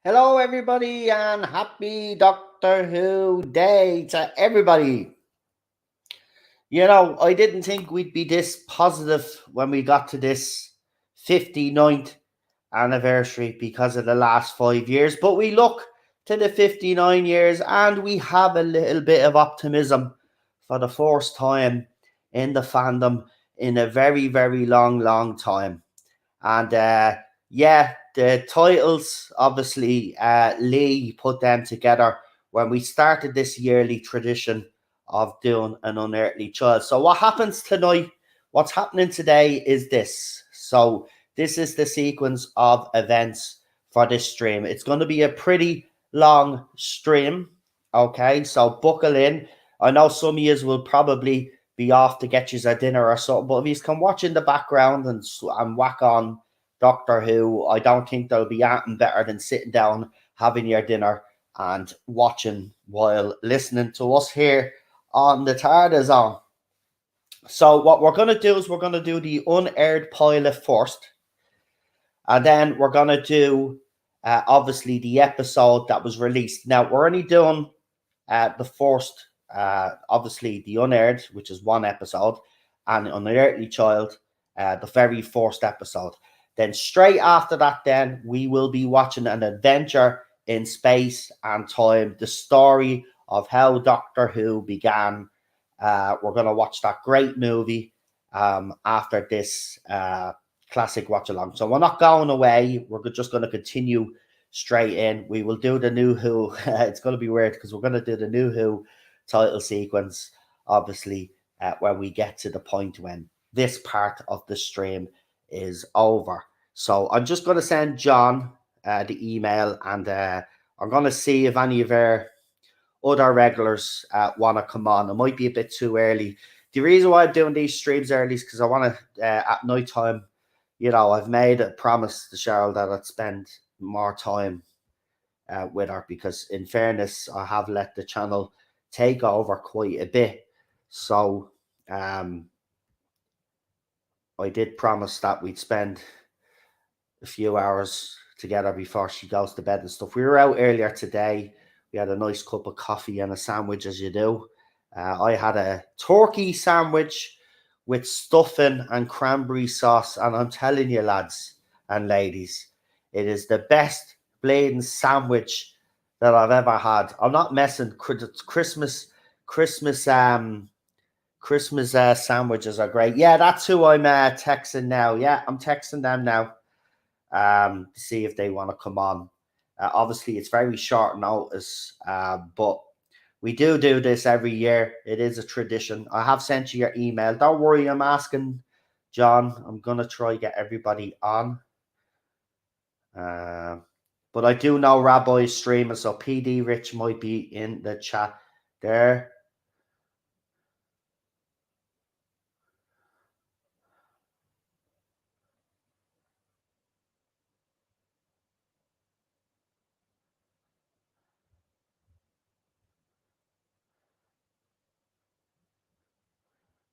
Hello, everybody, and happy Doctor Who Day to everybody. You know, I didn't think we'd be this positive when we got to this 59th anniversary because of the last 5 years, but we look to the 59 years and we have a little bit of optimism for the first time in the fandom in a very, very long time. And yeah, the titles, obviously, Lee put them together when we started this yearly tradition of doing an Unearthly Child. So what happens tonight, what's happening today is this. So this is the sequence of events for this stream. It's going to be a pretty long stream. Okay, so buckle in. I know some of you will probably be off to get you a dinner or something, but if you can watch in the background and whack on Doctor Who, I don't think there'll be anything better than sitting down, having your dinner, and watching while listening to us here on the TARDIS on. So what we're going to do is we're going to do the unaired pilot first, and then we're going to do obviously the episode that was released. Now we're only doing the first, obviously the unaired, which is one episode, and Unearthly Child, the very first episode. Then straight after that, then we will be watching an adventure in space and time, the story of how Doctor Who began. We're going to watch that great movie after this classic watch along. So we're not going away. We're just going to continue straight in. We will do the New Who. It's going to be weird because we're going to do the New Who title sequence, obviously, when we get to the point when this part of the stream is over. So I'm just going to send John the email, and I'm going to see if any of our other regulars want to come on. It might be a bit too early. The reason why I'm doing these streams early is because I want to, at night time, you know, I've made a promise to Cheryl that I'd spend more time with her, because in fairness, I have let the channel take over quite a bit. So I did promise that we'd spend a few hours together before she goes to bed and stuff. We were out earlier today. We had a nice cup of coffee and a sandwich, as you do. I had a turkey sandwich with stuffing and cranberry sauce, and I'm telling you, lads and ladies, it is the best bleeding sandwich that I've ever had. I'm not messing. Christmas sandwiches are great. Yeah, that's who I'm texting now. Yeah, I'm texting them now to see if they want to come on. Obviously, it's very short notice, but we do this every year. It is a tradition. I have sent you your email. Don't worry, I'm asking John. I'm going to try get everybody on. But I do know Rabbi's streaming, so PD Rich might be in the chat there.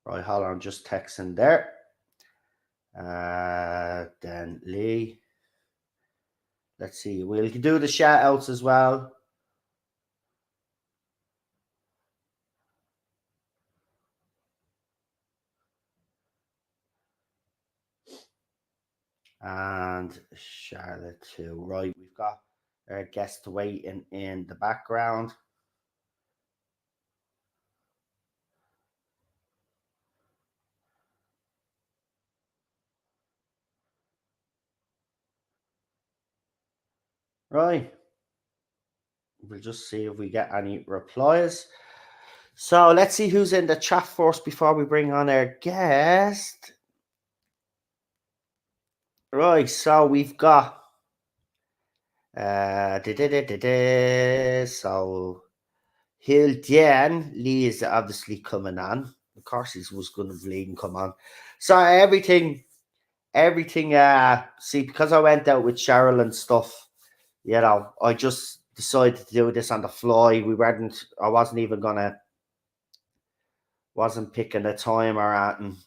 Right, hold on, I'm just texting there. Then Lee. Let's see. We'll do the shout outs as well. And Charlotte too. Right, we've got our guest waiting in the background. Right. We'll just see if we get any replies. So let's see who's in the chat first before we bring on our guest. Right, so we've got so Hildian Lee is obviously coming on. Of course, he was going to bleed and come on. So everything. See, because I went out with Cheryl and stuff, I just decided to do this on the fly. I wasn't even gonna, wasn't picking a time or anything,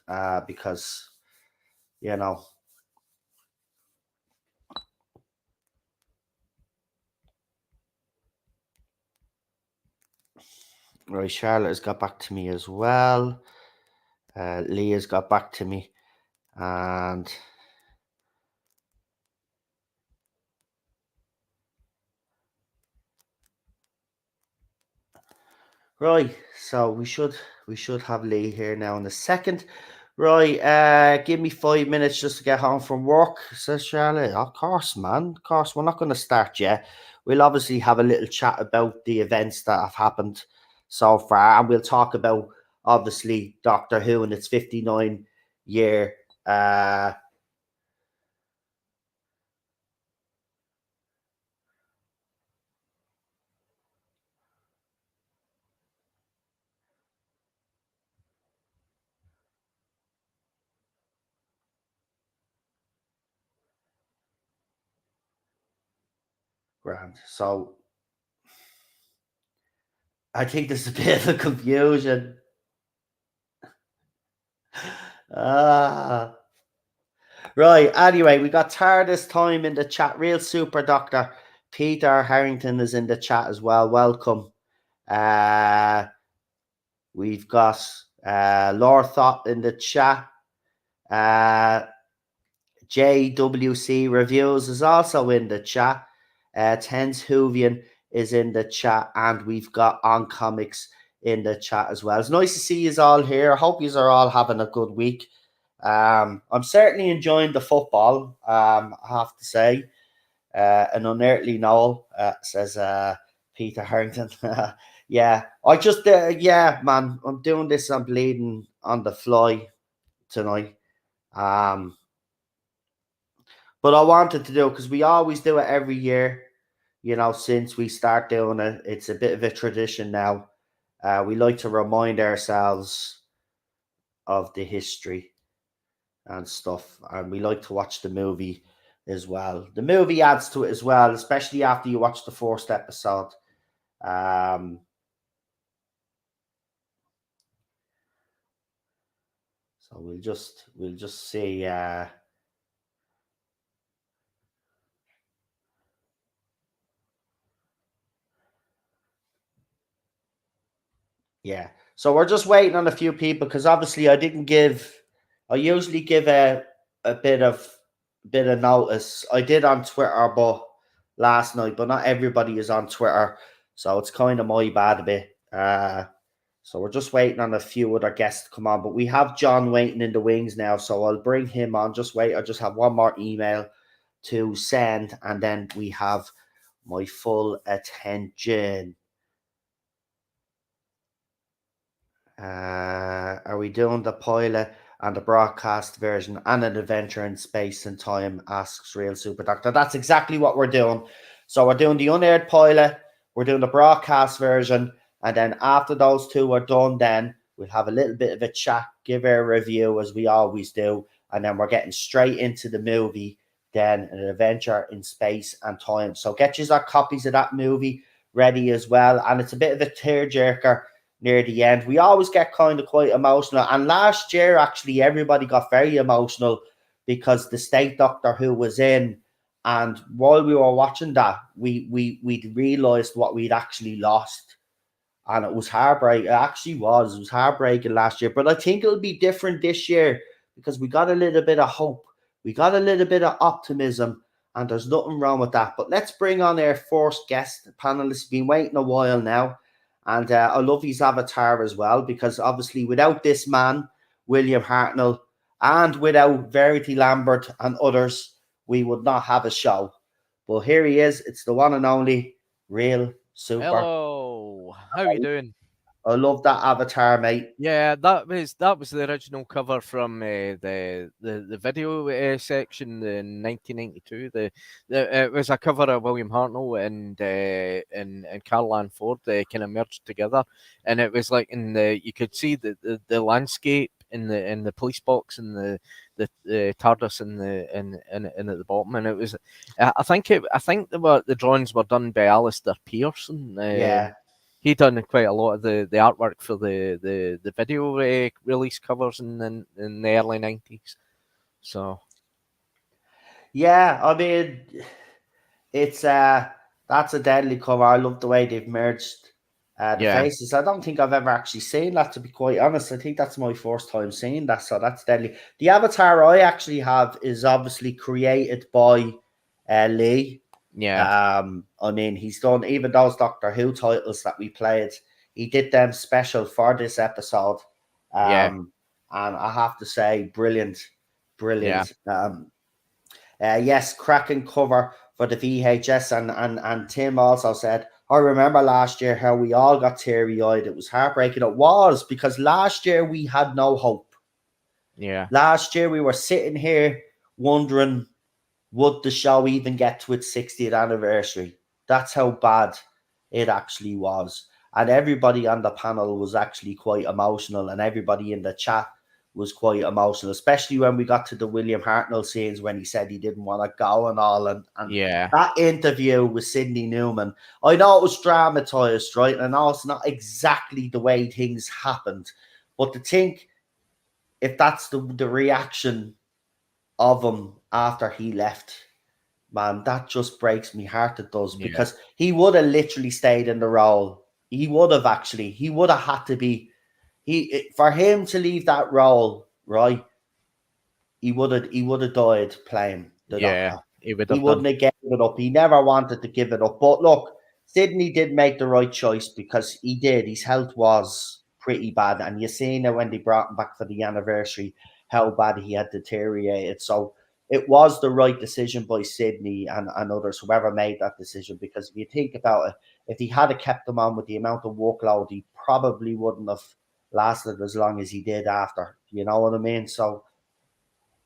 because you know. Right, Charlotte has got back to me as well. Leah's got back to me, and right. So we should have Lee here now in a second. Right, give me 5 minutes just to get home from work, says Charlotte. Of course, man. Of course, we're not going to start yet. We'll obviously have a little chat about the events that have happened so far, and we'll talk about obviously Doctor Who and its 59-year grand. So I think there's a bit of a confusion. Ah, right. Anyway, we got Tara this time in the chat. Real super doctor. Peter Harrington is in the chat as well. Welcome. Uh, we've got Laura Thought in the chat. JWC Reviews is also in the chat. Tens Hoovian is in the chat, and we've got On Comics in the chat as well. It's nice to see you all here. I hope you are all having a good week. I'm certainly enjoying the football, I have to say. An unearthly Noel, says Peter Harrington. Yeah, yeah, man, I'm doing this. I'm bleeding on the fly tonight. Um, but I wanted to do it because we always do it every year. Since we start doing it, it's a bit of a tradition now. We like to remind ourselves of the history and stuff, and we like to watch the movie as well. The movie adds to it as well, especially after you watch the first episode. Um, so we'll just see. Yeah. So we're just waiting on a few people because obviously I didn't give. I usually give a bit of notice. I did on Twitter, but last night, but not everybody is on Twitter, so it's kind of my bad a bit. So we're just waiting on a few other guests to come on, but we have John waiting in the wings now, so I'll bring him on. Just wait. I just have one more email to send, and then we have my full attention. Are we doing the pilot and the broadcast version and an adventure in space and time? Asks Real Super Doctor. That's exactly what we're doing. So we're doing the unaired pilot, we're doing the broadcast version, and then after those two are done, then we'll have a little bit of a chat, give our review as we always do, and then we're getting straight into the movie, then an adventure in space and time. So get you our copies of that movie ready as well, and it's a bit of a tearjerker near the end. We always get kind of quite emotional. And last year, actually, everybody got very emotional because the state doctor who was in, and while we were watching that, we realized what we'd actually lost. And it was heartbreaking. It actually was. It was heartbreaking last year. But I think it'll be different this year because we got a little bit of hope. We got a little bit of optimism. And there's nothing wrong with that. But let's bring on our first guest. The panelist been waiting a while now. And I love his avatar as well, because obviously without this man, William Hartnell, and without Verity Lambert and others, we would not have a show. But here he is. It's the one and only Real Super. Hello, how are you doing? I love that avatar, mate. Yeah, that was the original cover from the video section in 1992. It was a cover of William Hartnell and Carl Ford kind of merged together, and it was like in the you could see the landscape in the police box in the TARDIS in at the bottom, and it was I think the drawings were done by Alistair Pearson. Yeah. He done quite a lot of the artwork for the video release covers in the early 90s. So Yeah, I mean, it's that's a deadly cover. I love the way they've merged the yeah, faces. I don't think I've ever actually seen that, to be quite honest. I think that's my first time seeing that, so that's deadly. The avatar I actually have is obviously created by Lee. yeah, I mean, he's done even those Doctor Who titles that we played. He did them special for this episode, yeah, and I have to say, brilliant, yeah, brilliant. Yes, cracking cover for the VHS, and Tim also said, I remember last year how we all got teary eyed. It was heartbreaking. It was because last year we had no hope. yeah, Last year we were sitting here wondering, would the show even get to its 60th anniversary? That's how bad it actually was. And everybody on the panel was actually quite emotional, and everybody in the chat was quite emotional, especially when we got to the William Hartnell scenes when he said he didn't want to go and all. And yeah, that interview with Sidney Newman, I know it was dramatized, right? And I know it's not exactly the way things happened, but to think if that's the reaction of him after he left, man, that just breaks me heart. It does, yeah, because he would have literally stayed in the role. He would have actually. He would have had to be. For him to leave that role, right? He would have died playing the yeah. Doctor. He would He have done. wouldn't have given it up. He never wanted to give it up. But look, Sydney did make the right choice, because he did. His health was pretty bad, and you seen it when they brought him back for the anniversary, how bad he had deteriorated. So it was the right decision by Sydney and others, whoever made that decision. Because if you think about it, if he had kept him on with the amount of workload, he probably wouldn't have lasted as long as he did after. You know what I mean? So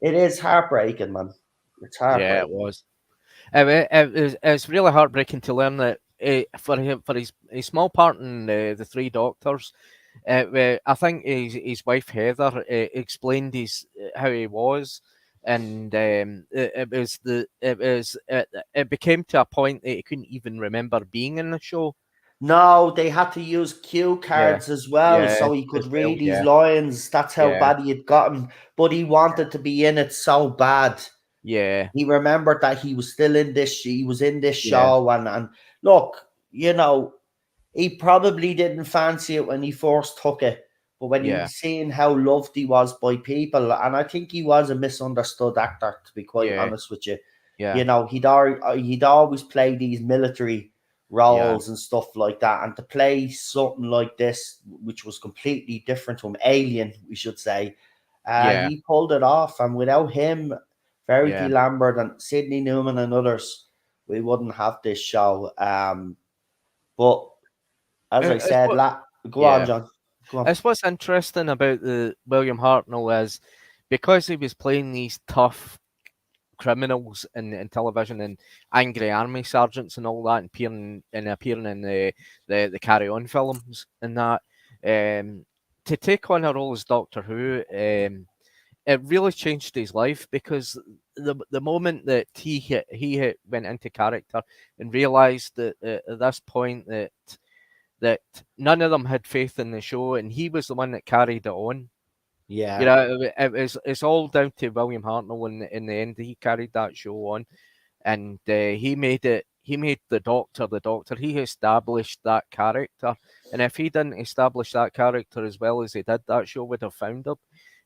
it is heartbreaking, man. It's Yeah, it heartbreaking. was. It's really heartbreaking to learn that for him for his small part in the Three Doctors. I think his wife Heather explained how he was, and it became to a point that he couldn't even remember being in the show. No, they had to use cue Yeah, cards as well yeah, so he as could well. read his Yeah, lines. That's how yeah, bad he had gotten. But he wanted to be in it so bad. yeah, He remembered that he was still in this. He was in this yeah, show, and look, he probably didn't fancy it when he first took it, but when he yeah, was seeing how loved he was by people, and I think he was a misunderstood actor, to be quite yeah, honest with you. yeah, He'd always play these military yeah, roles and stuff like that, and to play something like this, which was completely different from Alien, we should say, yeah, he pulled it off. And without him, Verity yeah. Lambert and Sidney Newman and others, we wouldn't have this show. But as I It's said, what. go on, Yeah. John. Go on. It's what's interesting about the William Hartnell is because he was playing these tough criminals in television and angry army sergeants and all that, and appearing in the Carry On films and that. To take on a role as Doctor Who, it really changed his life because the moment that went into character and realised that at this point that none of them had faith in the show, and he was the one that carried it on. You Yeah, know, it's all down to William Hartnell in the end. He carried that show on, and he made it. He made the Doctor the Doctor. He established that character, and if he didn't establish that character as well as he did, that show would have foundered,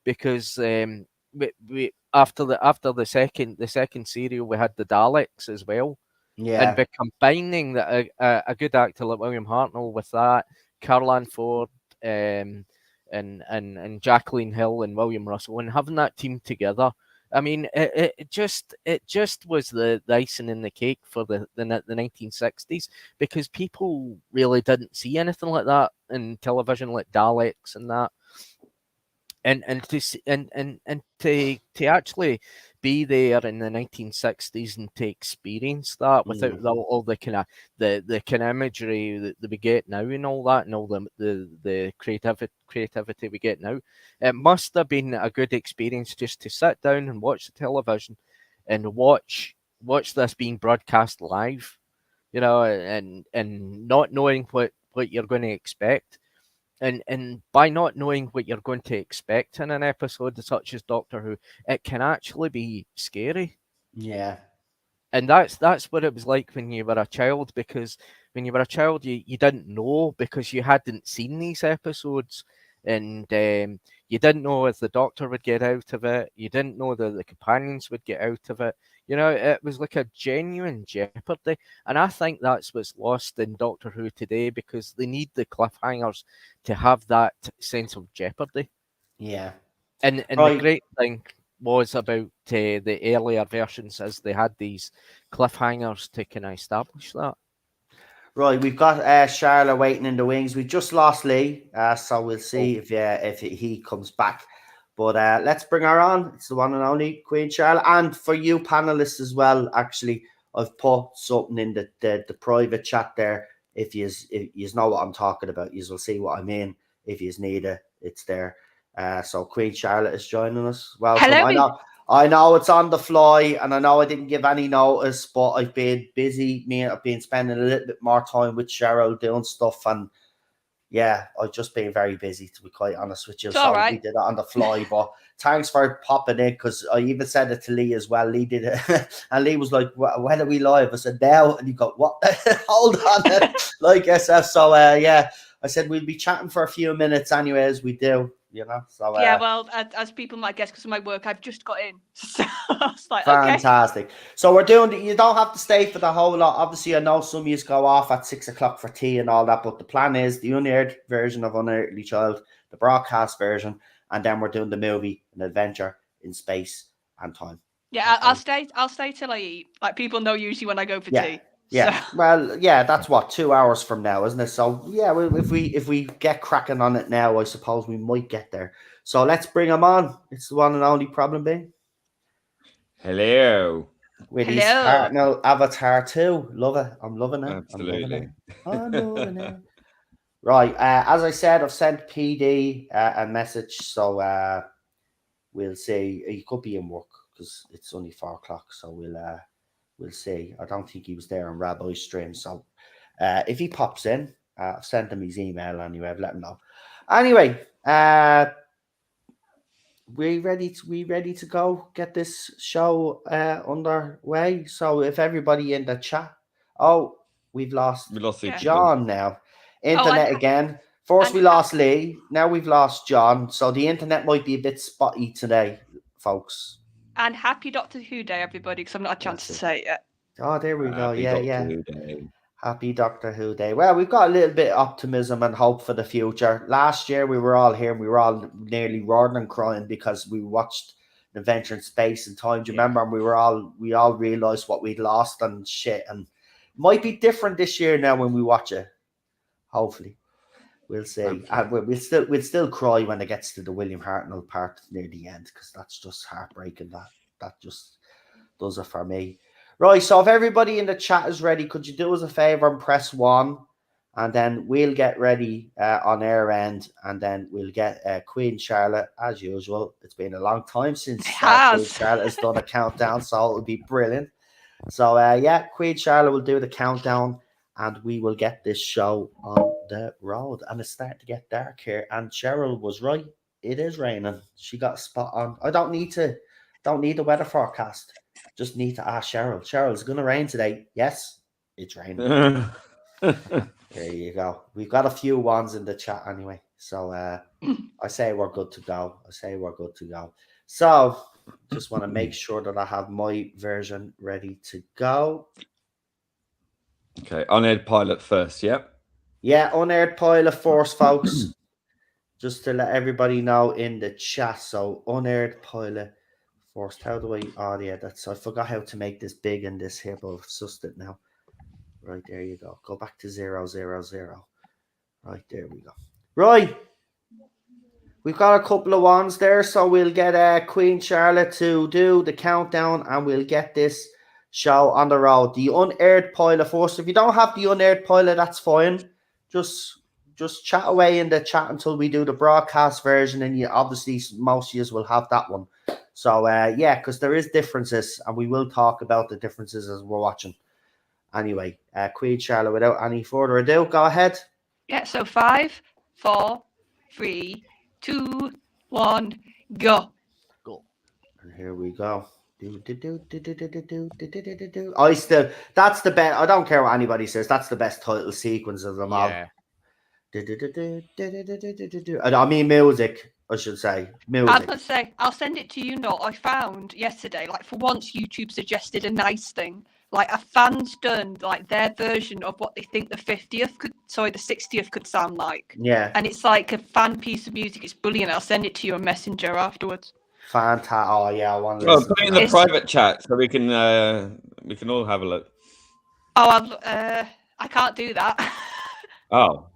because after the second serial we had the Daleks as well, and yeah, by combining a good actor like William Hartnell with that, Caroline Ford, um, and Jacqueline Hill and William Russell, and having that team together, I mean, it just was the icing in the cake for the 1960s, because people really didn't see anything like that in television, like Daleks and that, and to actually be there in the 1960s and to experience that without Mm, all the kind of the kind of imagery that we get now and all that and all the creativity we get now. It must have been a good experience just to sit down and watch the television and watch this being broadcast live, and not knowing what you're going to expect. And by not knowing what you're going to expect in an episode such as Doctor Who, it can actually be scary. yeah, And that's what it was like when you were a child, because when you were a child, you didn't know because you hadn't seen these episodes, and you didn't know if the Doctor would get out of it. You didn't know that the companions would get out of it. It was like a genuine jeopardy, and I think that's what's lost in Doctor Who today, because they need the cliffhangers to have that sense of jeopardy. yeah. And the Right. great thing was about the earlier versions is they had these cliffhangers to kind of establish that. Right, we've got Charlotte waiting in the wings. We just lost Lee, so we'll Oh, see if he comes back. But let's bring her on. It's the one and only Queen Charlotte. And for you panelists as well, actually, I've put something in the private chat there. If you know what I'm talking about, you will see what I mean. If you need it, it's there. So Queen Charlotte is joining us. Welcome. Hello. I know it's on the fly, and I know I didn't give any notice, but I've been busy. I've been spending a little bit more time with Cheryl doing stuff, and yeah, I've just been very busy, to be quite honest with you. It's all So we right. did it on the fly, but thanks for popping in, because I even said it to Lee as well. Lee did it, and Lee was like, "When are we live?" I said, "Now," and he got, "What? Hold on," like SF. So yeah, I said we'll be chatting for a few minutes anyway, as we do, So Yeah, well, as people might guess, because of my work, I've just got in. So I was like, okay. fantastic. So we're doing. You don't have to stay for the whole lot. Obviously, I know some of you go off at 6 o'clock for tea and all that, but the plan is the unaired version of Unearthly Child, the broadcast version, and then we're doing the movie, an adventure in space and time. Yeah, I'll Okay. stay. I'll stay till I eat. Like people know usually when I go for Yeah. tea. So Yeah. Well, yeah. That's what 2 hours from now, isn't it? So yeah, if we get cracking on it now, I suppose we might get there. So let's bring him on. It's the one and only Problem Being. Hello. With his hello. Cardinal Avatar 2. Love it. I'm loving it. I'm loving it. Absolutely. I'm loving it. Right. As I said, I've sent PD a message, so we'll see. He could be in work because it's only 4 o'clock, so we'll see. I don't think he was there on Rabbi's stream, so if he pops in, I've sent him his email anyway. I've let him know. Anyway, we ready to go get this show underway. So if everybody in the chat, oh, we've lost We lost Yeah. each of them. John now. Oh, Internet again. First and we lost Lee, now we've lost John. So the internet might be a bit spotty today, folks. And happy Doctor Who Day, everybody, because I've not had a chance to That's it. say it yet. Oh, there we go. Happy Yeah, Doctor yeah. Who Day. Happy Doctor Who Day. Well, we've got a little bit of optimism and hope for the future. Last year we were all here and we were all nearly roaring and crying because we watched an adventure in space and time. Do you remember? And we all realized what we'd lost and shit. And it might be different this year now when we watch it. Hopefully. We'll see. And we'll still cry when it gets to the William Hartnell part near the end, because that's just heartbreaking. That just does it for me. Right, so if everybody in the chat is ready, could you do us a favor and press 1, and then we'll get ready on our end, and then we'll get Queen Charlotte, as usual. It's been a long time since It Queen has. Charlotte has done a countdown, so it'll be brilliant. So yeah, Queen Charlotte will do the countdown, and we will get this show on the road. And it's starting to get dark here, and Cheryl was right. It is raining. She got a spot on. I don't need the weather forecast. Just need to ask Cheryl. Cheryl, is it going to rain today? Yes, it's raining. There you go. We've got a few ones in the chat anyway. So I say we're good to go. So just want to make sure that I have my version ready to go. Okay, unaired pilot first, yep. Yeah, unaired pilot first, folks. Just to let everybody know in the chat. So unaired pilot first. How do I? Oh yeah, I forgot how to make this big in this here, but I've sussed it now. Right, there you go. Go back to 000. Right, there we go. Right. we've got a couple of ones there, so we'll get Queen Charlotte to do the countdown, and we'll get this show on the road. The unearthed pilot first. If you don't have the unearthed pilot, that's fine. Just chat away in the chat until we do the broadcast version, and you obviously most of you will have that one. So yeah, because there is differences, and we will talk about the differences as we're watching. Anyway, Queen Charlotte, without any further ado, go ahead. Yeah, so 5, 4, 3, 2, 1, go. Go. And here we go. That's the best. I don't care what anybody says. That's the best title sequence of them all. Yeah. I mean music, I should say. I was Music. going to say, I'll send it to you, Not. I found yesterday, like for once, YouTube suggested a nice thing. Like a fan's done like their version of what they think the 60th could sound like. Yeah. And it's like a fan piece of music. It's brilliant. I'll send it to you on Messenger afterwards. Fantastic. Oh yeah, I want to Put it in the private chat so we can all have a look. Oh, I can't do that. Oh.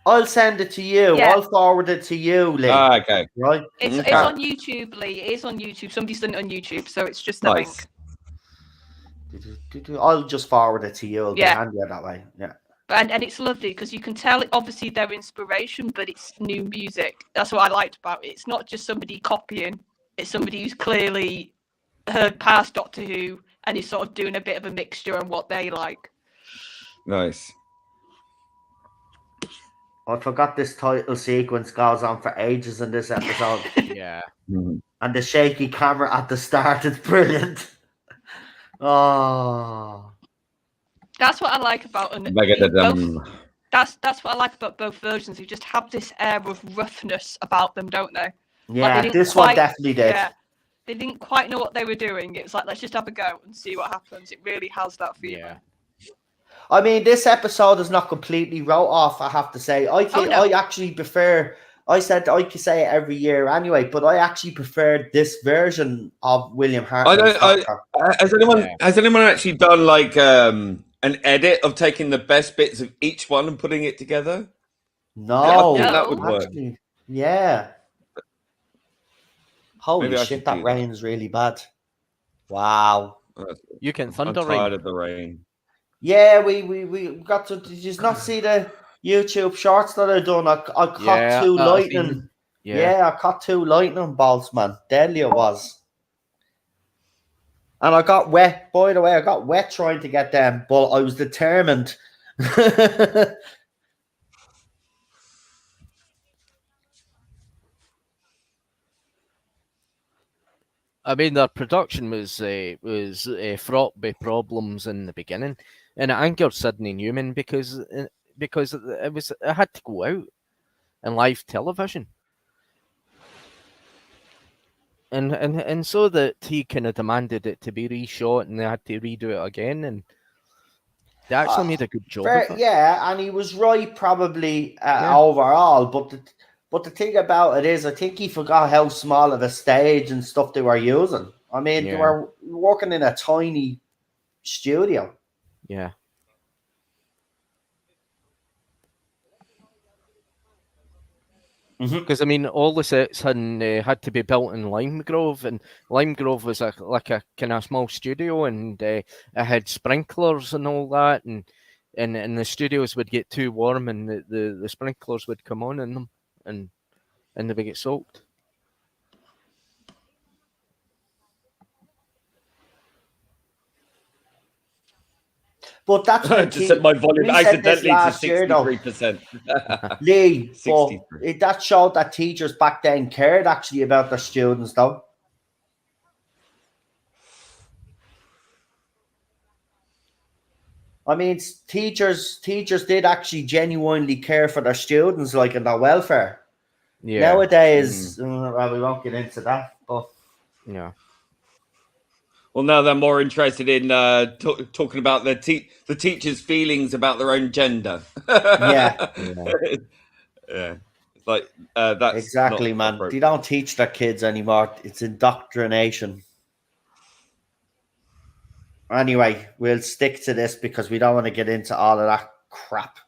I'll send it to you. Yeah. I'll forward it to you, Lee. Okay. Right? It's Okay. on YouTube, Lee. It is on YouTube. Somebody's done it on YouTube, so it's just a Nice. link. I'll just forward it to you. It'll be Yeah. handier that way. Yeah. And it's lovely because you can tell obviously their inspiration, but it's new music. That's what I liked about it. It's not just somebody copying. It's somebody who's clearly heard past Doctor Who and is sort of doing a bit of a mixture on what they like. Nice. I forgot this title sequence goes on for ages in this episode. Yeah. And the shaky camera at the start is brilliant. Oh. That's what I like about that's what I like about both versions. They just have this air of roughness about them, don't they? Yeah, Like this one definitely did. Yeah, they didn't quite know what they were doing. It was like, let's just have a go and see what happens. It really has that feeling. Yeah. I mean, this episode is not completely wrote off, I have to say. I think no. I actually prefer. I said I could say it every year anyway, but I actually prefer this version of William Hartnell's Doctor. Has anyone actually done like an edit of taking the best bits of each one and putting it together? No, I think that would work. actually, yeah. Holy Maybe I shit, should that do that. rain's really bad. Wow. You can I'm thunder tired rain. of the rain. Yeah, we got to. Did you not see the YouTube shorts that I done? I caught Yeah, two I've lightning. seen- Yeah, I caught two lightning bolts, man. Deadly it was. And I got wet. By the way, I got wet trying to get them, but I was determined. I mean, their production was fraught with problems in the beginning, and it angered Sydney Newman because it had to go out in live television, and so that he kind of demanded it to be reshot, and they had to redo it again, and they actually made a good job of it. Yeah, and he was right probably overall, but the thing about it is, I think he forgot how small of a stage and stuff they were using. I mean, they were working in a tiny studio. Yeah. Because I mean, all the sets had to be built in Lime Grove, and Lime Grove was like a kind of small studio, and it had sprinklers and all that, and the studios would get too warm, and the sprinklers would come on in them, and they would get soaked. But that's I just set my volume accidentally to 63%. Lee, that showed that teachers back then cared actually about their students, though. I mean, teachers did actually genuinely care for their students, like in their welfare. Yeah. Nowadays, well, we won't get into that, but yeah. Well, now they're more interested in talking about the teachers' feelings about their own gender. Yeah. Yeah. It's like that's exactly, man. They don't teach their kids anymore. It's indoctrination. Anyway, we'll stick to this because we don't want to get into all of that crap.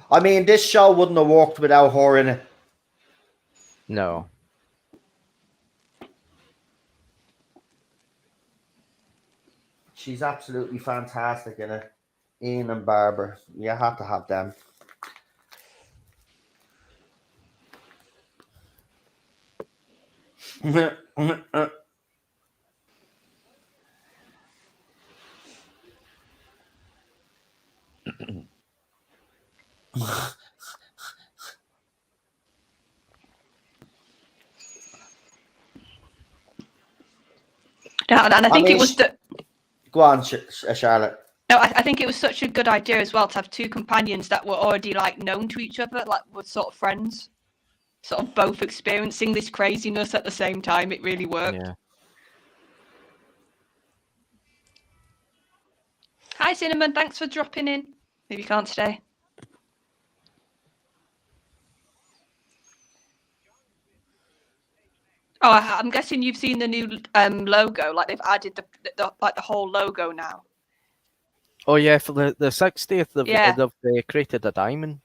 I mean, this show wouldn't have worked without her in it. No. She's absolutely fantastic in it. Ian and Barbara. You have to have them. Yeah, and I think it was Go on, Charlotte. No, I think it was such a good idea as well to have two companions that were already like known to each other, like were sort of friends, sort of both experiencing this craziness at the same time. It really worked. Yeah. Hi, Cinnamon. Thanks for dropping in. Maybe you can't stay. Oh, I'm guessing you've seen the new logo. Like they've added the whole logo now. Oh yeah, for the 60th, they've created a diamond.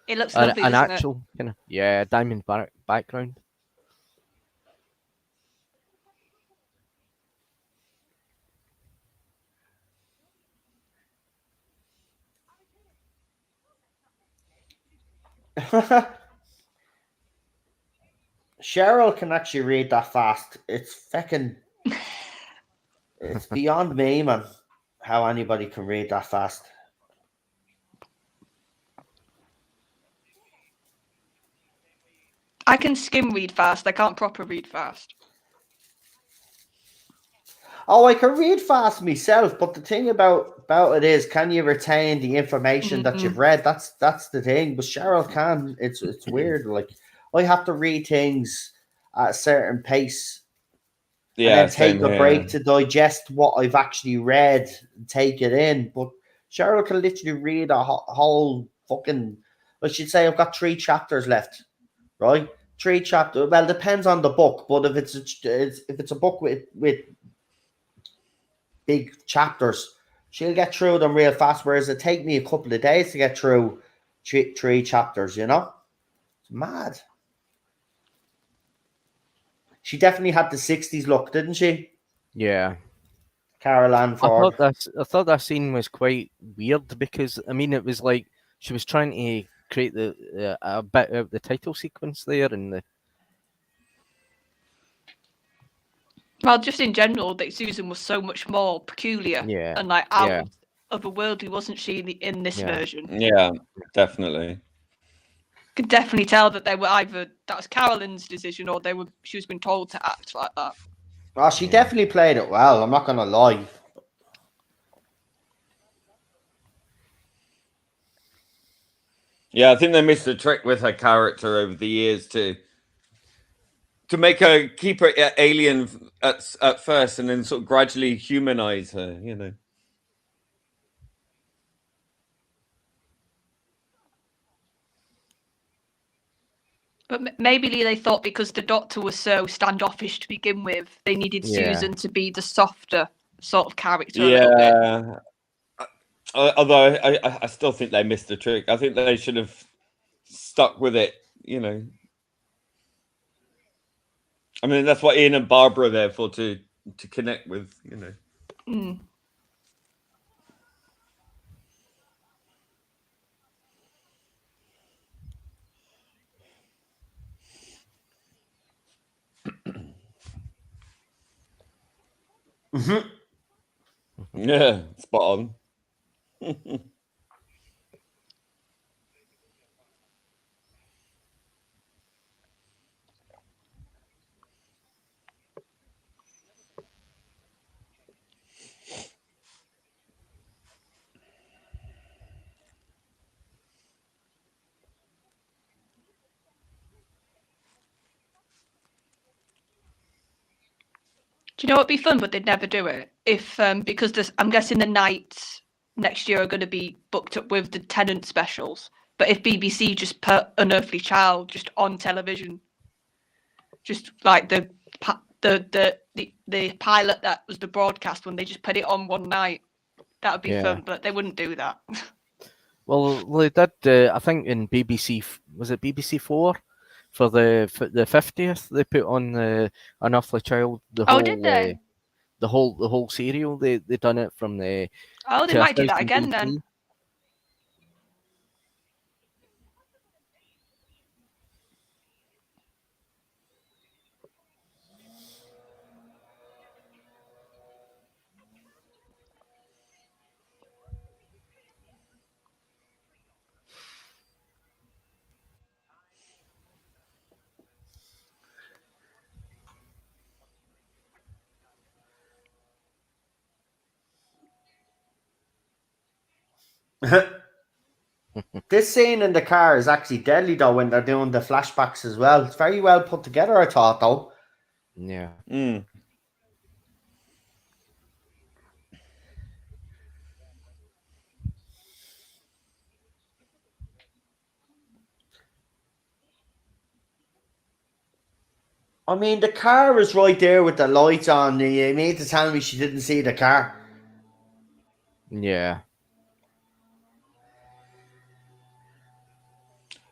It looks lovely, an doesn't actual kind of diamond background. Cheryl can actually read that fast. It's fucking. It's beyond me, man. How anybody can read that fast. I can skim read fast. I can't proper read fast. Oh, I can read fast myself, but the thing about it is, can you retain the information that you've read? That's the thing. But Cheryl can. It's weird. Like I have to read things at a certain pace, and then take a break to digest what I've actually read and take it in. But Cheryl can literally read a whole fucking. I should say I've got 3 chapters left, right? 3 chapters. Well, depends on the book, but if it's a book with big chapters, she'll get through them real fast, whereas it take me a couple of days to get through 3 chapters, you know? It's mad. She definitely had the 60s look, didn't she? Yeah. Carol Ann Ford. I thought that scene was quite weird because, I mean, it was like she was trying to create a bit of the title sequence there and the... Well, just in general, that Susan was so much more peculiar and like out otherworldly, wasn't she, in this version? Yeah, definitely. Could definitely tell that they were either that was Carolyn's decision or she was being told to act like that. Oh, she definitely played it well. I'm not gonna lie. Yeah, I think they missed a trick with her character over the years to make her keep her alien at first and then sort of gradually humanize her, you know. But maybe they thought because the Doctor was so standoffish to begin with, they needed Susan to be the softer sort of character. Yeah. Although I still think they missed the trick. I think they should have stuck with it, you know. I mean, that's what Ian and Barbara are there for, to connect with, you know. Mm. Yeah, spot on. Do you know what'd be fun, but they'd never do it if because I'm guessing the nights next year are going to be booked up with the Tennant specials. But if BBC just put Unearthly Child just on television, just like the pilot that was the broadcast when they just put it on one night, that would be fun. But they wouldn't do that. Well, they did. I think in BBC was it BBC Four for the 50th. They put on the Unearthly Child Oh, did they? the whole serial. They done it from the Oh, they might do that 2000 again then. BC. This scene in the car is actually deadly though when they're doing the flashbacks as well. It's very well put together, I thought though. Yeah. Mm. I mean, the car is right there with the lights on. You mean to tell me she didn't see the car? Yeah.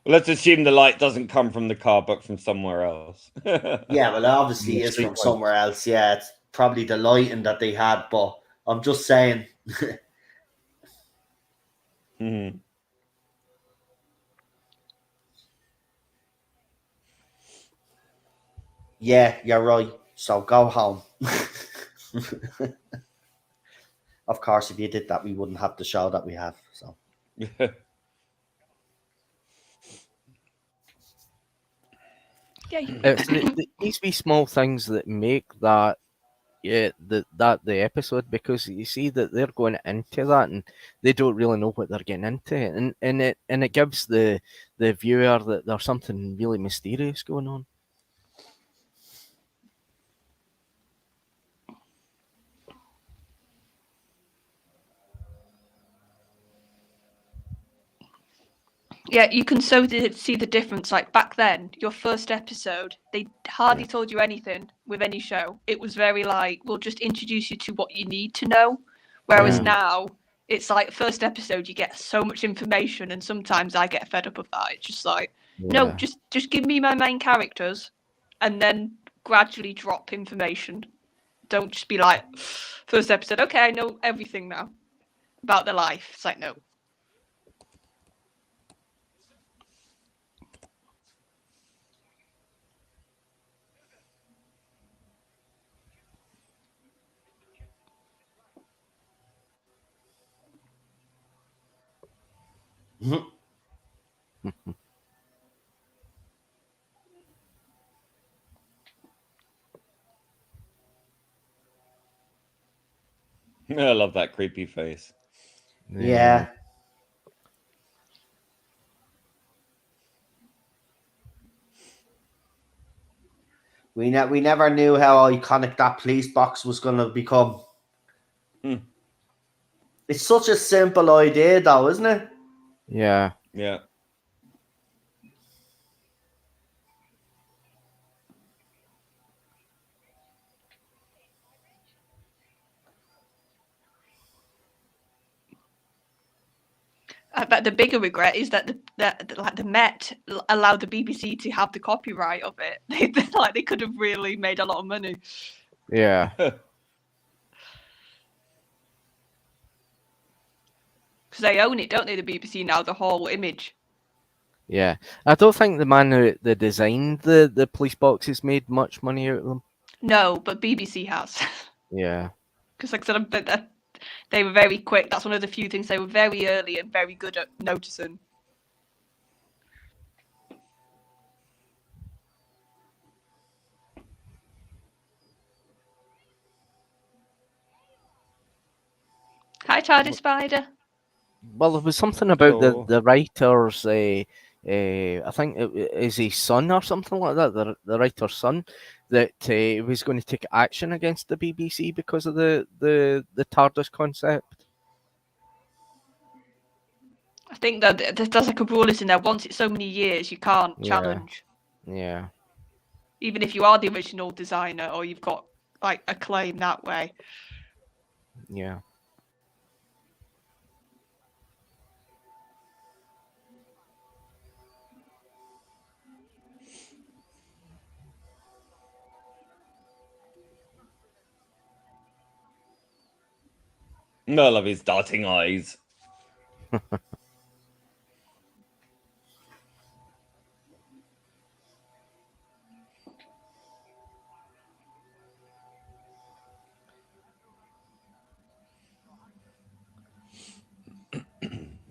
Well, let's assume the light doesn't come from the car, but from somewhere else. Yeah, well, it obviously Yeah, is street from lights. somewhere else. Yeah, it's probably the lighting that they had, but I'm just saying. Mhm. Yeah, you're right. So go home. Of course, if you did that, we wouldn't have the show that we have. So Yeah, It's these wee small things that make that the episode, because you see that they're going into that and they don't really know what they're getting into, and it gives the viewer that there's something really mysterious going on. yeah, you can see the difference. Like back then, your first episode, they hardly told you anything with any show. It was very like, we'll just introduce you to what you need to know. Whereas Yeah. now, it's like first episode, you get so much information, and sometimes I get fed up of that. It's just like, no, Yeah. just give me my main characters, and then gradually drop information. Don't just be like, first episode, okay, I know everything now about their life. It's like, no. I love that creepy face. yeah. We never knew how iconic that police box was going to become. Hmm. It's such a simple idea, though, isn't it? Yeah. Yeah. But the bigger regret is that the Met allowed the BBC to have the copyright of it. They could have really made a lot of money Yeah. because they own it, don't they? The BBC now, the whole image. Yeah. I don't think the man who designed the police boxes made much money out of them. No, but BBC has. Yeah. Because like I said, they were very quick. That's one of the few things they were very early and very good at noticing. Hi, TARDIS Spider. Well, there was something about Hello. the writer's. I think it is his son or something like that. The writer's son that was going to take action against the BBC because of the TARDIS concept. I think that there's like a rule is in there. Once it's so many years, you can't Yeah. challenge. Yeah. Even if you are the original designer or you've got like a claim that way. Yeah. I love his darting eyes.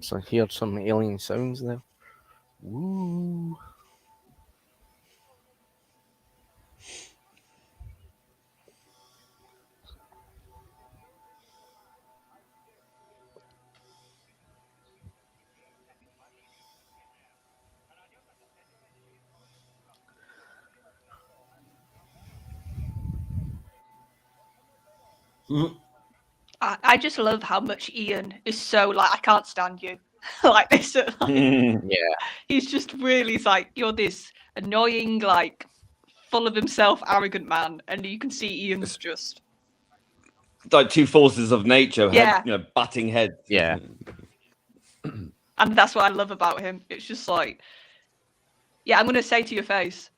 So I hear some alien sounds there. Woo. Mhm. I just love how much Ian is so like, I can't stand you. Like this. Like, Yeah. he's just really he's like, you're this annoying, like full of himself, arrogant man, and you can see Ian's just Like two forces of nature, Yeah. butting heads. Yeah. and that's what I love about him. It's just like, yeah, I'm gonna say to your face.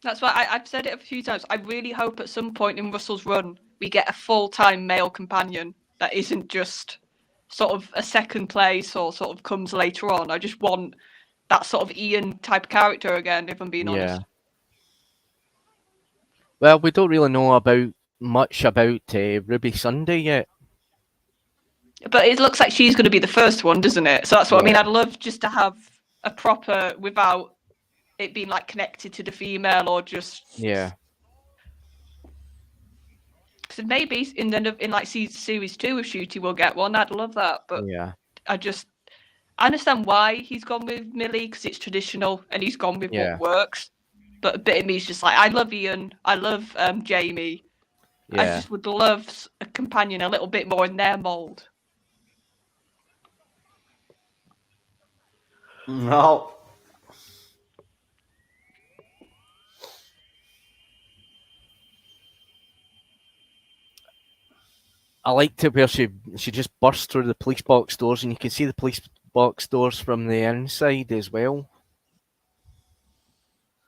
That's why I've said it a few times. I really hope at some point in Russell's run we get a full-time male companion that isn't just sort of a second place or sort of comes later on. I just want that sort of Ian type character again, if I'm being honest. Well, we don't really know much about Ruby Sunday yet. But it looks like she's going to be the first one, doesn't it? So that's what I mean. Yeah. I'd love just to have a proper, without it being like connected to the female or just Yeah. because maybe in like series 2 of Shooty we'll get one. I'd love that, but Yeah. I understand why he's gone with Millie because it's traditional and he's gone with Yeah. what works. But a bit of me is just like, I love Ian, I love Jamie. I Yeah. just would love a companion a little bit more in their mold. No. I liked it where she just burst through the police box doors, and you can see the police box doors from the inside as well.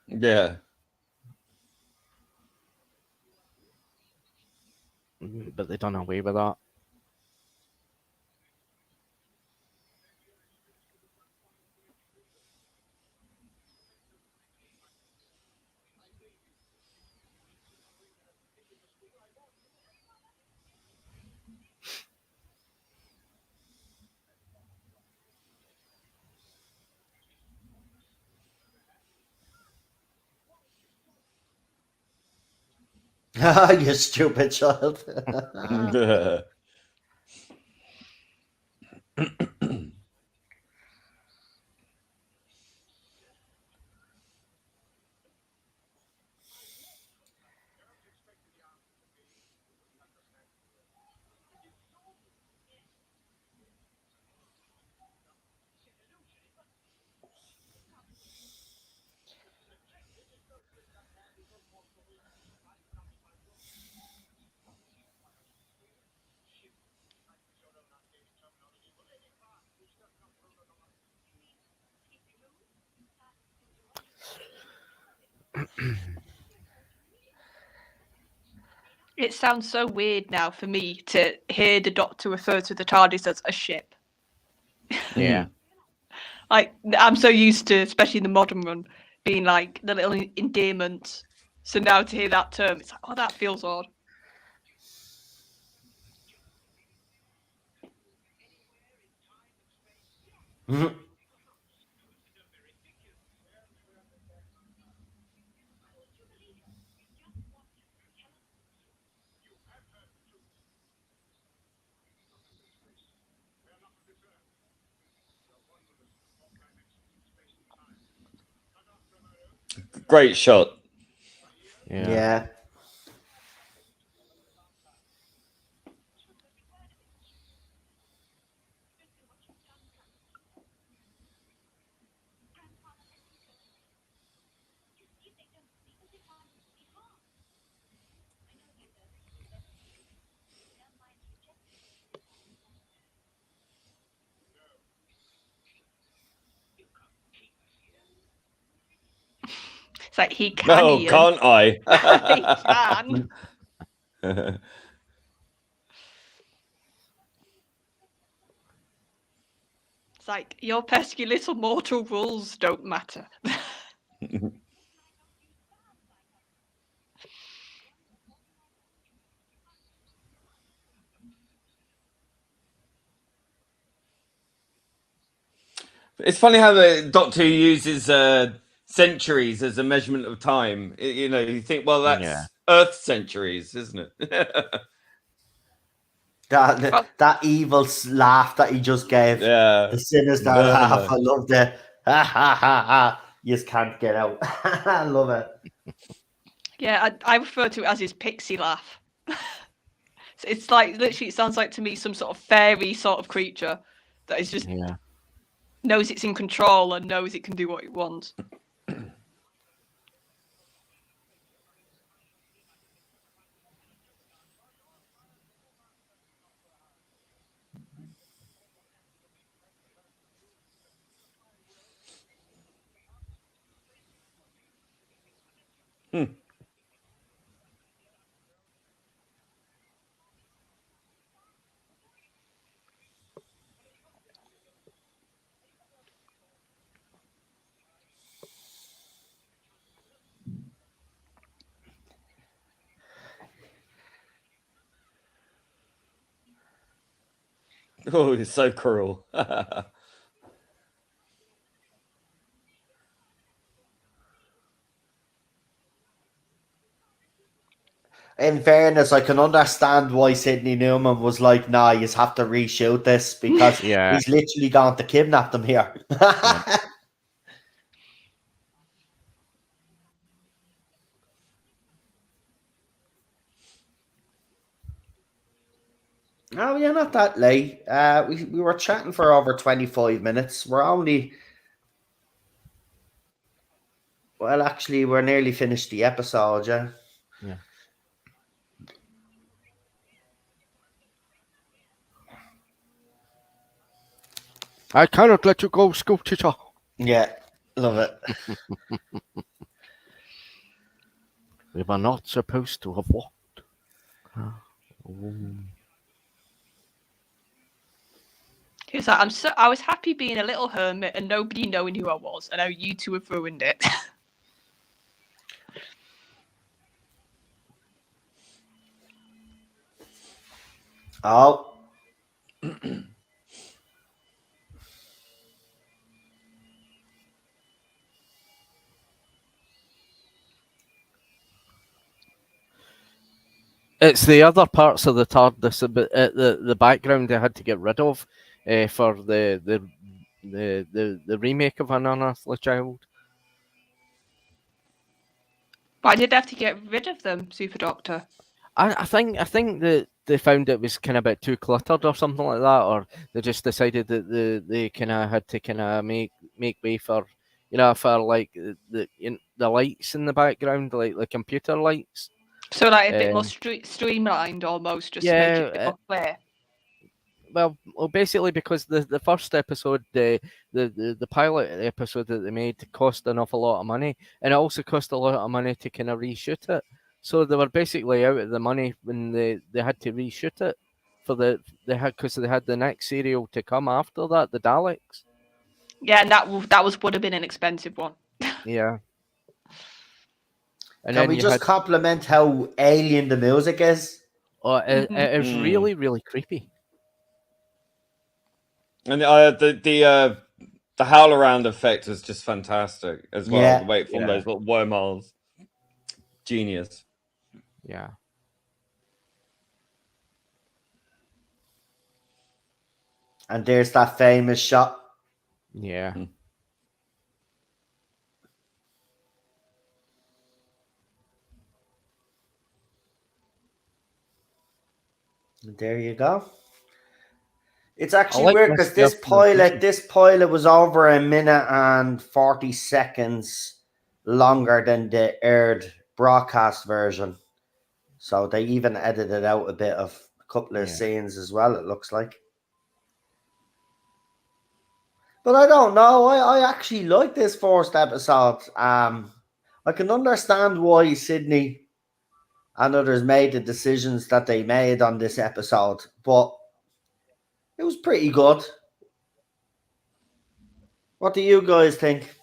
Yeah. But they done away with that. You stupid child. It sounds so weird now for me to hear the Doctor refer to the TARDIS as a ship. Yeah. Like, I'm so used to, especially in the modern run, being like the little endearments. So now to hear that term, it's like, oh, that feels odd. Mhm. Great shot. Yeah. It's like he can. No, Ian. can't I? He can. It's like your pesky little mortal rules don't matter. It's funny how the Doctor Who uses centuries as a measurement of time. You know, you think, well, that's Earth centuries, isn't it? That evil laugh that he just gave. Yeah. The sinister laugh. I loved it. Ha ha ha ha. You just can't get out. I love it. Yeah, I refer to it as his pixie laugh. It's like, literally, it sounds like to me some sort of fairy sort of creature that is just knows it's in control and knows it can do what it wants. Oh, it's so cruel. In fairness, I can understand why Sidney Newman was like, nah, you have to reshoot this because he's literally going to kidnap them here. Oh, yeah, not that late. We were chatting for over 25 minutes. We're only... Well, actually, we're nearly finished the episode, yeah. I cannot let you go, school teacher. Yeah, love it. We were not supposed to have walked. He was like, I was happy being a little hermit and nobody knowing who I was, and now you two have ruined it. Oh. It's the other parts of the TARDIS, the background they had to get rid of for the remake of An Unearthly Child. Why did they have to get rid of them, Super Doctor? I think that they found it was kind of a bit too cluttered or something like that, or they just decided that they kind of had to kind of make way for for like the lights in the background, like the computer lights. So like a bit more streamlined almost, just to make it a bit more clear. Well, basically because the first episode, the pilot episode that they made cost an awful lot of money, and it also cost a lot of money to kind of reshoot it. So they were basically out of the money when they had to reshoot it because they had the next serial to come after that, the Daleks. Yeah, and that would have been an expensive one. Yeah. And can we just compliment how alien the music is? Oh, it is really, really creepy. And the howl around effect was just fantastic as well. Yeah. The way it formed those little wormholes. Genius. Yeah. And there's that famous shot. Yeah. There you go. It's actually weird because this pilot was over a minute and 40 seconds longer than the aired broadcast version. So they even edited out a bit of a couple of scenes as well, it looks like. But I don't know. I actually like this first episode. I I can understand why Sydney and others made the decisions that they made on this episode, but it was pretty good. What do you guys think?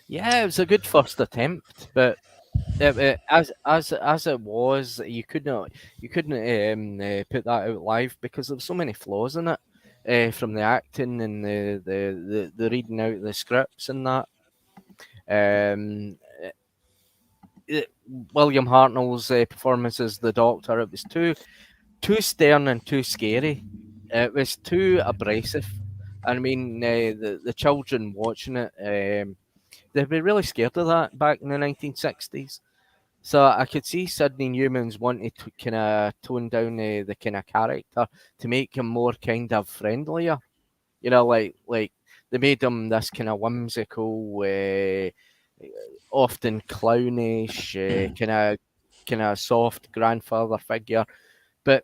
Yeah, it was a good first attempt, but as it was, you couldn't put that out live because there were so many flaws in it, from the acting and the reading out the scripts and that. Um, William Hartnell's performance as the Doctor, it was too stern and too scary. It was too abrasive. I mean, the children watching it, they'd be really scared of that back in the 1960s. So I could see Sidney Newman's wanting to kind of tone down the kind of character to make him more kind of friendlier. You know, like they made him this kind of whimsical, often clownish, kind of soft grandfather figure. But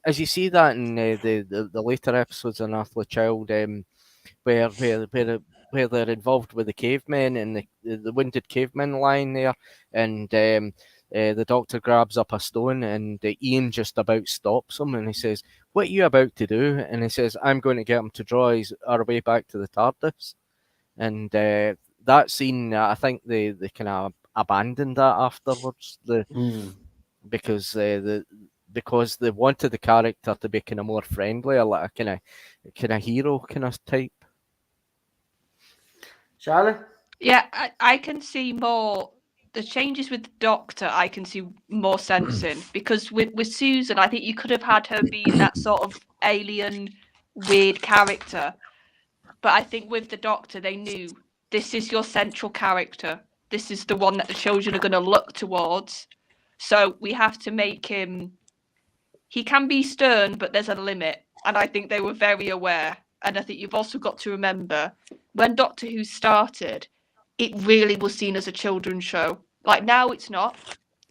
as you see that in the later episodes of Unearthly Child, where where where where they're involved with the cavemen and the wounded cavemen lying there, and the Doctor grabs up a stone, and Ian just about stops him, and he says, "What are you about to do?" And he says, "I'm going to get him to draw our way back to the TARDIS." And that scene, I think they kind of abandoned that afterwards. Because because they wanted the character to be kind of more friendly, like a kind of hero kind of type. Charlotte? Yeah, I can see more the changes with the Doctor. I can see more sense in because with Susan, I think you could have had her being that sort of alien, weird character. But I think with the Doctor, they knew this is your central character. This is the one that the children are going to look towards. So we have to make him. He can be stern, but there's a limit, and I think they were very aware. And I think you've also got to remember when Doctor Who started, it really was seen as a children's show. Like now it's not.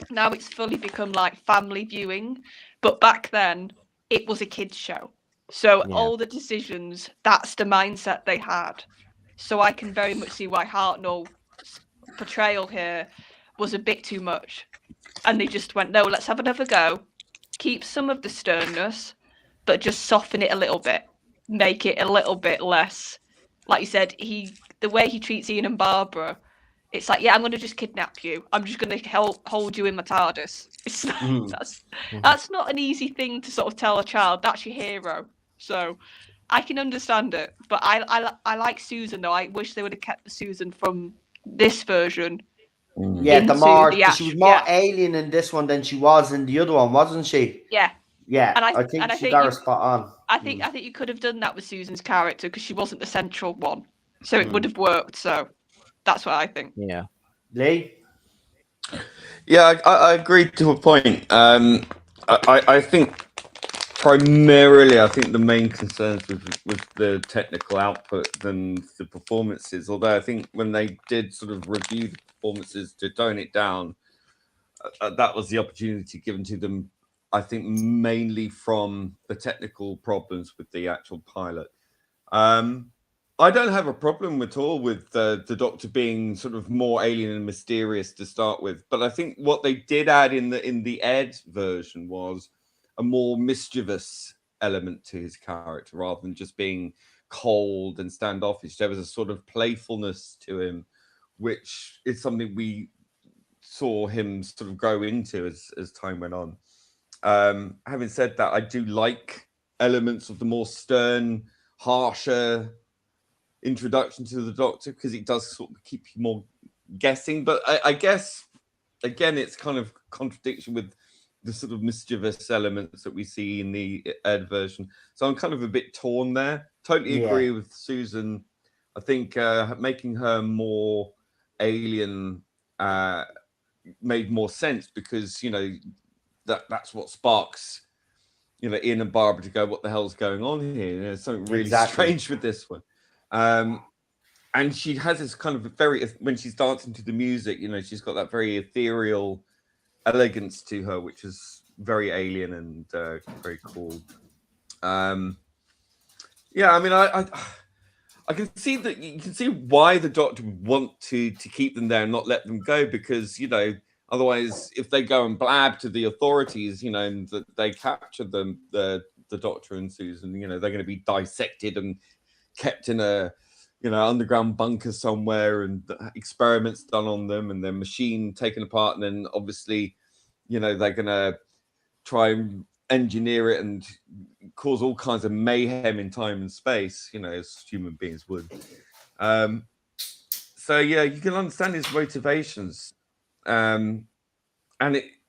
Now it's fully become like family viewing. But back then it was a kids' show. So Yeah. all the decisions, that's the mindset they had. So I can very much see why Hartnell's portrayal here was a bit too much. And they just went, no, let's have another go. Keep some of the sternness, but just soften it a little bit. Make it a little bit less. Like you said, the way he treats Ian and Barbara, it's like, yeah, I'm going to just kidnap you. I'm just going to hold you in my TARDIS. It's that's not an easy thing to sort of tell a child. That's your hero. So I can understand it. But I like Susan, though. I wish they would have kept the Susan from this version. Yeah, into she was more alien in this one than she was in the other one, wasn't she? Yeah. Yeah, And I think she got her spot on. I think you could have done that with Susan's character because she wasn't the central one, so it would have worked. So that's what I think. Yeah. Lee? Yeah, I agree to a point. I think primarily, I think the main concerns with the technical output than the performances. Although I think when they did sort of review the performances to tone it down, that was the opportunity given to them. I think mainly from the technical problems with the actual pilot. I don't have a problem at all with the Doctor being sort of more alien and mysterious to start with, but I think what they did add in the Ed version was a more mischievous element to his character rather than just being cold and standoffish. There was a sort of playfulness to him, which is something we saw him sort of grow into as time went on. Having said that, I do like elements of the more stern, harsher introduction to the Doctor because it does sort of keep you more guessing. But I guess, again, it's kind of contradiction with the sort of mischievous elements that we see in the Ed version. So I'm kind of a bit torn there. Totally agree with Susan. I think making her more alien made more sense because, you know, that's what sparks, you know, Ian and Barbara to go, what the hell's going on here? You know, there's something really strange with this one. And she has this kind of very, when she's dancing to the music, you know, she's got that very ethereal elegance to her, which is very alien and very cool. Yeah, I mean, I can see that you can see why the Doctor would want to keep them there and not let them go, because otherwise, if they go and blab to the authorities, and that they capture them, the Doctor and Susan, they're going to be dissected and kept in a underground bunker somewhere, and experiments done on them, and their machine taken apart, and then obviously, they're going to try and engineer it and cause all kinds of mayhem in time and space, as human beings would. So yeah, you can understand his motivations, and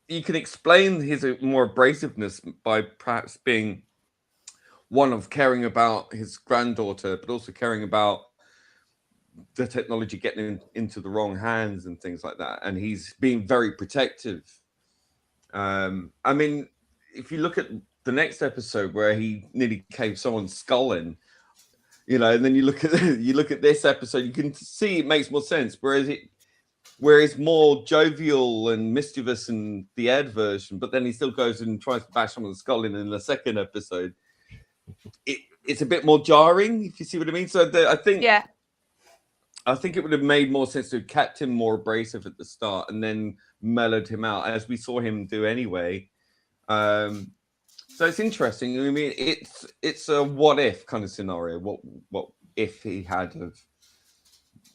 you can explain his more abrasiveness by perhaps being one of caring about his granddaughter, but also caring about the technology getting into the wrong hands and things like that, and he's being very protective. I mean, if you look at the next episode where he nearly caved someone's skull in, and then you look at this episode, you can see it makes more sense. Whereas more jovial and mischievous in the Ed version, but then he still goes and tries to bash someone's skull in the second episode. It's a bit more jarring, if you see what I mean. So I think it would have made more sense to have kept him more abrasive at the start and then mellowed him out, as we saw him do anyway. So it's interesting. I mean, it's a what if kind of scenario. What if he had of,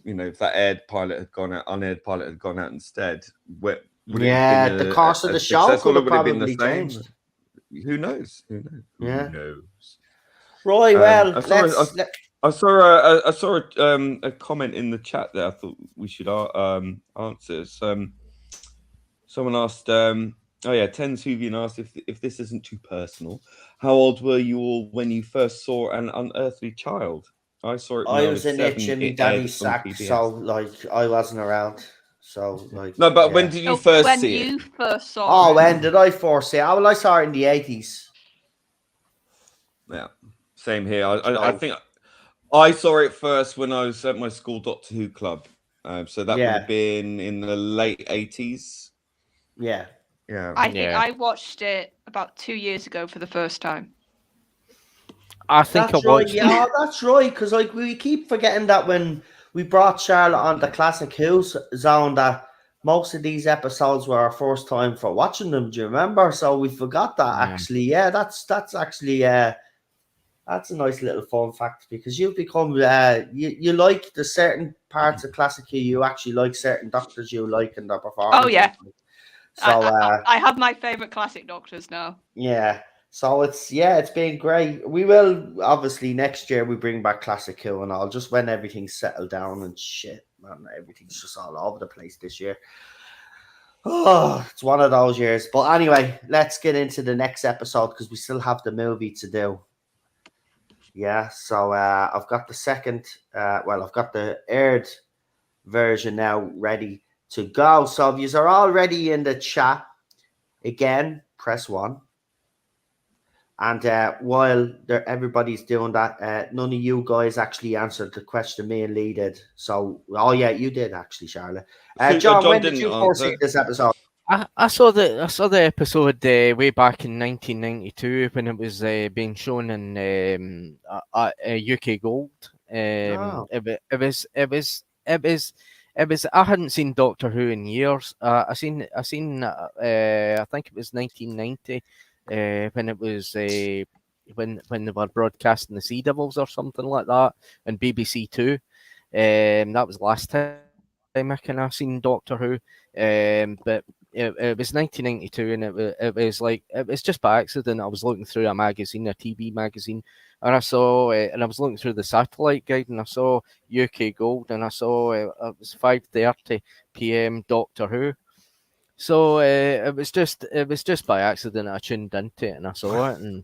if that unaired pilot had gone out instead? Would the course of the show could have probably changed. Who knows? Yeah. Who knows? Right. Well, I saw a comment in the chat there. I thought we should answer. Someone asked. Tens Hoovian asked if this isn't too personal. How old were you all when you first saw An Unearthly Child? I saw it. I was an itch in my daddy's sack, so I wasn't around. So no, but when did you first see it? When you first saw it. When did I first see it? Well, I saw it in the 80s. Yeah, same here. I think I saw it first when I was at my school Doctor Who club. So that would have been in the late 80s. Yeah. Yeah. I think I watched it about 2 years ago for the first time. I think that's I watched right. Yeah, that's right. Because we keep forgetting that when we brought Charlotte on the Classic Who zone, that most of these episodes were our first time for watching them. Do you remember? So we forgot that actually. Yeah, that's actually that's a nice little fun fact, because you've become you like the certain parts of Classic Who, you actually like certain doctors you like in their performance. Oh yeah. So I have my favorite classic doctors now. Yeah. So it's been great. We will obviously next year we bring back Classic Who and all, just when everything's settled down and shit, man. Everything's just all over the place this year. Oh, it's one of those years. But anyway, let's get into the next episode because we still have the movie to do. Yeah, so I've got the second. I've got the aired version now ready to go. So if you are already in the chat, again, press 1. And while everybody's doing that, none of you guys actually answered the question me and Lee did. So, you did actually, Charlotte. John, when did you first see this episode? I saw the episode way back in 1992 when it was being shown in UK Gold. It was. I hadn't seen Doctor Who in years. I think it was 1990 when it was when they were broadcasting the Sea Devils or something like that on BBC Two. That was the last time I kind of seen Doctor Who. But it was 1992, and it was just by accident. I was looking through a TV magazine, and I saw and I was looking through the satellite guide, and I saw UK Gold, and I saw it was 5:30 p.m. Doctor Who. So it was just by accident I tuned into it and I saw it, and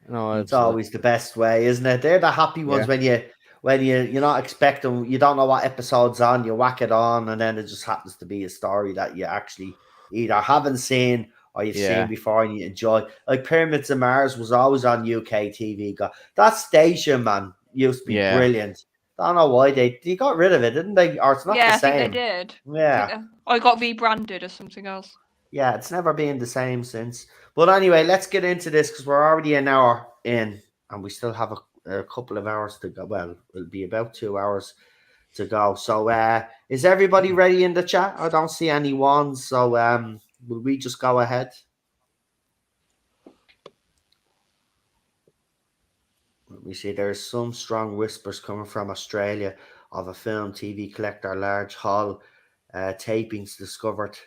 it's always the best way, isn't it? They're the happy ones when you're not expecting, you don't know what episode's on, you whack it on, and then it just happens to be a story that you actually either haven't seen or you've seen before and you enjoy. Like Pyramids of Mars was always on UK TV. That station, man, used to be brilliant. I don't know why they got rid of it, didn't they? Or it's not the same. I think they did. Yeah. I got rebranded as something else. Yeah, it's never been the same since. But anyway, let's get into this because we're already an hour in and we still have a couple of hours to go. Well, it'll be about 2 hours to go. So, is everybody ready in the chat? I don't see anyone. So, will we just go ahead? Let me see. There's some strong whispers coming from Australia of a film TV collector large hall tapings discovered.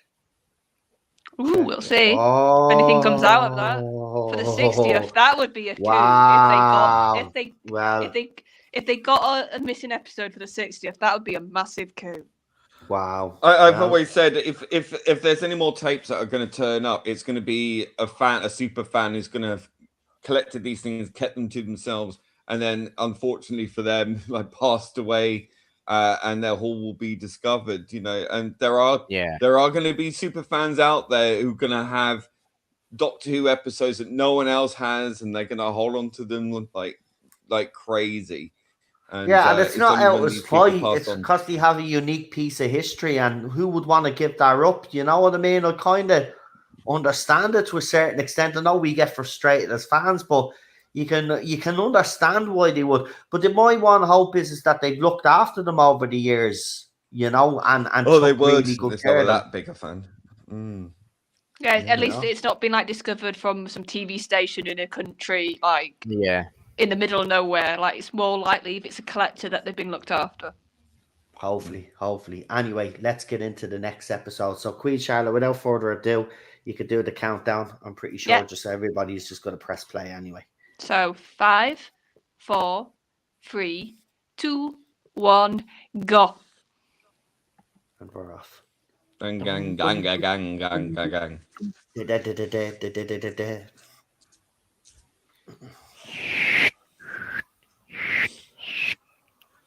Ooh, we'll see. If anything comes out of that for the 60th, that would be a coup. Wow. If they got a missing episode for the 60th, that would be a massive coup. Wow. I've always said if there's any more tapes that are going to turn up, it's going to be a super fan who's going to have collected these things, kept them to themselves, and then unfortunately for them, like passed away, and their haul will be discovered. And there are going to be super fans out there who are going to have Doctor Who episodes that no one else has, and they're going to hold on to them like crazy. And, and it's not out of these spite. people pass It's on. because they have a unique piece of history, and who would want to give that up? You know what I mean? I kind of understand it to a certain extent. I know we get frustrated as fans, but you can understand why they would. But my one hope is that they've looked after them over the years, and they took really good It's care not of them. that big a fan. Yeah, at least it's not been like discovered from some TV station in a country in the middle of nowhere. Like, it's more likely if it's a collector that they've been looked after. Hopefully. Anyway, let's get into the next episode. So, Queen Charlotte, without further ado, you could do the countdown. I'm pretty sure just everybody's just going to press play anyway. So 5, 4, 3, 2, 1, go. And we're off. Gang.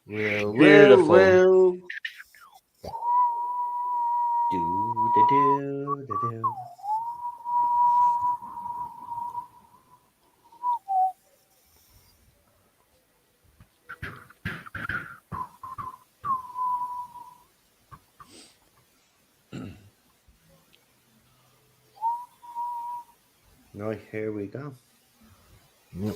Beautiful. Do. Right, here we go. Yep.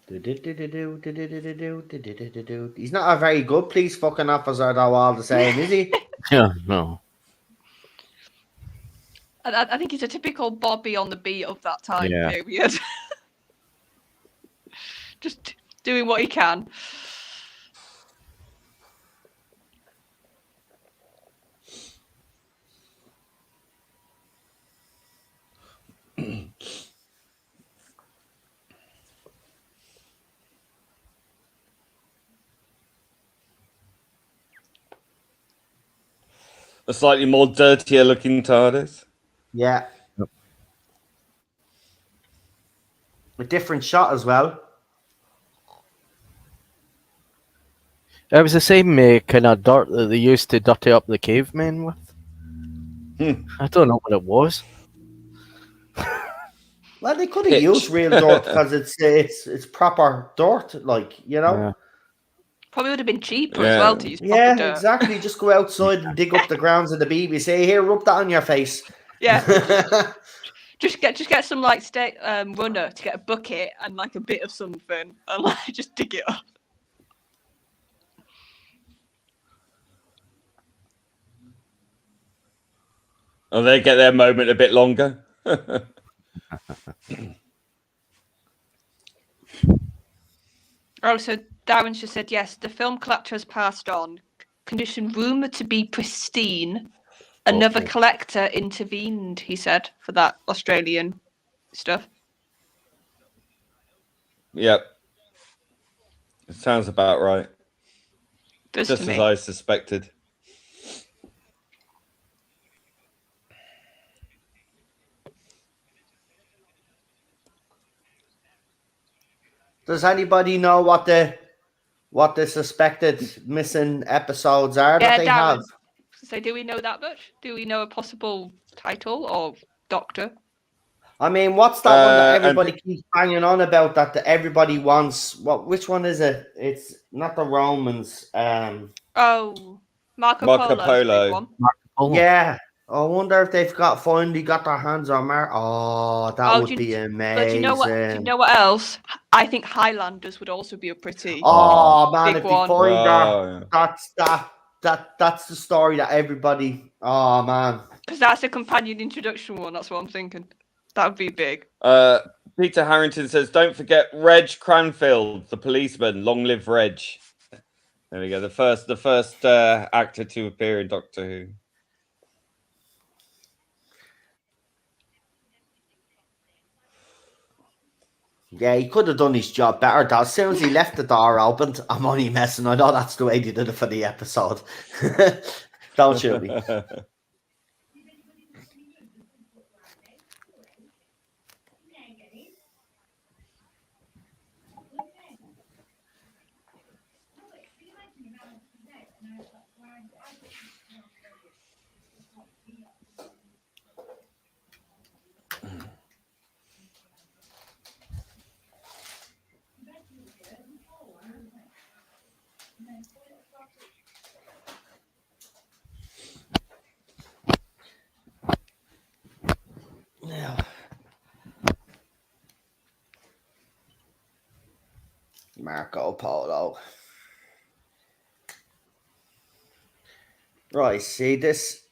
He's not a very good police fucking officer, though, all the same, is he? Yeah, no. I think he's a typical Bobby on the beat of that time period. Just doing what he can. A slightly more dirtier looking TARDIS. Yeah. Yep. A different shot as well. It was the same kind of dirt that they used to dirty up the cavemen with. I don't know what it was. Well, they could have used real dirt because it's proper dirt, Yeah. Probably would have been cheaper as well to use proper dirt. Yeah, exactly. Just go outside and dig up the grounds of the BBC. Here, rub that on your face. Yeah. just get some runner to get a bucket and like a bit of something and just dig it up. Oh, they get their moment a bit longer. Oh, so Darren just said, yes, the film collector has passed on. Condition rumoured to be pristine. Another collector intervened, he said, for that Australian stuff. Yep. It sounds about right. Just as I suspected. Does anybody know what the suspected missing episodes are that they Darren. have? So do we know that much? Do we know a possible title or doctor? I mean, what's that one that everybody keeps banging on about that everybody wants? Which one is it? It's not the Romans. Oh. Marco Marco Polo's a big Polo. one. Oh, Yeah. I wonder if they've finally got their hands on Mar. Oh, that would be amazing. But do you know what? Do you know what else? I think Highlanders would also be a pretty Oh man, big if they one. find Oh, yeah. that's the story that everybody. Oh man. Because that's a companion introduction one. That's what I'm thinking. That would be big. Peter Harrington says, "Don't forget Reg Cranfield, the policeman. Long live Reg." There we go. The first actor to appear in Doctor Who. Yeah, he could have done his job better. Though. As soon as he left the door opened, I'm only messing. I know that's the way they did it for the episode. Don't shoot me. Yeah. Marco Polo. Right, see this.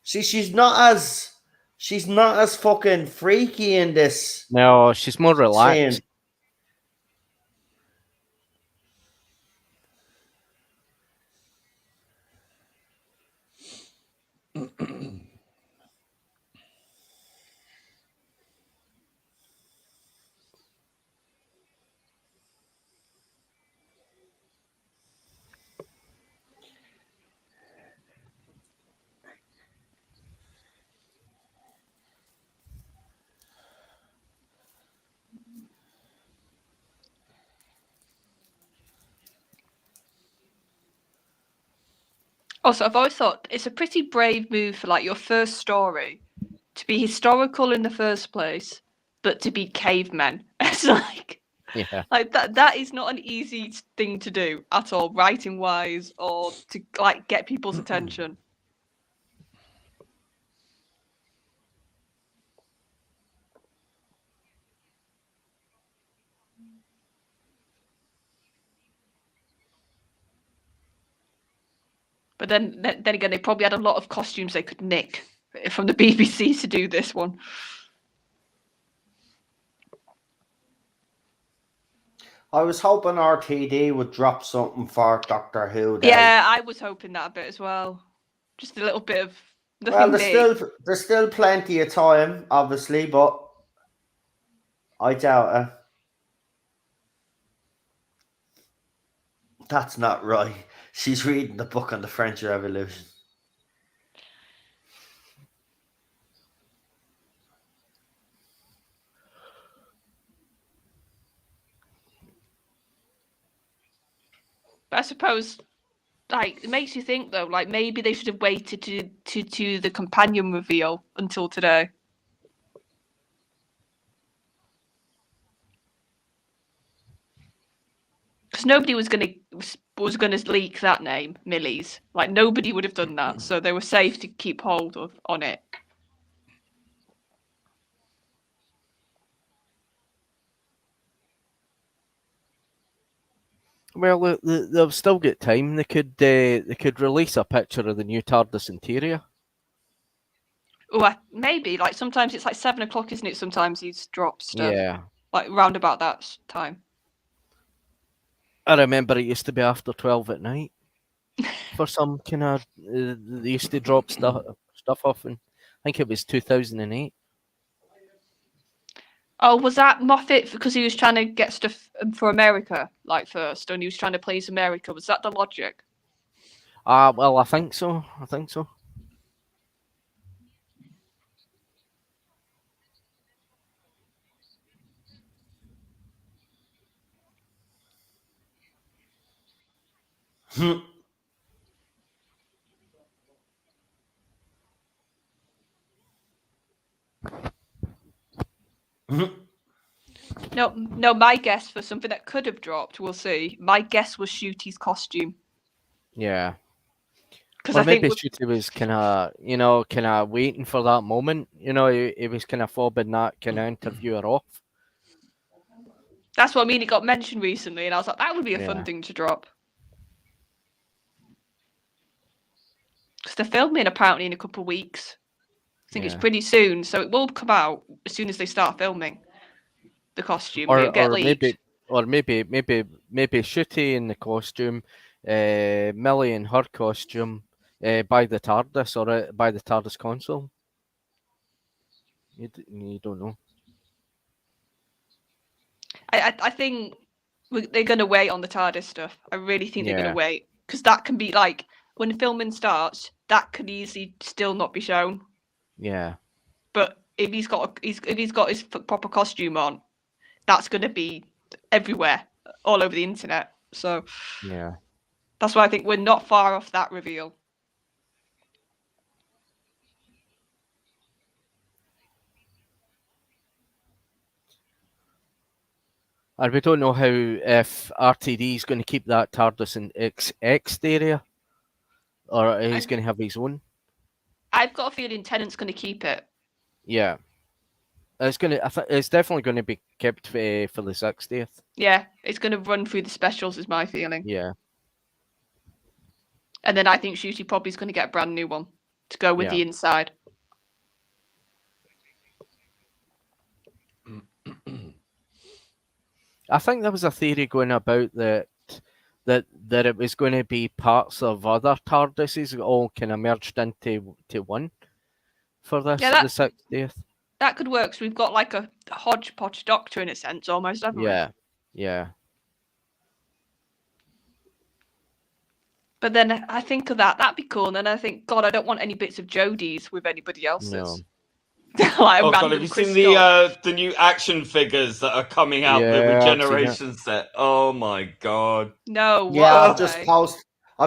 See, she's not as fucking freaky in this no, she's more relaxed. scene. Also, I've always thought it's a pretty brave move for like your first story to be historical in the first place, but to be cavemen. It's Yeah. like that is not an easy thing to do at all, writing wise, or to like get people's attention. But then again, they probably had a lot of costumes they could nick from the BBC to do this one. I was hoping RTD would drop something for Doctor Who. Yeah, I was hoping that a bit as well. Just a little bit of nothing Well, big. there's still plenty of time, obviously, but I doubt it. That's not right. She's reading the book on the French Revolution. But I suppose, like, it makes you think though. Like, maybe they should have waited to the companion reveal until today. Because nobody was gonna leak that name, Millie's. Like, nobody would have done that, so they were safe to keep hold of on it. Well, they've still got time. They could release a picture of the new TARDIS interior. Oh, maybe. Like, sometimes it's like 7 o'clock, isn't it? Sometimes he's dropped stuff. Yeah. Like, round about that time. I remember it used to be after 12 at night. For some kind of, they used to drop stuff off, and I think it was 2008. Oh, was that Moffat because he was trying to get stuff for America, like, first, and he was trying to please America? Was that the logic? Well, I think so. No, my guess for something that could have dropped, we'll see. My guess was Shooty's costume. Yeah. Because Or I think maybe Shooty was kind of waiting for that moment. He was kind of fobbing that kind of interviewer off. that's what I mean. It got mentioned recently, and I was like, that would be a fun Yeah. thing to drop. Because they're filming apparently in a couple of weeks. I think it's Yeah. pretty soon, so it will come out as soon as they start filming the costume. Or It'll get or leaked. maybe Shooty in the costume, Millie in her costume, by the TARDIS or by the TARDIS console. You don't know. I think they're going to wait on the TARDIS stuff. I really think they're going Yeah. to wait. Because that can be like, when filming starts, that could easily still not be shown. Yeah. But if he's got his proper costume on, that's going to be everywhere, all over the internet. So Yeah. that's why I think we're not far off that reveal. And we don't know how if RTD is going to keep that TARDIS in X area, or he's going to have his own. I've got a feeling Tennant's going to keep it. Yeah. It's definitely going to be kept for the 60th. Yeah, it's going to run through the specials, is my feeling. Yeah. And then I think Shooty probably is going to get a brand new one to go with the inside. I think there was a theory going about that it was going to be parts of other TARDISes all kind of merged into one for this, the 60th. That could work. So we've got like a hodgepodge Doctor in a sense, almost, haven't we? Yeah. But then I think of that'd be cool. And then I think, God, I don't want any bits of Jodie's with anybody else's. No. Like oh God, have you seen the new action figures that are coming out, the regeneration set? Oh my God. No, yeah, I've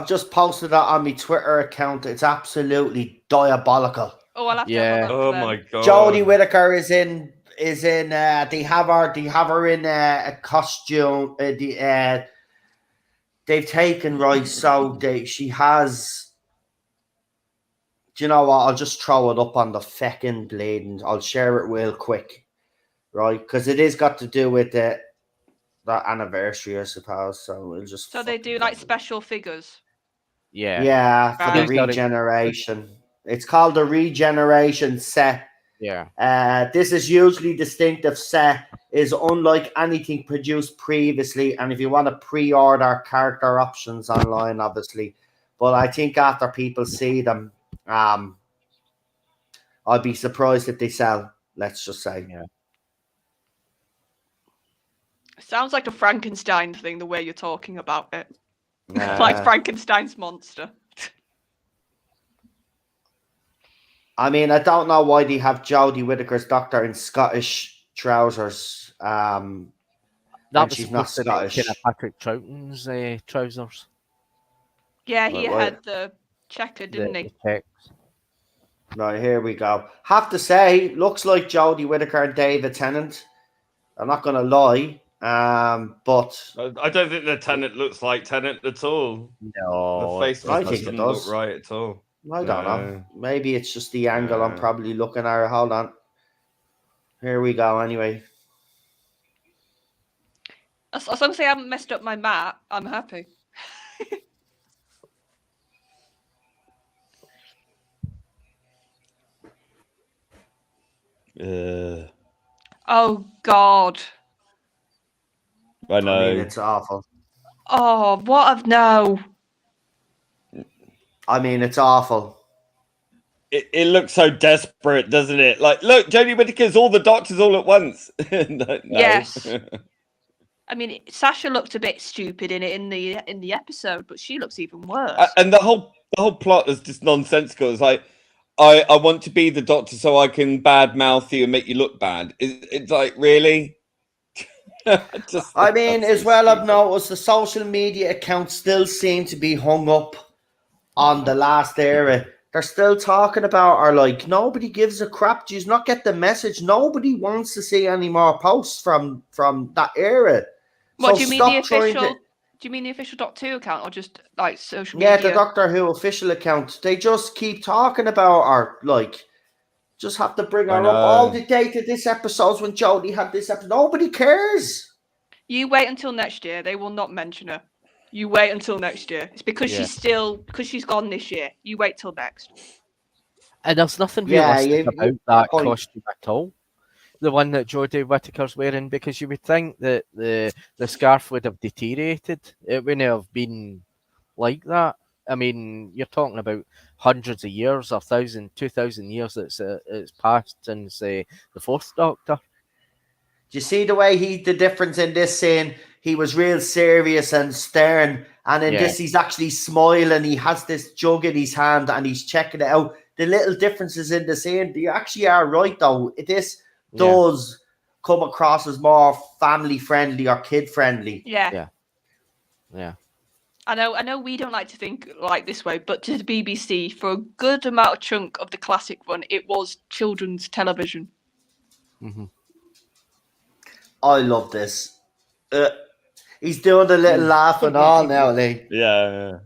just posted that on my Twitter account. It's absolutely diabolical. Oh, I'll have to have a look. Oh my God. Jodie Whittaker is in they have her in a costume. They've taken she has. Do you know what? I'll just throw it up on the feckin' bleeding. I'll share it real quick, right? Because it is got to do with that anniversary, I suppose. So we'll just. So they do like special figures. Yeah, for the regeneration. It's called the regeneration set. Yeah. This is usually distinctive set. Is unlike anything produced previously, and if you want to pre-order character options online, obviously. But I think after people see them, I'd be surprised if they sell. Let's just say. Yeah. Sounds like a Frankenstein thing, the way you're talking about it. Like Frankenstein's monster. I mean, I don't know why they have Jodie Whittaker's Doctor in Scottish trousers. That was she's not Scottish. Kind of Patrick Troughton's trousers. Yeah, he had the checker, didn't he? Right, here we go. Have to say, looks like Jodie Whittaker and David Tennant. I'm not going to lie, but I don't think the Tennant looks like Tennant at all. No, the face doesn't look right at all. I don't know. Maybe it's just the angle I'm probably looking at. Hold on. Here we go. Anyway, as long as I haven't messed up my map, I'm happy. Oh God! I know. I mean, it's awful. Oh, what of no? I mean, it's awful. It looks so desperate, doesn't it? Like, look, Jodie Whittaker's all the doctors all at once. No. Yes. I mean, Sasha looked a bit stupid in the episode, but she looks even worse. And the whole plot is just nonsensical. It's like, I want to be the doctor so I can badmouth you and make you look bad. It's like, really? I mean, as well, I've noticed the social media accounts still seem to be hung up on the last era. They're still talking about her like nobody gives a crap. Do you not get the message? Nobody wants to see any more posts from that era. What do you mean, the official? Do you mean the official Doctor Who account or just like social Yeah, media? the Doctor Who official account. They just keep talking about her. Like, just have to bring I her up. Oh, know. the date of this episode's when Jodie had this episode. Nobody cares. You wait until next year. They will not mention her. You wait until next year. It's because Yeah. she's gone this year. You wait till next. And there's nothing Yeah, realistic about that point. costume at all. The one that Jodie Whittaker's wearing, because you would think that the scarf would have deteriorated. It wouldn't have been like that. I mean, you're talking about hundreds of years, 2,000 years it's passed since the fourth Doctor. Do you see the way the difference in this scene? He was real serious and stern, and in this he's actually smiling. He has this jug in his hand and he's checking it out. The little differences in the scene, you actually are right though. This does come across as more family friendly or kid friendly. Yeah. Yeah. I know we don't like to think like this way, but to the BBC, for a good amount of chunk of the classic run, it was children's television. Mm-hmm. I love this. He's doing the little laugh and all now, Lee. Yeah.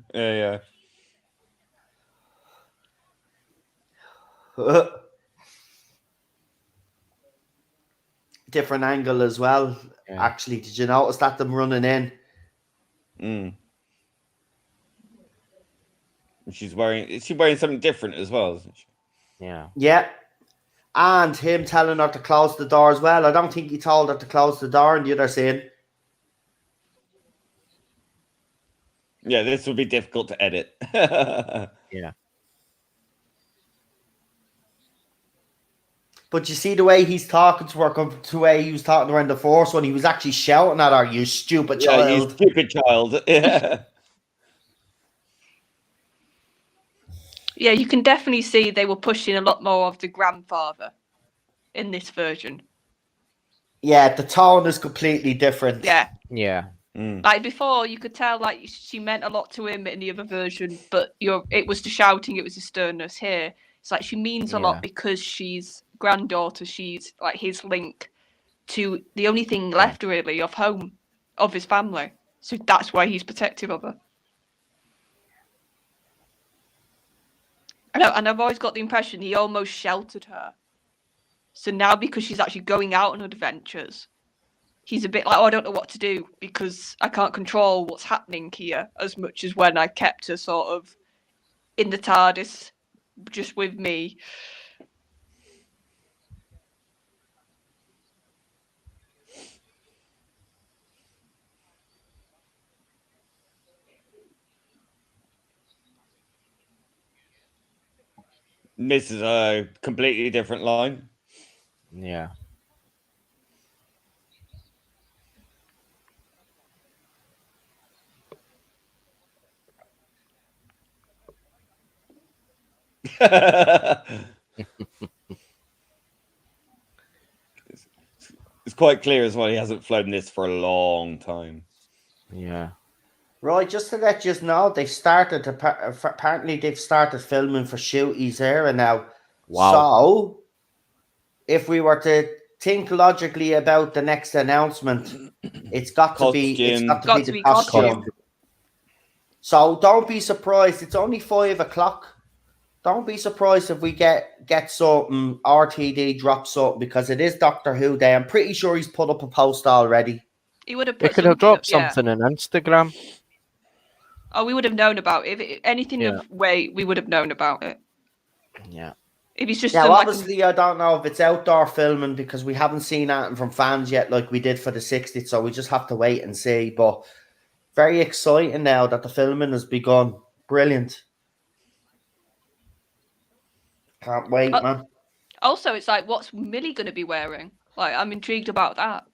Different angle as well. Yeah. Actually, did you notice that them running in? She's wearing something different as well, isn't she? Yeah. Yeah. And him telling her to close the door as well. I don't think he told her to close the door in the other scene. Yeah, this would be difficult to edit. Yeah. But you see the way he's talking to her, compared to the way he was talking to her in the first one, he was actually shouting at her, "You stupid child." You stupid child. Yeah. Yeah, you can definitely see they were pushing a lot more of the grandfather in this version. Yeah, the tone is completely different. Yeah. Yeah. Like before, you could tell like she meant a lot to him in the other version, but it was the shouting, it was the sternness. Here, it's like she means a lot because she's granddaughter. She's like his link to the only thing left really of home, of his family. So that's why he's protective of her. I know, and I've always got the impression he almost sheltered her. So now, because she's actually going out on adventures, he's a bit like, oh, I don't know what to do because I can't control what's happening here as much as when I kept her sort of in the TARDIS, just with me. This is a completely different line. Yeah. It's quite clear as well he hasn't flown this for a long time. Yeah. Right, just to let you know, apparently they've started filming for Shooty's era now. Wow. So, if we were to think logically about the next announcement, it's got to be the costume. So don't be surprised. It's only 5 o'clock. Don't be surprised if we get something, RTD drops something, because it is Doctor Who Day. I'm pretty sure he's put up a post already. He would have. They could have dropped something on Instagram. Oh, we would have known about it. If anything of weight, we would have known about it. Yeah. If he's just obviously, I don't know if it's outdoor filming because we haven't seen anything from fans yet, like we did for the 60th. So we just have to wait and see. But very exciting now that the filming has begun. Brilliant. Can't wait, man. Also, it's like, what's Millie going to be wearing? Like, I'm intrigued about that.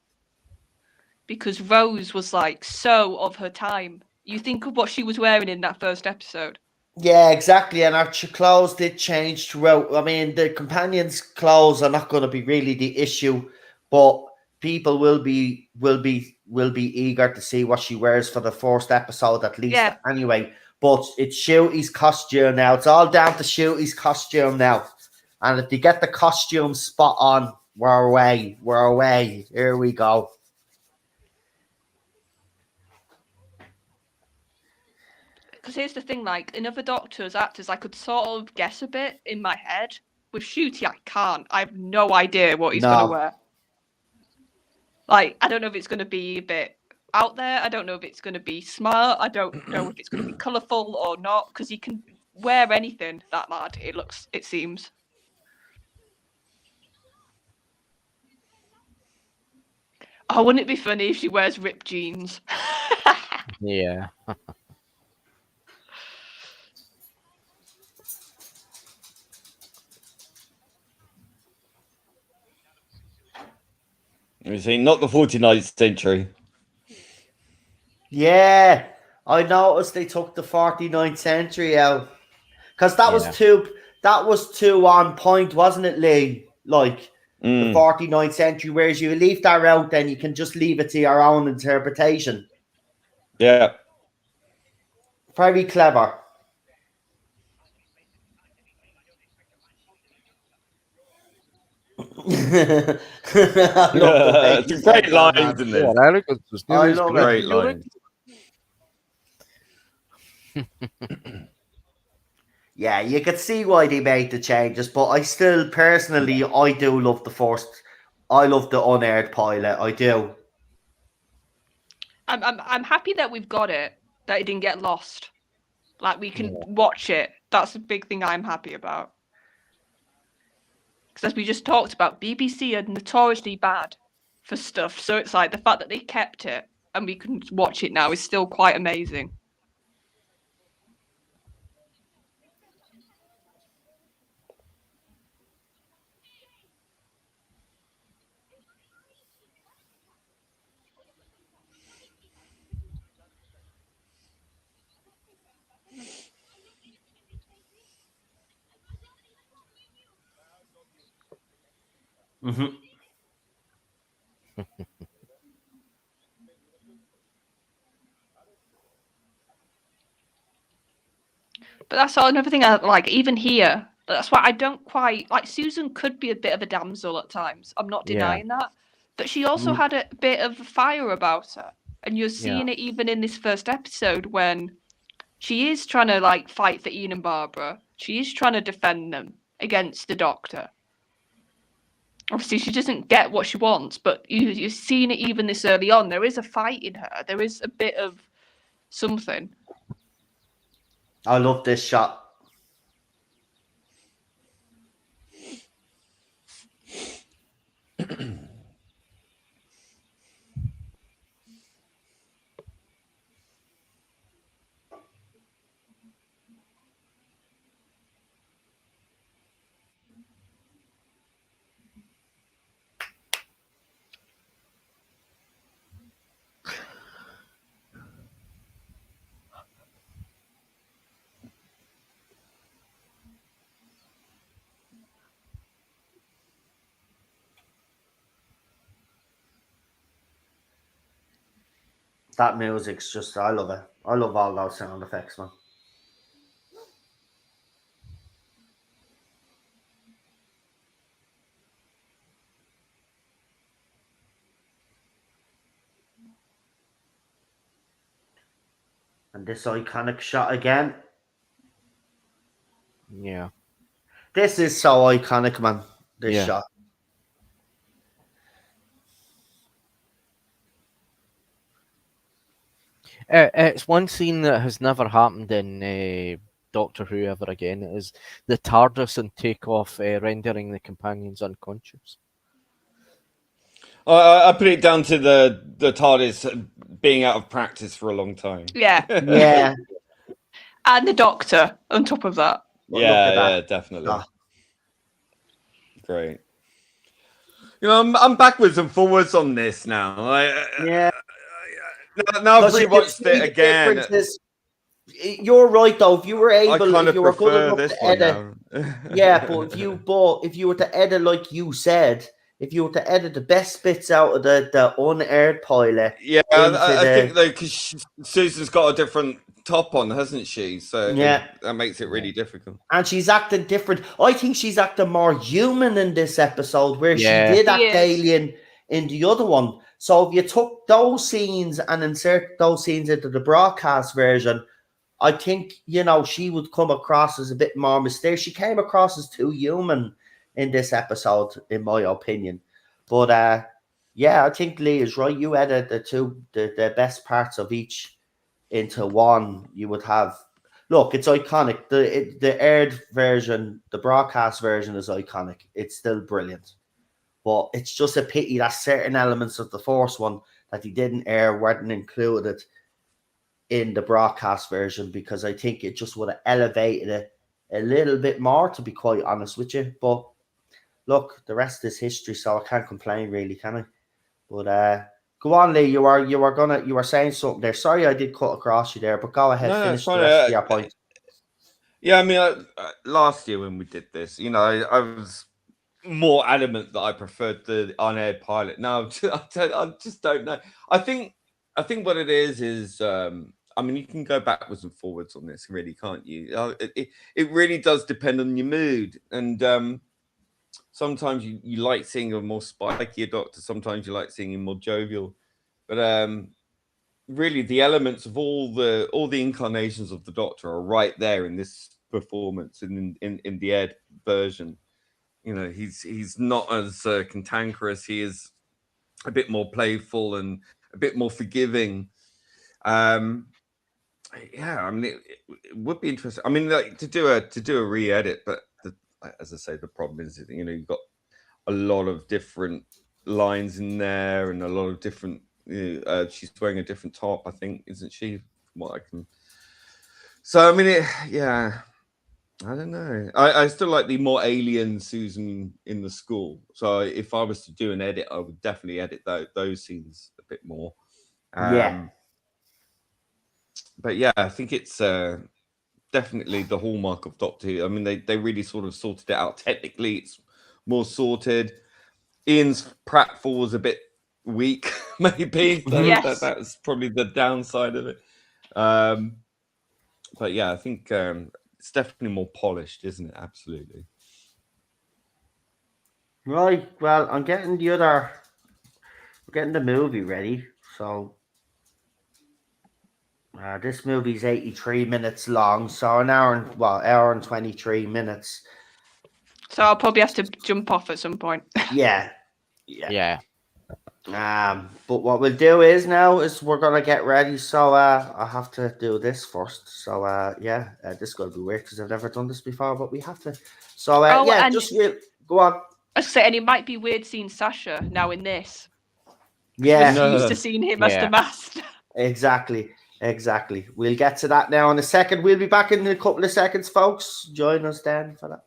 Because Rose was like so of her time. You think of what she was wearing in that first episode. Yeah, exactly. And our clothes did change throughout. I mean, the companions' clothes are not going to be really the issue, but people will be eager to see what she wears for the first episode at least. Yeah. Anyway, but it's Shooty's costume now. It's all down to Shooty's costume now. And if you get the costume spot on, we're away. We're away. Here we go. Because here's the thing, like, in other Doctors, actors, I could sort of guess a bit in my head. With Shooty, I can't. I have no idea what he's going to No. wear. Like, I don't know if it's going to be a bit out there. I don't know if it's going to be smart. I don't know if it's going to be colourful or not. Because he can wear anything, that lad, it seems. Oh, wouldn't it be funny if she wears ripped jeans? Yeah. You see, not the 49th century. Yeah, I noticed they took the 49th century out because that was too on point, wasn't it, Lee? Like the 49th century, whereas you leave that out, then you can just leave it to your own interpretation. Yeah. Very clever. I love the way It's he a said great that, line, man. isn't it? I love it. Great line. Yeah, you could see why they made the changes, but I still personally I do love the first. I love the unaired pilot. I do. I'm happy that we've got it, that it didn't get lost. Like, we can watch it. That's the big thing I'm happy about. Because as we just talked about, BBC are notoriously bad for stuff. So it's like the fact that they kept it and we can watch it now is still quite amazing. Mm-hmm. But that's another thing I like, even here. That's why I don't quite like Susan could be a bit of a damsel at times. I'm not denying that. But she also had a bit of fire about her. And you're seeing it even in this first episode when she is trying to like fight for Ian and Barbara. She is trying to defend them against the Doctor. Obviously, she doesn't get what she wants, but you're seeing it even this early on. There is a fight in her. There is a bit of something. I love this shot. That music's just, I love it. I love all those sound effects, man. And this iconic shot again. Yeah. This is so iconic, man. This shot. It's one scene that has never happened in Doctor Who ever again. It is the TARDIS and takeoff rendering the companions unconscious. I put it down to the TARDIS being out of practice for a long time. Yeah. Yeah. And the Doctor on top of that. Well, look at Yeah, that. definitely. Ah. Great. You know, I'm backwards and forwards on this now. Yeah. Now I've Because you can rewatched see it the again. differences. You're right though. If you were I able, kind if of you were good prefer enough this to one edit, now. yeah. But if you were to edit like you said, if you were to edit the best bits out of the unaired pilot, Yeah, into I the- think though, because Susan's got a different top on, hasn't she? So Yeah. that makes it really difficult. and she's acting different. I think she's acting more human in this episode, where Yeah. she did She act is. alien in the other one. So if you took those scenes and insert those scenes into the broadcast version, I think, she would come across as a bit more mysterious. She came across as too human in this episode, in my opinion. But yeah, I think Lee is right. You added the best parts of each into one. You would have, look, it's iconic. The aired version, the broadcast version is iconic. It's still brilliant. But it's just a pity that certain elements of the first one that he didn't air weren't included in the broadcast version, because I think it just would have elevated it a little bit more, to be quite honest with you. But look, the rest is history, so I can't complain, really, can I? But go on, Lee. You were saying something there. Sorry, I did cut across you there, but go ahead, No, it's finish the fine. rest of your point. Yeah, I mean, last year when we did this, I was more adamant that I preferred the unaired pilot. Now I just don't know. I think what it is I mean, you can go backwards and forwards on this, really, can't you? It really does depend on your mood, and sometimes you like seeing a more spikier Doctor, sometimes you like seeing him more jovial, but really the elements of all the incarnations of the Doctor are right there in this performance in the aired version. He's not as cantankerous. He is a bit more playful and a bit more forgiving. Yeah, I mean, it would be interesting. I mean, like, to do a re-edit, but as I say, the problem is that, you've got a lot of different lines in there and a lot of different. She's wearing a different top, I think, isn't she? From what I can. So I mean, yeah. I don't know. I still like the more alien Susan in the school. So if I was to do an edit, I would definitely edit those scenes a bit more. Yeah. But yeah, I think it's definitely the hallmark of Doctor Who. I mean, they really sort of sorted it out. Technically, it's more sorted. Ian's pratfall was a bit weak, maybe. Yes. That's probably the downside of it. But yeah, I think it's definitely more polished, isn't it? Absolutely. Right. Well, I'm getting we're getting the movie ready. So this movie's 83 minutes long, so hour and 23 minutes. So I'll probably have to jump off at some point. Yeah. But what we'll do is we're gonna get ready. So I have to do this first. So this is gonna be weird because I've never done this before, but we have to. So and just go on. I say, and it might be weird seeing Sasha now in this. Yeah, We're used to seeing him as the master. Exactly. We'll get to that now in a second. We'll be back in a couple of seconds, folks. Join us then for that.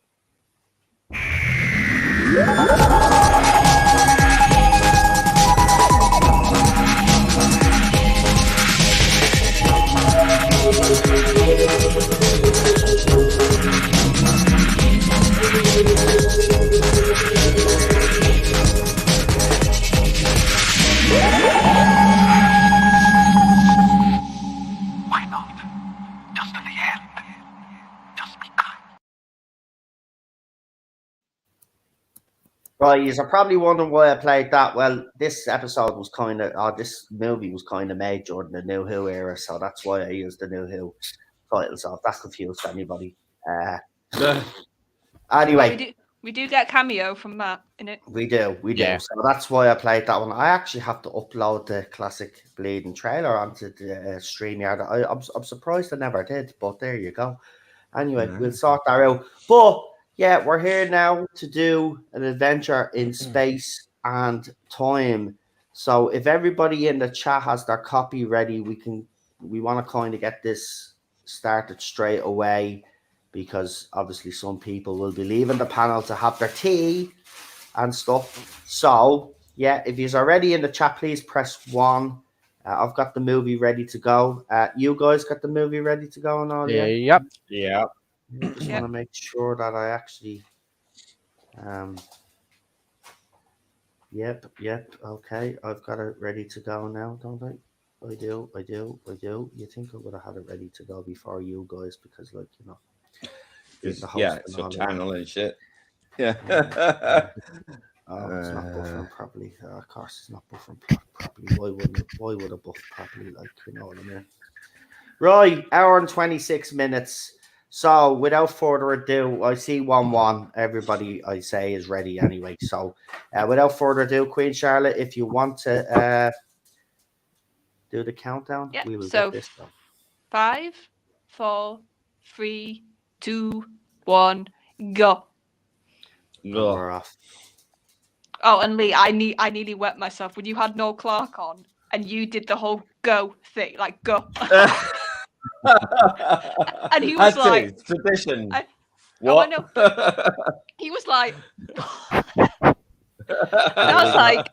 Why not? Just to the end. Just be kind. Right, you're probably wondering why I played that. Well, this movie was kind of made during the New Who era, so that's why I used the New Who title. So if that confused anybody, anyway, we do get a cameo from Matt in it. We do. Yeah. So that's why I played that one. I actually have to upload the classic Bleeding trailer onto the StreamYard. I'm surprised I never did, but there you go. Anyway, we'll sort that out. But yeah, we're here now to do an adventure in space and time. So if everybody in the chat has their copy ready, we want to kind of get this started straight away, because obviously some people will be leaving the panel to have their tea and stuff. So yeah, if you're already in the chat, please press 1. I've got the movie ready to go. You guys got the movie ready to go and all? Yep. Yeah. I just want to make sure that I actually. Yep. Okay, I've got it ready to go now, don't I? I do. You think I would have had it ready to go before you guys, because, like, it's your channel and shit. Yeah. It's not buffering properly. Of course, it's not buffering properly. Why would it buff properly? Like, you know what I mean? Right, hour and 26 minutes. So, without further ado, I see 1-1. Everybody, I say, is ready anyway. So, without further ado, Queen Charlotte, if you want to do the countdown, Yeah. we will So get this done. 5, 4, 3, 2, 1, go. And Ugh. we're off. Oh, and Lee, I nearly wet myself when you had no Clark on and you did the whole go thing, like go. And he was Had like, to. It's tradition. I What? know, but he was like, and I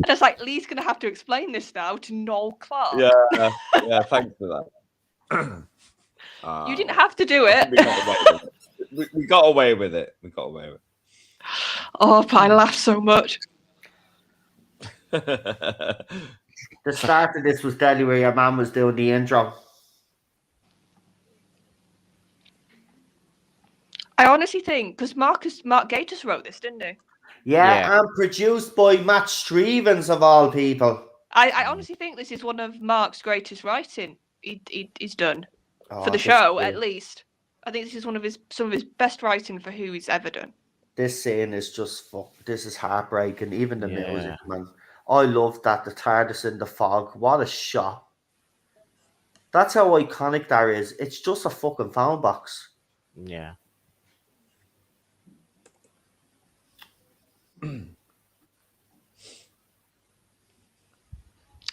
was like, Lee's gonna have to explain this now to Noel Clark. yeah, thanks for that. You didn't have to do it. We got away with it. We got away with Oh, but I laughed so much. it. The start of this was deadly where your man was doing the intro. I honestly think because Mark Gatiss wrote this, didn't he? Yeah, and produced by Matt Strevens of all people. I honestly think this is one of Mark's greatest writing he's done for the this show, scene- at least. I think this is some of his best writing for who he's ever done. This scene is just this is heartbreaking. Even the Yeah. music, man. I love that the TARDIS in the fog. What a shot! That's how iconic that is. It's just a fucking phone box. Yeah.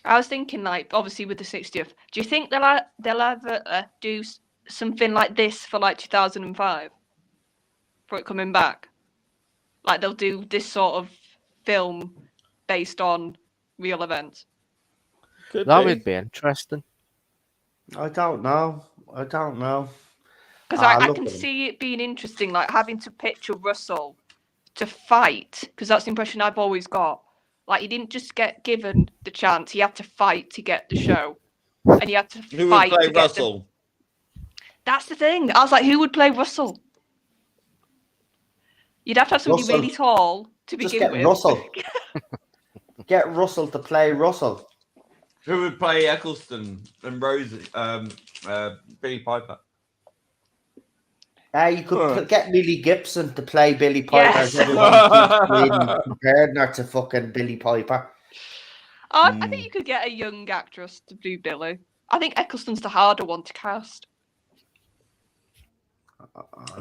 I was thinking, like, obviously with the 60th, do you think they'll ever do something like this for like 2005 for it coming back? Like they'll do this sort of film based on real events. That would be interesting. I don't know. Because I can see it being interesting, like having to picture Russell to fight, because that's the impression I've always got. Like he didn't just get given the chance; he had to fight to get the show, and he had to Who fight would play to get Russell? That's the thing. I was like, who would play Russell? You'd have to have somebody Russell. really tall to Just begin get with. Russell. Get Russell to play Russell. Who would play Eccleston and Rosie? Billy Piper. You could get Millie Gibson to play Billy Piper. Yes. As everyone keeps comparing her to fucking Billy Piper. I think you could get a young actress to do Billy. I think Eccleston's the harder one to cast.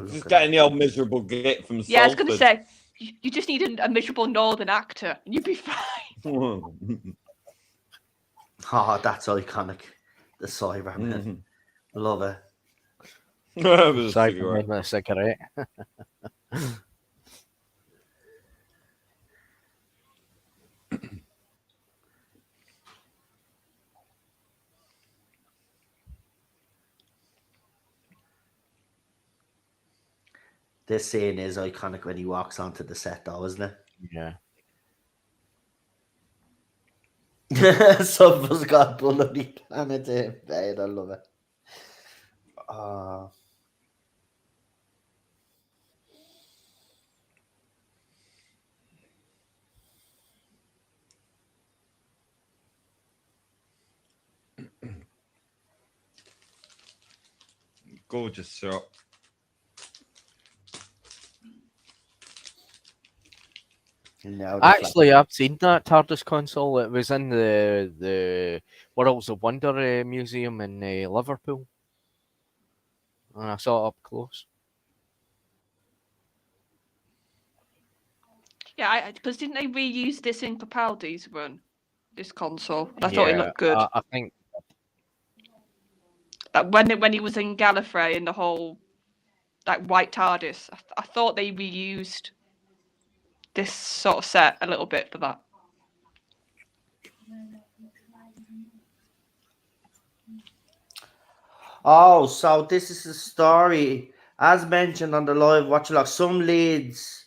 Just getting the old miserable git from Salford. Yeah, I was going to say, you just need a miserable northern actor, and you'd be fine. Oh, that's iconic. The Cyberman. Love it. Cyberman with a cigarette. This scene is iconic when he walks onto the set, though, isn't it? Yeah. Someone's got bloody planet in bed. I love it. Gorgeous shot. No, Actually, I've seen that TARDIS console. It was in the Worlds of Wonder Museum in Liverpool, and I saw it up close. Yeah, because didn't they reuse this in Capaldi's run? This console, I thought it looked good. I think That when he was in Gallifrey in the whole like white TARDIS, I thought they reused this sort of set a little bit for that. Oh, so this is the story. As mentioned on the live watch along, some leads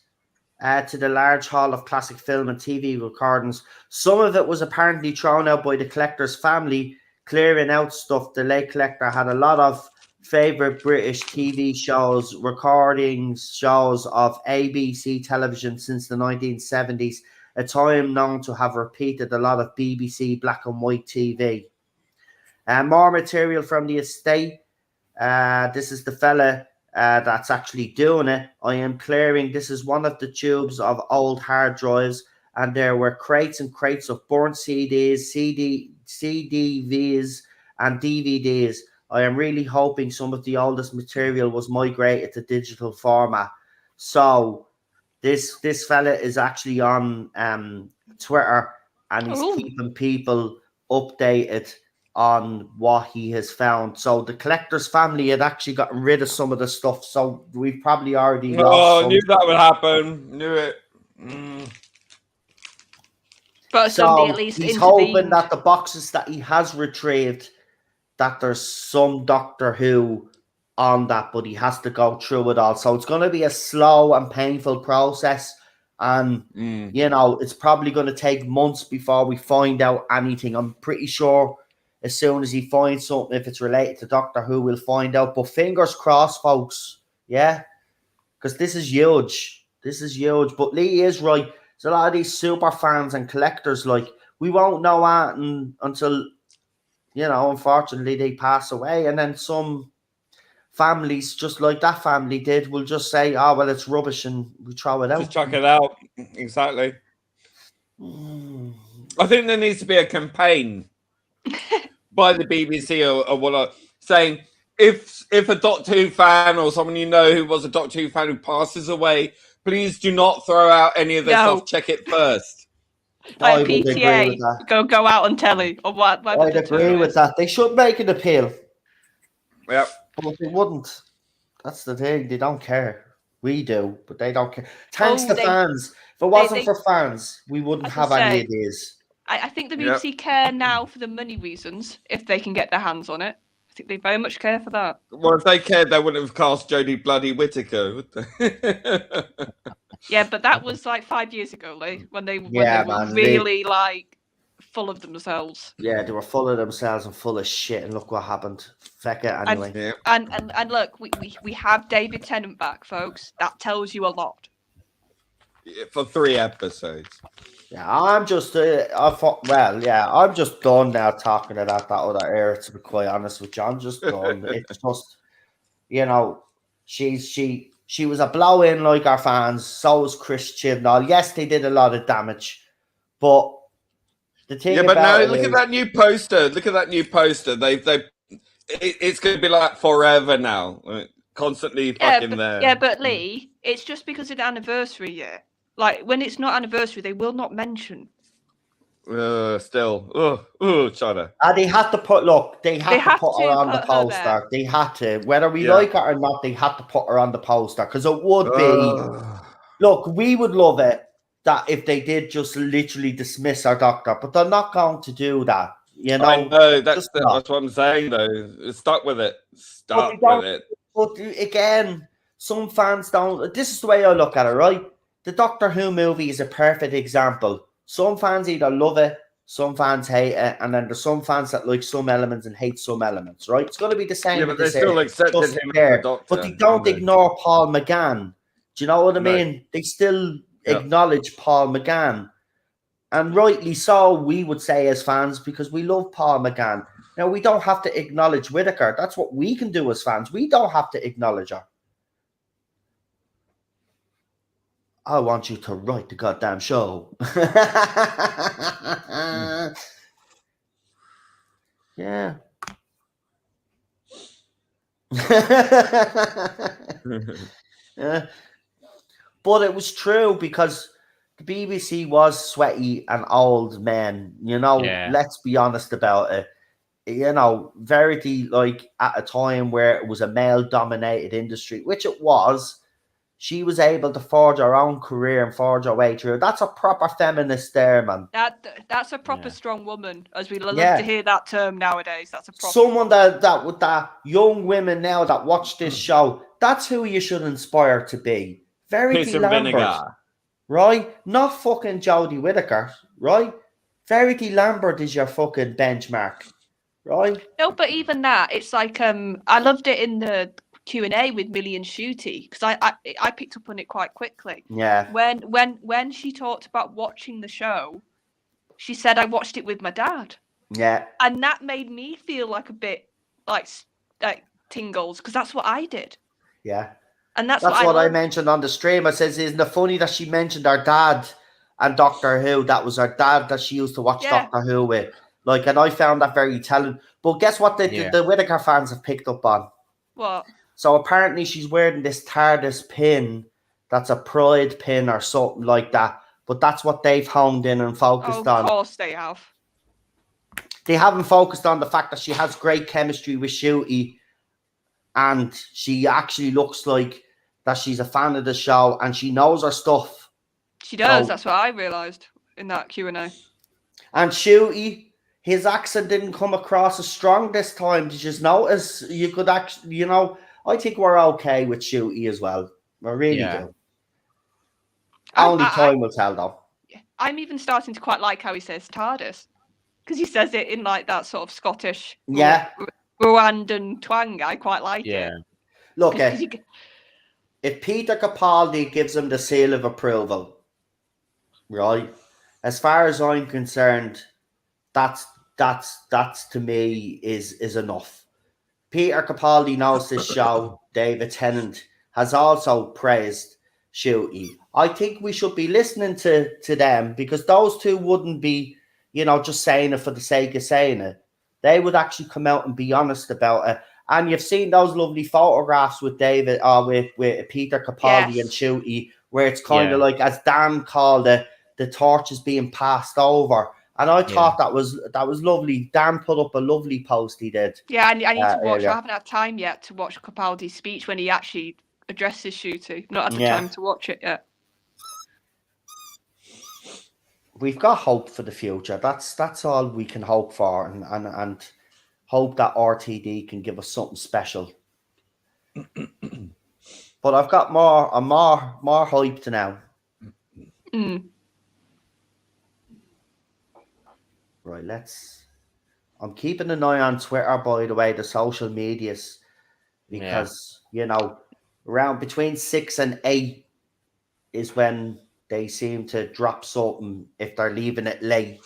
to the large hall of classic film and TV recordings. Some of it was apparently thrown out by the collector's family, clearing out stuff. The late collector had a lot of favorite British TV shows, recordings, shows of ABC television since the 1970s, a time known to have repeated a lot of BBC black and white TV. More material from the estate. This is the fella that's actually doing it. I am clearing. This is one of the tubes of old hard drives, and there were crates and crates of burnt CDs, CDVs, and DVDs. I am really hoping some of the oldest material was migrated to digital format. So this fella is actually on Twitter, and he's Ooh. keeping people updated on what he has found. So the collector's family had actually gotten rid of some of the stuff, so we've probably already lost Oh, I some. knew that would happen. Knew it. But somebody at So least he's hoping intervened. that the boxes that he has retrieved, that there's some Doctor Who on that, but he has to go through it all. So it's going to be a slow and painful process. And, you know, it's probably going to take months before we find out anything. I'm pretty sure as soon as he finds something, if it's related to Doctor Who, we'll find out. But fingers crossed, folks. Yeah. Because this is huge. This is huge. But Lee is right. There's a lot of these super fans and collectors, like, we won't know that until, you know, unfortunately they pass away. And then some families, just like that family did, will just say, oh, well, it's rubbish, and we throw it out. Just chuck it out. Exactly. I think there needs to be a campaign by the BBC or what, saying if a Doctor Who fan or someone you know who was a Doctor Who fan who passes away, please do not throw out any of their No. stuff. Check it first. I Like would agree PTA, with that. go out on telly or what? I'd agree with that. They should make an appeal. Yep. But they wouldn't. That's the thing. They don't care. We do, but they don't care. Thanks to fans. If it wasn't for fans, we wouldn't have any of these. I think the BBC care now for the money reasons, if they can get their hands on it. I think they very much care for that. Well, if they cared, they wouldn't have cast Jodie bloody Whittaker, would they? Yeah, but that was like 5 years ago, Lee, when they were really like full of themselves. Yeah, they were full of themselves and full of shit, and look what happened. Feck it anyway. And look, we have David Tennant back, folks. That tells you a lot. For 3 episodes. Yeah, I'm just I'm just done now talking about that other era, to be quite honest with you. I'm just done. It's just, you know, she was a blow-in like our fans. So was Chris Chibnall. Yes, they did a lot of damage, but the thing but now about look at that new poster. Look at that new poster. It's going to be like forever now. Constantly fucking there. Yeah, but Lee, it's just because of the anniversary year. Like, when it's not anniversary, they will not mention. Still. China. They had to put, they had to put her on the poster. They had to. Whether we like it or not, they had to put her on the poster. Because it would be... Look, we would love it that if they did just literally dismiss our Doctor. But they're not going to do that. You know? I know. That's what I'm saying, though. Stuck with it. Stuck with it. But again, some fans don't... This is the way I look at it, right? The Doctor Who movie is a perfect example. Some fans either love it, some fans hate it, and then there's some fans that like some elements and hate some elements, right? It's going to be the same. Yeah, but they still accepted him as the Doctor. But they don't ignore Paul McGann. Do you know what I mean? They still acknowledge Paul McGann. And rightly so, we would say as fans, because we love Paul McGann. Now, we don't have to acknowledge Whittaker. That's what we can do as fans. We don't have to acknowledge her. I want you to write the goddamn show. Yeah. But it was true because the BBC was sweaty and old men, you know, let's be honest about it. You know, Verity, like at a time where it was a male-dominated industry, which it was, she was able to forge her own career and forge her way through. That's a proper feminist there, man. That's a proper strong woman, as we love to hear that term nowadays. That's a proper someone that with that young women now that watch this show. That's who you should inspire to be. Verity Lambert, right? Not fucking Jodie Whittaker, right? Verity Lambert is your fucking benchmark, right? No, but even that, it's like I loved it in the Q&A with Millie and Shooty because I picked up on it quite quickly. Yeah. When she talked about watching the show, she said I watched it with my dad. Yeah. And that made me feel like a bit like tingles, because that's what I did. Yeah. And that's That's what I what I loved. mentioned on the stream. I says, isn't it funny that she mentioned her dad and Doctor Who? That was her dad that she used to watch Yeah. Doctor Who with. Like, and I found that very telling. But guess what the Whittaker fans have picked up on? What? So apparently she's wearing this TARDIS pin that's a pride pin or something like that. But that's what they've honed in and focused Oh, on. of course they have. They haven't focused on the fact that she has great chemistry with Shooty, and she actually looks like that she's a fan of the show and she knows her stuff. She does. So, That's what I realised in that Q&A. and Shooty, his accent didn't come across as strong this time. Did you just notice? You could actually, I think we're okay with Shooty as well. I really do. Only time will tell, though. I'm even starting to quite like how he says TARDIS, because he says it in like that sort of Scottish, Rwandan twang. I quite like it. Look, if Peter Capaldi gives him the seal of approval, right? As far as I'm concerned, that's to me is enough. Peter Capaldi knows this show. David Tennant has also praised Shooty. I think we should be listening to them, because those two wouldn't be, just saying it for the sake of saying it. They would actually come out and be honest about it. And you've seen those lovely photographs with David, with Peter Capaldi and Shooty, where it's kind of like, as Dan called it, the torch is being passed over. And I thought that was lovely. Dan put up a lovely post, he did. Yeah, I need to watch. I haven't had time yet to watch Capaldi's speech when he actually addresses Shooty. Not had the time to watch it yet. We've got hope for the future. That's all we can hope for, and hope that RTD can give us something special. But I've got more hyped now. Right, I'm keeping an eye on Twitter, by the way, the social medias, because around between 6 and 8 is when they seem to drop something if they're leaving it late.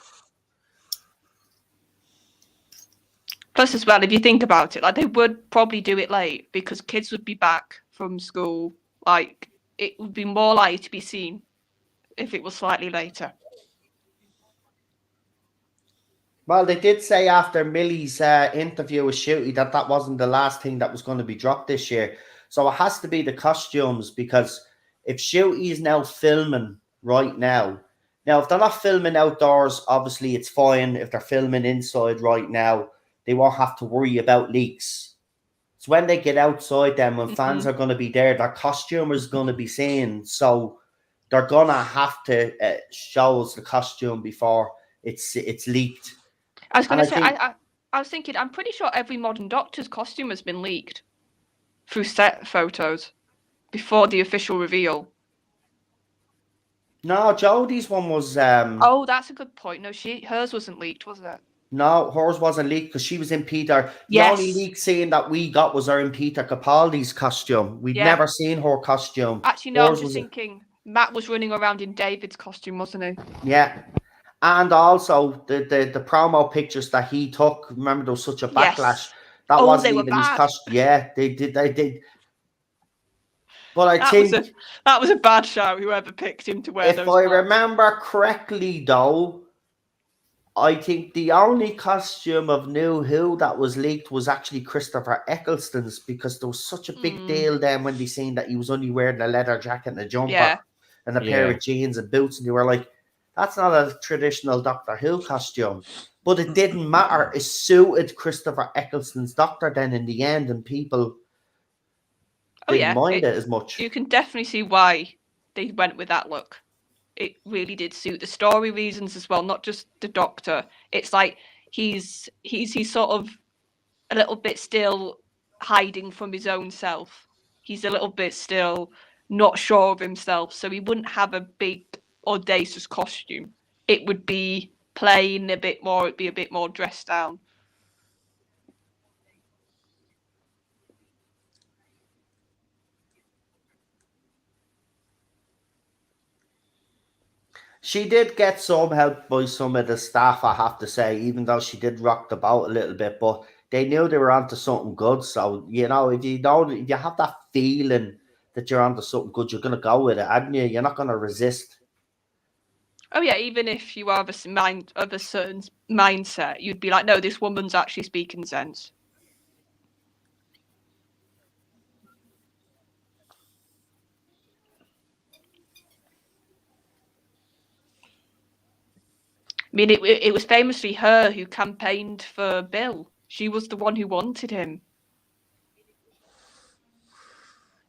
Plus, as well, if you think about it, like, they would probably do it late because kids would be back from school. Like, it would be more likely to be seen if it was slightly later. Well, they did say after Millie's interview with Shooty that wasn't the last thing that was going to be dropped this year. So it has to be the costumes, because if Shooty is now filming right now, if they're not filming outdoors, obviously it's fine. If they're filming inside right now, they won't have to worry about leaks. It's when they get outside then, when fans are going to be there, their costume is going to be seen. So they're going to have to show us the costume before it's leaked. I was going to say, I was thinking, I'm pretty sure every modern Doctor's costume has been leaked through set photos before the official reveal. No, Jodie's one was... Oh, that's a good point. No, hers wasn't leaked, was it? No, hers wasn't leaked because she was in Peter. The only leak scene that we got was her in Peter Capaldi's costume. We'd never seen her costume. Actually, no, I was just thinking Matt was running around in David's costume, wasn't he? Yeah. And also the promo pictures that he took, remember there was such a backlash. That wasn't even his costume. Yeah, they did. But I think that was a bad show, whoever picked him to wear those clothes. If I remember correctly, though, I think the only costume of New Who that was leaked was actually Christopher Eccleston's, because there was such a big deal then when they seen that he was only wearing a leather jacket and a jumper and a pair of jeans and boots, and they were like, that's not a traditional Doctor Who costume. But it didn't matter. It suited Christopher Eccleston's Doctor then in the end, and people didn't mind it as much. You can definitely see why they went with that look. It really did suit the story reasons as well, not just the Doctor. It's like he's sort of a little bit still hiding from his own self. He's a little bit still not sure of himself, so he wouldn't have a big audacious costume. It would be plain, it'd be a bit more dressed down. She did get some help by some of the staff, I have to say, even though she did rock the boat a little bit. But they knew they were onto something good. So, if you have that feeling that you're onto something good, you're going to go with it, aren't you? You're not going to resist. Oh yeah, even if you are of a certain mindset, you'd be like, no, this woman's actually speaking sense. I mean, it was famously her who campaigned for Bill. She was the one who wanted him.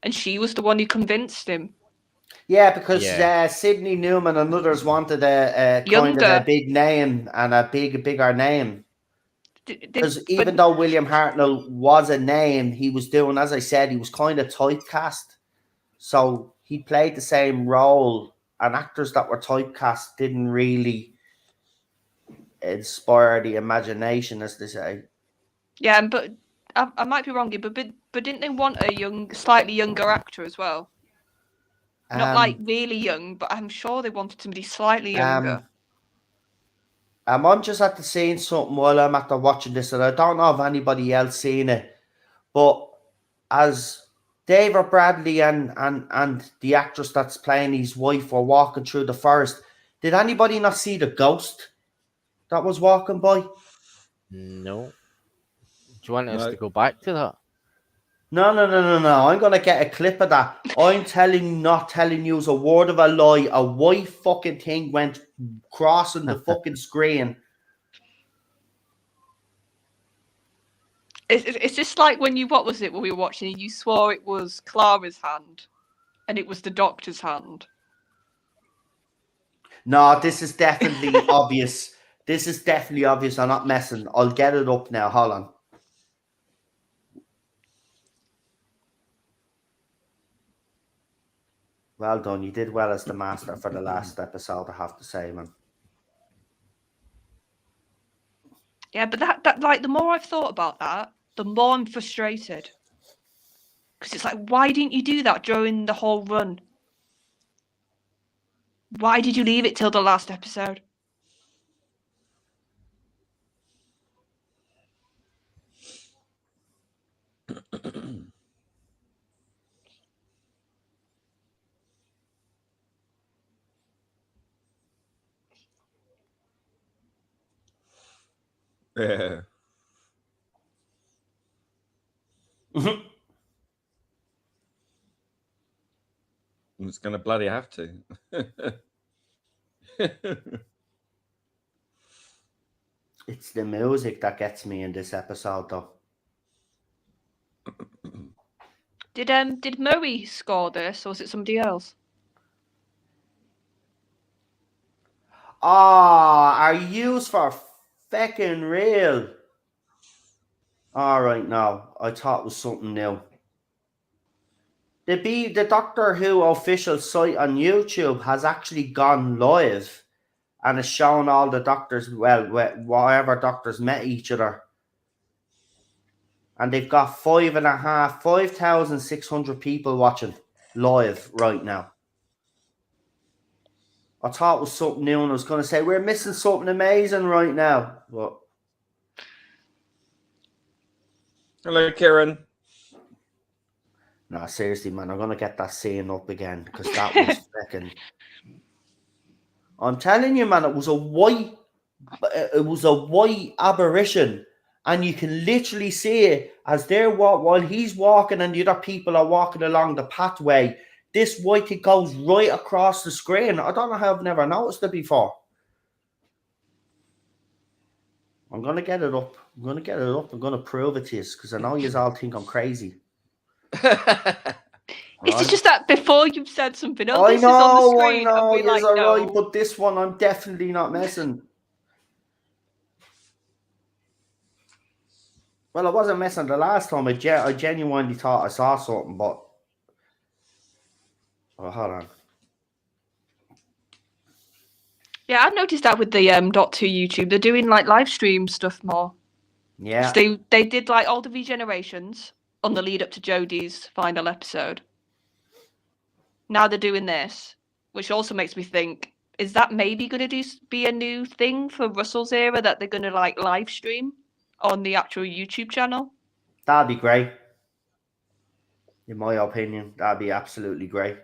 And she was the one who convinced him. Yeah, because Yeah. Sydney Newman and others wanted a kind of a Younger. big name and a bigger name. Because even though William Hartnell was a name, he was doing, as I said, he was kind of typecast. So he played the same role, and actors that were typecast didn't really inspire the imagination, as they say. Yeah, but I might be wrong here, but didn't they want a slightly younger actor as well? Not like really young, but I'm sure they wanted somebody slightly younger. I'm just at the seeing something while I'm at the watching this, and I don't know if anybody else seen it, but as David Bradley and the actress that's playing his wife were walking through the forest, did anybody not see the ghost that was walking by? No. Do you want us No. to go back to that? No. I'm going to get a clip of that. I'm not telling you a word of a lie. A white fucking thing went crossing the fucking screen. It's just like when what was it when we were watching it? You swore it was Clara's hand, and it was the doctor's hand. No, this is definitely obvious. This is definitely obvious. I'm not messing. I'll get it up now. Hold on. Well done. You did well as the master for the last episode, I have to say, man. Yeah, but that like the more I've thought about that, the more I'm frustrated. Because it's like, why didn't you do that during the whole run? Why did you leave it till the last episode? Yeah. It's going to bloody have to. It's the music that gets me in this episode, though. Did Murray score this, or was it somebody else? Are you for feckin' real? All right, now I thought it was something new. The Doctor Who official site on YouTube has actually gone live and is showing all the doctors, well, whatever doctors met each other. And they've got 5,600 people watching live right now. I thought it was something new, and I was going to say, we're missing something amazing right now. But Hello, Kieran. no, seriously, man, I'm going to get that scene up again because that was fucking... I'm telling you, man, it was a white apparition, and you can literally see it as they're while he's walking and the other people are walking along the pathway. This white thing goes right across the screen. I don't know how I've never noticed it before. I'm gonna get it up. I'm gonna prove it to you because I know you all think I'm crazy. It's just that before you've said something, I this is on the know, screen, and we're like, you're no. right, but this one I'm definitely not messing. Well, I wasn't messing the last time. I genuinely thought I saw something, but hold on. Yeah, I've noticed that with the Doctor YouTube, they're doing like live stream stuff more. Yeah. They did like all the regenerations on the lead up to Jodie's final episode. Now they're doing this, which also makes me think is that maybe going to be a new thing for Russell's era, that they're going to like live stream on the actual YouTube channel? That'd be great. In my opinion, that'd be absolutely great.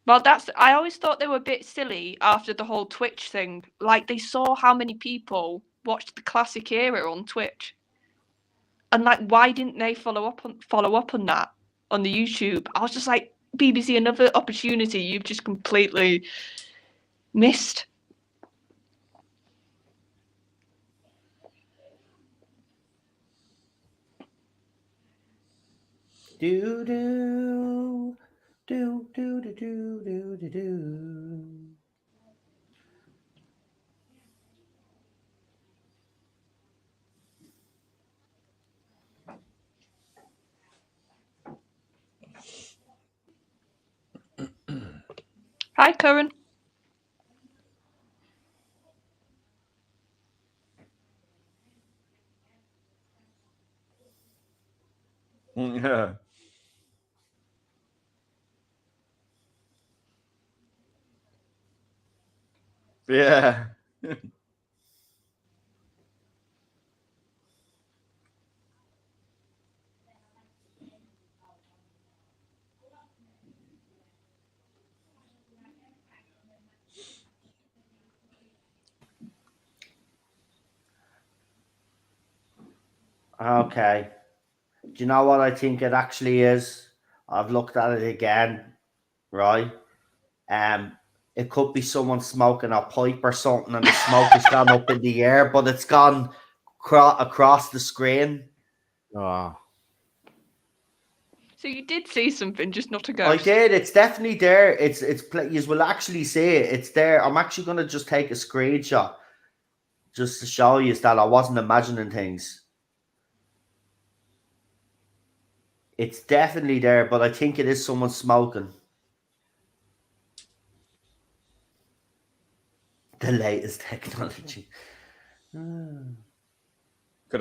Well, I always thought they were a bit silly after the whole Twitch thing. Like, they saw how many people watched the classic era on Twitch, and like, why didn't they follow up on that on the YouTube? I was just like, BBC, another opportunity you've just completely missed. Do do do do do do do do do. Hi, Karen. Yeah. Yeah. Okay. Do you know what I think it actually is? I've looked at it again, right? It could be someone smoking a pipe or something, and the smoke has gone up in the air, but it's gone across the screen. Oh. So you did see something, just not a I ghost. did. It's definitely there. You will actually see it. It's there. I'm actually gonna just take a screenshot just to show you that I wasn't imagining things. It's definitely there, but I think it is someone smoking. The latest technology. Good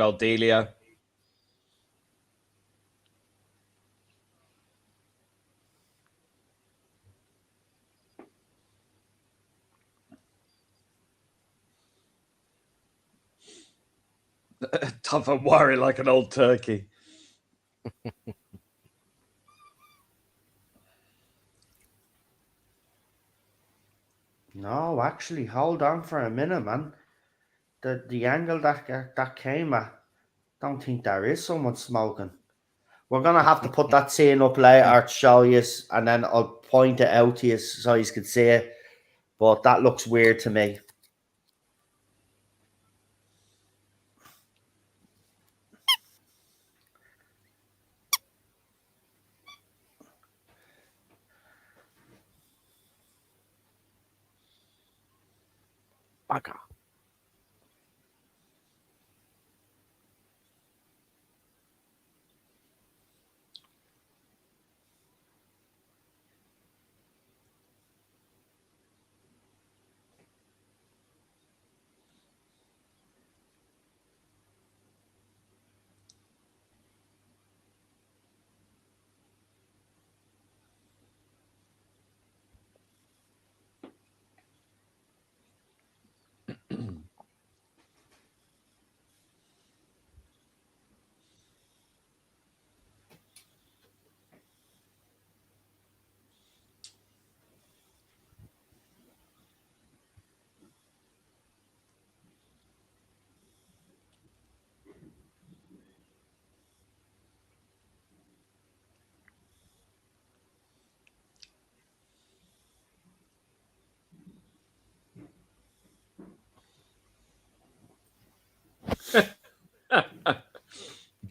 old Delia. Tough and worry like an old turkey. No, actually, hold on for a minute, man. The angle that came at, don't think there is someone smoking. We're gonna have to put that scene up later to show you, and then I'll point it out to you so you can see it. But that looks weird to me. Bugger.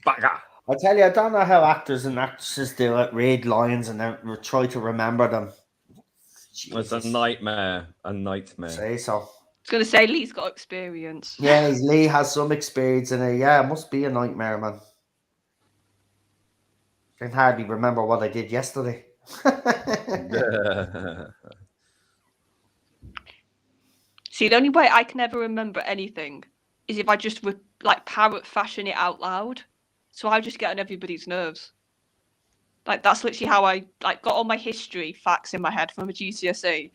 Bugger. I tell you, I don't know how actors and actresses do it. Read lines and then try to remember them. It's a Jesus. nightmare. A nightmare. Say so. I was going to say Lee's got experience. Yeah, Lee has some experience in it. Yeah, it must be a nightmare, man. I can hardly remember what I did yesterday. See, the only way I can ever remember anything is if I just like parrot fashion it out loud. So I just get on everybody's nerves. Like, that's literally how I like got all my history facts in my head from a GCSE.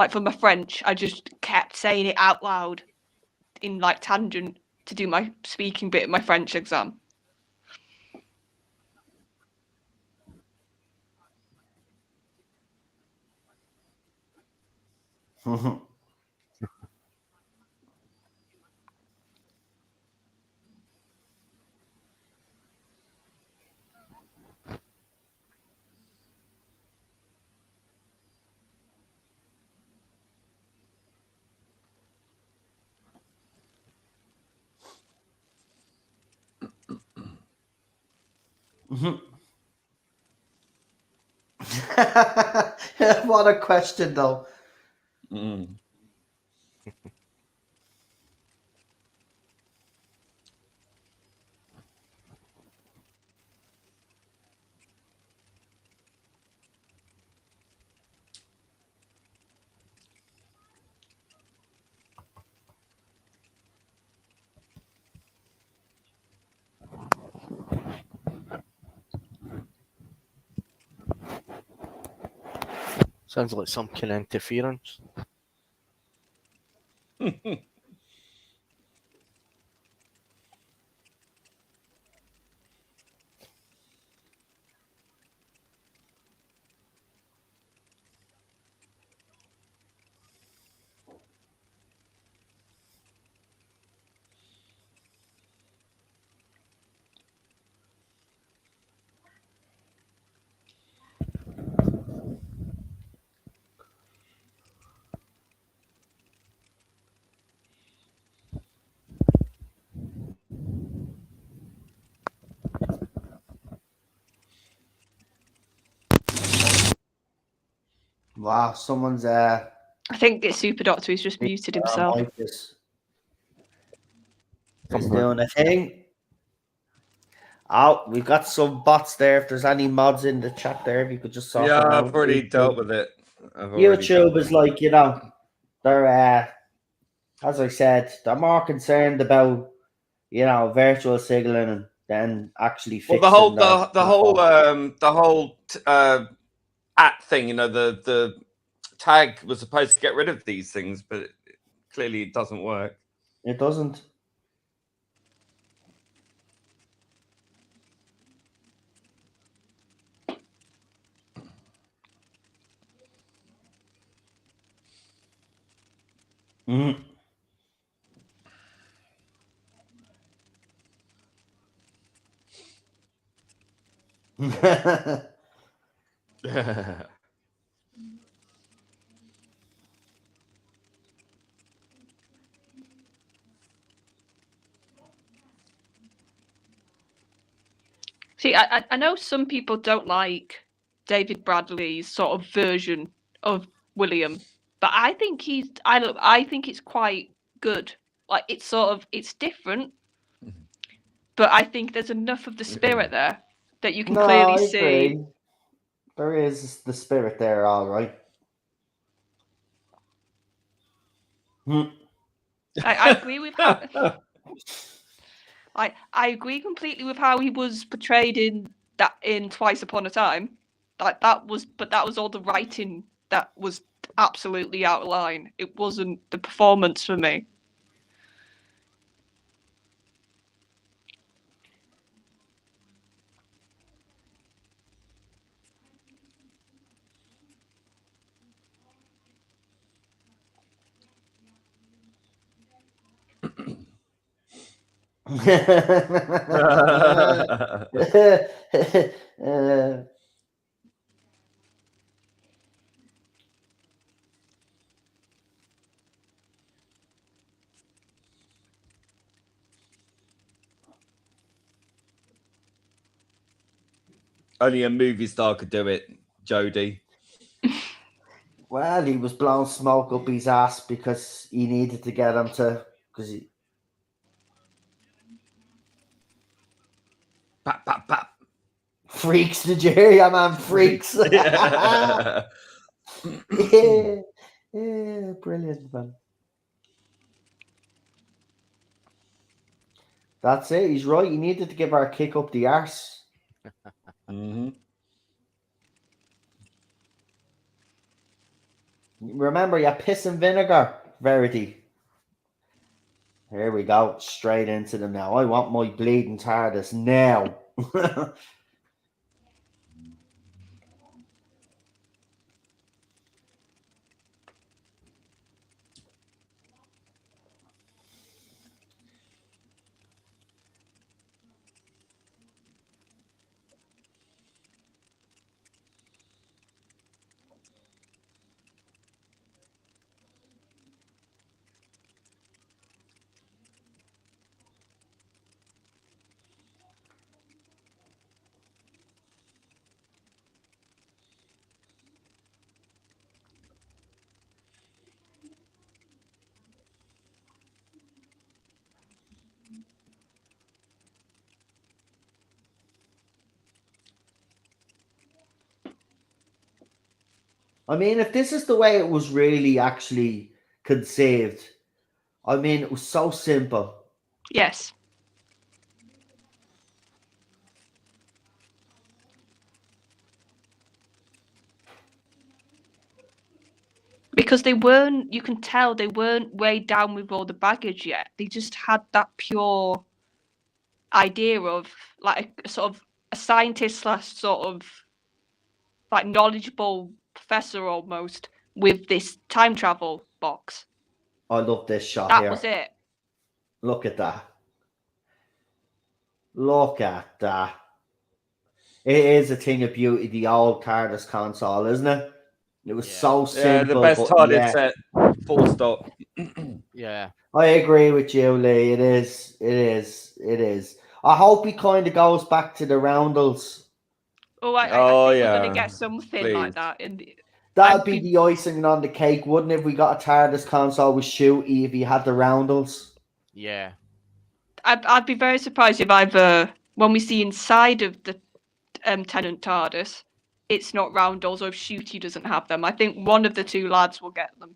Like for my French, I just kept saying it out loud in like tangent to do my speaking bit in my French exam. What a question, though. Mm. Sounds like some kind of interference. Wow, someone's I think it's Super Doctor who's just muted himself. mic is doing a thing. Oh, we've got some bots there. If there's any mods in the chat there, if you could just sort Yeah, them out. I've already dealt with it. I've YouTube is like, they're as I said, they're more concerned about virtual signaling than actually fixing the whole at thing. The tag was supposed to get rid of these things, but clearly it doesn't work. It doesn't. Mm. See, I know some people don't like David Bradley's sort of version of William, but I think I think it's quite good. Like it's different, but I think there's enough of the spirit there that you can No, clearly I see. agree. There is the spirit there, all right. I agree with how I agree completely with how he was portrayed in Twice Upon a Time. That was all the writing that was absolutely out of line. It wasn't the performance for me. Only a movie star could do it, Jodie. Well, he was blowing smoke up his ass because he needed to get him to, because he. Pap, pap, pap. Freaks, did you hear? Yeah, man, freaks. Yeah. Yeah, brilliant, man. That's it. He's right. He needed to give her a kick up the arse. Mm-hmm. Remember your piss and vinegar, Verity. Here we go, straight into them now. I want my bleeding TARDIS now. I mean, if this is the way it was really actually conceived, I mean, it was so simple. Yes. Because they weren't, you can tell they weren't weighed down with all the baggage yet. They just had that pure idea of like a sort of a scientist slash sort of like knowledgeable professor almost with this time travel box. I love this shot That here. was it. Look at that. Look at that. It is a thing of beauty, the old TARDIS console, isn't it? It was so Yeah, simple. the best but TARDIS yeah, set. Full stop. Yeah. I agree with you, Lee. It is. It is. It is. I hope he kind of goes back to the roundels. Oh, I Oh think we're going to yeah, get something please. like that. In the, That'd I'd be be- the icing on the cake, wouldn't it? If we got a TARDIS console with Shooty, if he had the roundels. Yeah. I'd be very surprised if either when we see inside of the Tenant TARDIS, it's not Roundels or if Shooty doesn't have them. I think one of the two lads will get them.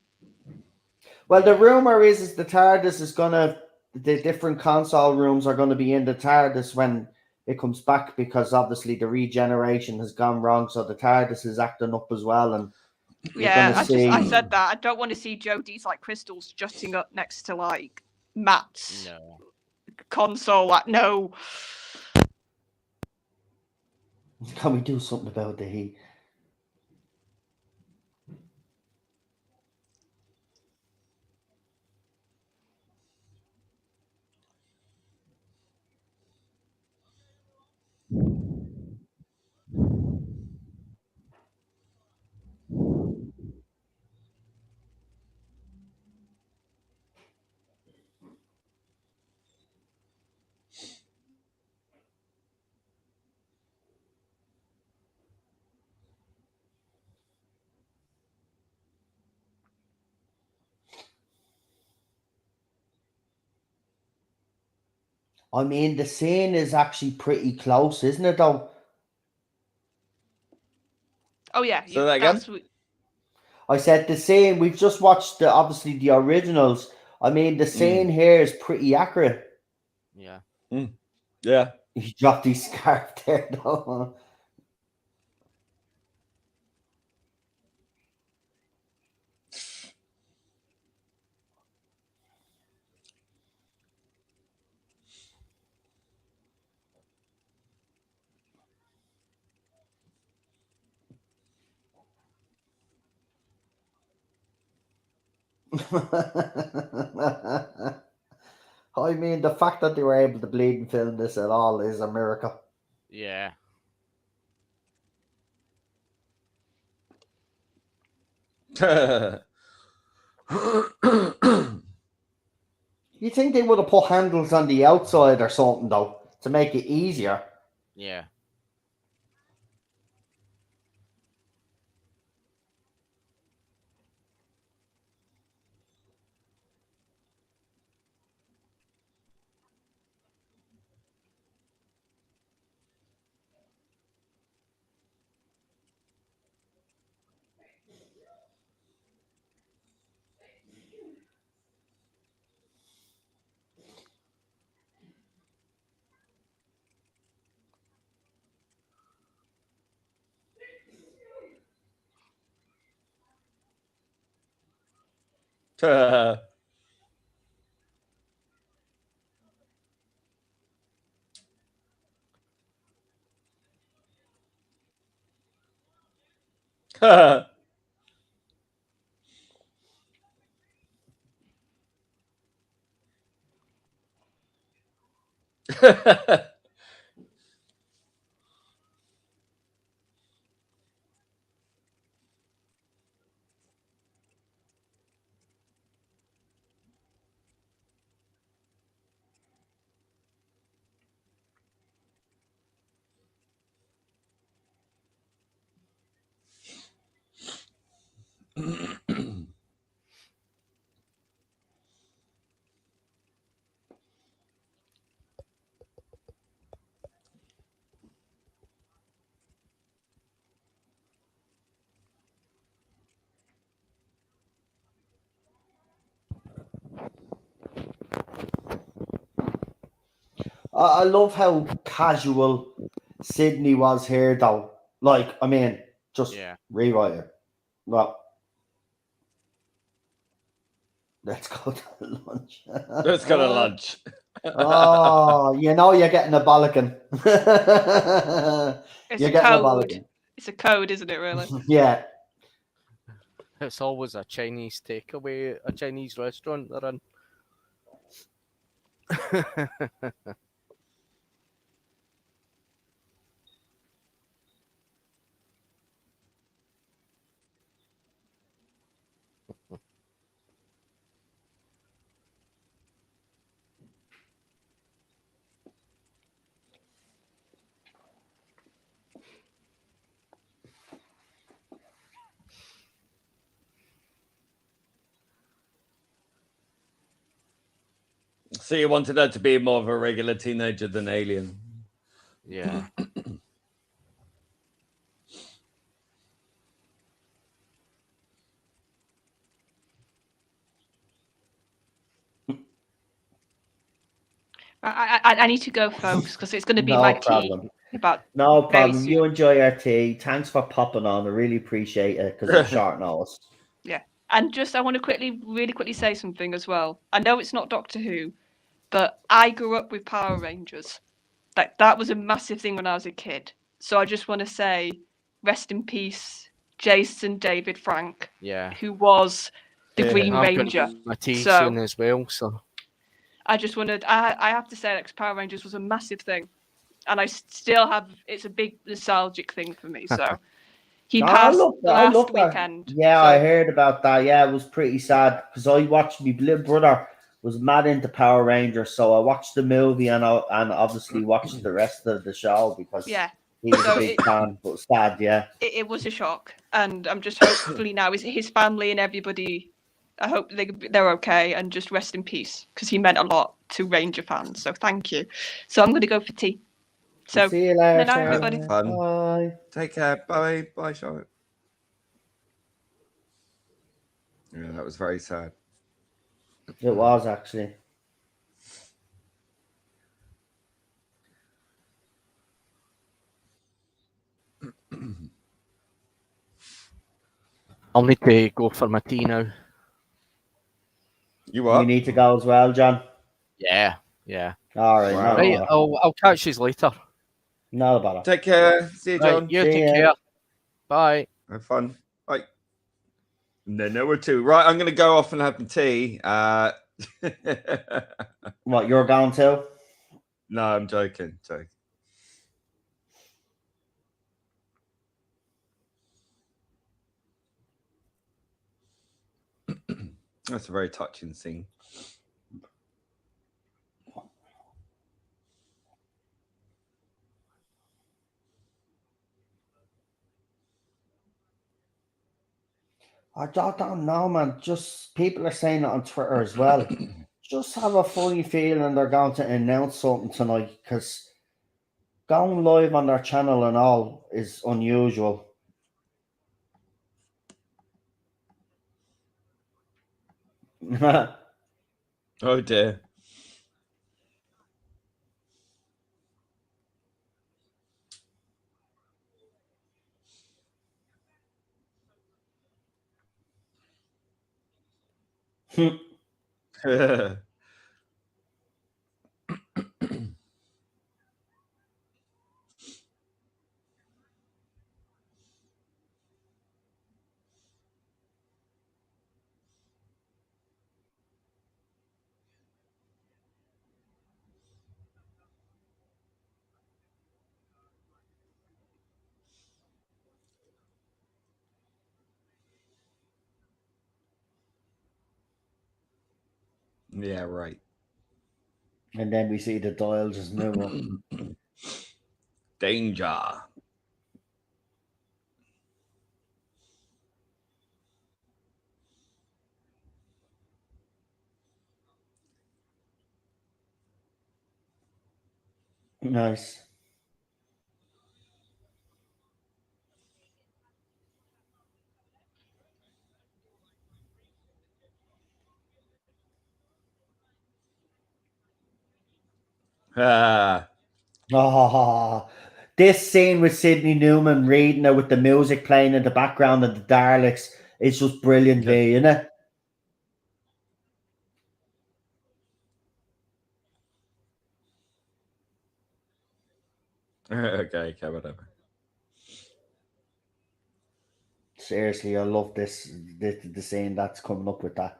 Well, the Yeah. rumor is the TARDIS is gonna. The different console rooms are going to be in the TARDIS when it comes back because obviously the regeneration has gone wrong, so the TARDIS is acting up as well, and you're Yeah, going to see. I said that. I don't want to see Jodie's like crystals jutting up next to like Matt's No. console. Like, no. Can we do something about the heat? I mean, the scene is actually pretty close, isn't it? Though Oh yeah, Say that again. I said the scene. We've just watched obviously the originals. I mean, the scene here is pretty accurate. Yeah. Yeah. He dropped his scarf there, though. I mean, the fact that they were able to bleed and film this at all is a miracle. Yeah. You think they would have put handles on the outside or something, though, to make it easier? Yeah. I love how casual Sydney was here, though. Like, I mean, just Yeah. rewrite it. Well, let's go to lunch. Let's go to lunch. Oh, you know you're getting a bollocking. It's You're a getting a code. bollocking. It's a code, isn't it? Really? Yeah. It's always a Chinese takeaway, a Chinese restaurant they're in. So you wanted her to be more of a regular teenager than Alien. Yeah. I need to go, folks, because it's going to be No my tea problem. about No very problem. soon. You enjoy our tea. Thanks for popping on. I really appreciate it because it's short notice. Yeah. And just I want to really quickly say something as well. I know it's not Doctor Who, but I grew up with Power Rangers. That was a massive thing when I was a kid. So I just want to say, rest in peace, Jason David Frank, Yeah. who was the Yeah. Green I'm Ranger. going my tea So- soon as well, so I just wanted, I have to say that 'cause Power Rangers was a massive thing. And I still have, it's a big nostalgic thing for me. So he I passed love that. I last love that. weekend. Yeah, so, I heard about that. Yeah, it was pretty sad because I watched my little brother was mad into Power Rangers, so I watched the movie and obviously watched the rest of the show because Yeah. he was So a big fan. But sad, yeah. It was a shock. And I'm just hopefully now his family and everybody, I hope they're okay and just rest in peace because he meant a lot to Ranger fans. So thank you. So I'm going to go for tea. So See you later, good night, Charlotte. everybody. Fun. Bye. Take care. Bye. Bye, Charlotte. Yeah, that was very sad. It was actually. I'll need to go for my tea now. You You what? need to go as well, John. Yeah, yeah. All right, Wow. no Right, bother. I'll catch you later. No bother. Take care. See you, Right, John. you See take ya. care. Bye. Have fun. Bye. No, we're two. Right, I'm going to go off and have the tea. What, you're going to? No, I'm joking. That's a very touching scene. I don't know, man. Just people are saying it on Twitter as well. Just have a funny feeling they're going to announce something tonight because going live on their channel and all is unusual. Oh dear. Yeah, right. And then we see the dial just move up. Danger. Nice. Ah, Oh, this scene with Sidney Newman reading it with the music playing in the background of the Daleks is just brilliant, yeah. isn't it? Okay, whatever. Seriously, I love the scene that's coming up with that.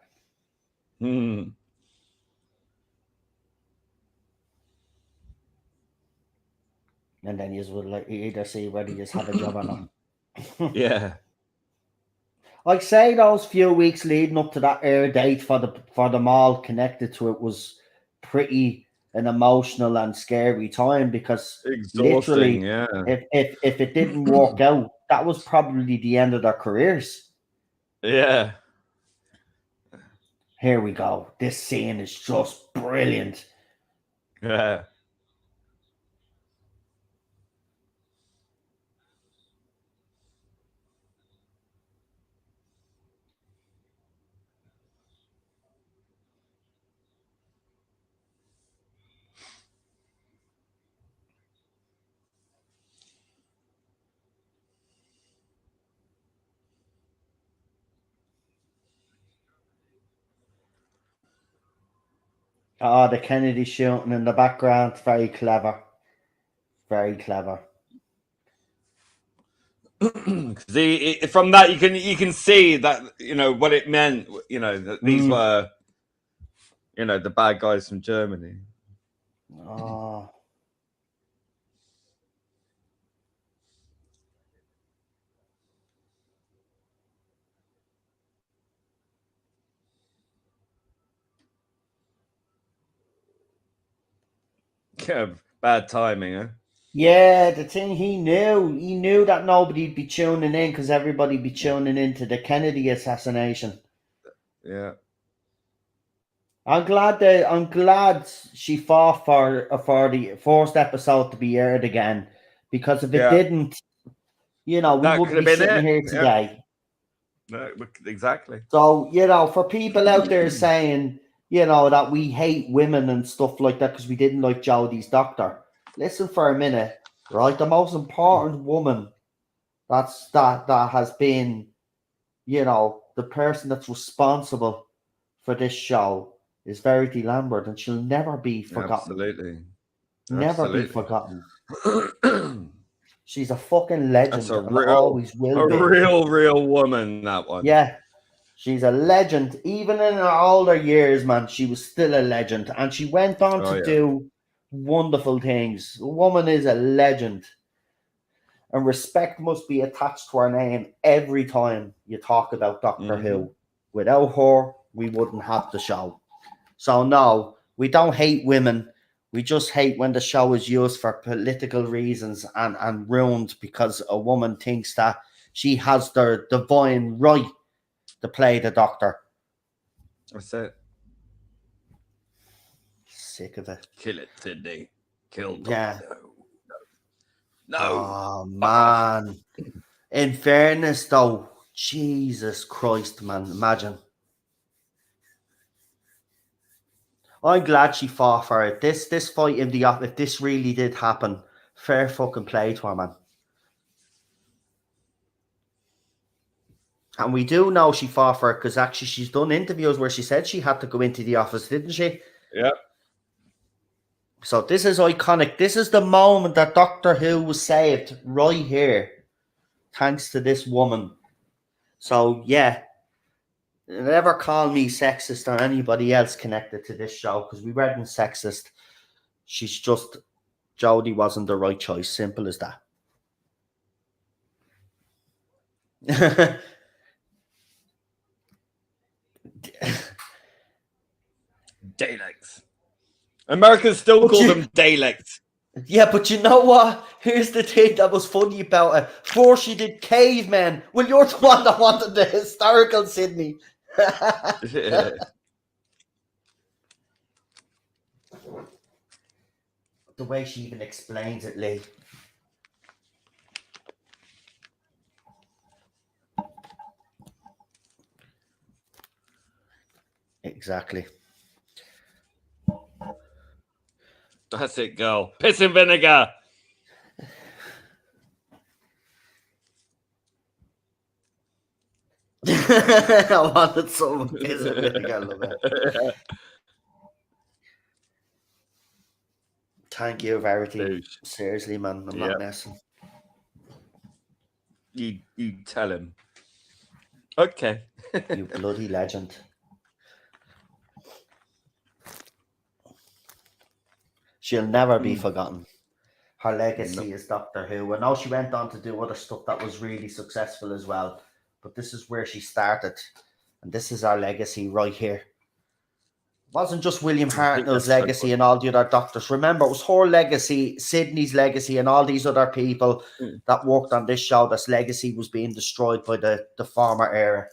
Hmm. And then you will like either see whether you have a job or not. Yeah. I'd say those few weeks leading up to that air date for them all connected to it was pretty an emotional and scary time because Exhausting, literally, yeah. if it didn't work out, that was probably the end of their careers. Yeah. Here we go. This scene is just brilliant. Yeah. Oh, the Kennedy shooting in the background, very clever. Very clever. From that you can see that what it meant. That these Mm. were the bad guys from Germany. Oh. Yeah, bad timing, huh? Yeah, the thing he knew that nobody'd be tuning in because everybody'd be tuning into the Kennedy assassination. Yeah. I'm glad she fought for the first episode to be aired again because if it Yeah. didn't, we That wouldn't could have be been sitting it. here Yeah. today. No, exactly. So, for people out there saying, that we hate women and stuff like that because we didn't like Jodie's doctor, listen for a minute, right? The most important woman that has been, the person that's responsible for this show is Verity Lambert, and she'll never be forgotten. Absolutely. Never be Absolutely. forgotten. She's a fucking legend That's a and always will be. real woman, that one. Yeah. She's a legend. Even in her older years, man, she was still a legend. And she went on Oh, to yeah. do wonderful things. The woman is a legend. And respect must be attached to her name every time you talk about Doctor Who. Without her, we wouldn't have the show. So, no, we don't hate women. We just hate when the show is used for political reasons and ruined because a woman thinks that she has the divine right to play the Doctor. That's it. Sick of it. Kill it, Sydney. Kill Doctor. Yeah. No. Oh, man. In fairness, though, Jesus Christ, man. Imagine. I'm glad she fought for it. This fight in the if this really did happen, fair fucking play to her, man. And we do know she fought for it because actually she's done interviews where she said she had to go into the office, didn't she? Yeah. So this is iconic. This is the moment that Doctor Who was saved right here, thanks to this woman. So yeah, never call me sexist or anybody else connected to this show because we weren't sexist. She's just Jodie wasn't the right choice. Simple as that. Daleks. Americans still call them Daleks. Yeah, but you know what? Here's the thing that was funny about it. Before she did cavemen, well, you're the one that wanted the historical Sydney. The way she even explains it, Lee. Exactly. That's it, girl. Piss and vinegar. I wanted some piss and vinegar. Love it. Thank you for everything. Douche. Seriously, man. I'm not messing. You tell him. Okay. You bloody legend. She'll never be forgotten. Her legacy is Doctor Who. I know she went on to do other stuff that was really successful as well, but this is where she started, and this is our legacy right here. It wasn't just William Hartnell's legacy and all the other doctors. Remember, it was her legacy, Sydney's legacy, and all these other people that worked on this show. This legacy was being destroyed by the former era.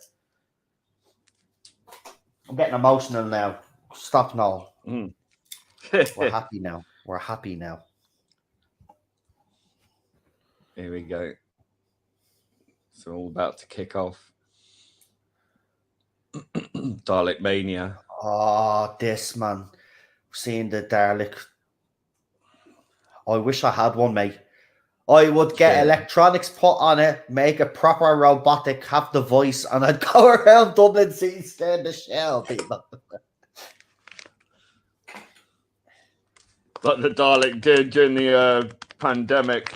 I'm getting emotional now. Stop now. We're happy now. We're happy now. Here we go. It's all about to kick off. Dalek Mania. Oh, this man. Seeing the Dalek. I wish I had one, mate. I would get electronics put on it, make it proper robotic, have the voice, and I'd go around Dublin City scaring the shell people. Like the Dalek did during the pandemic.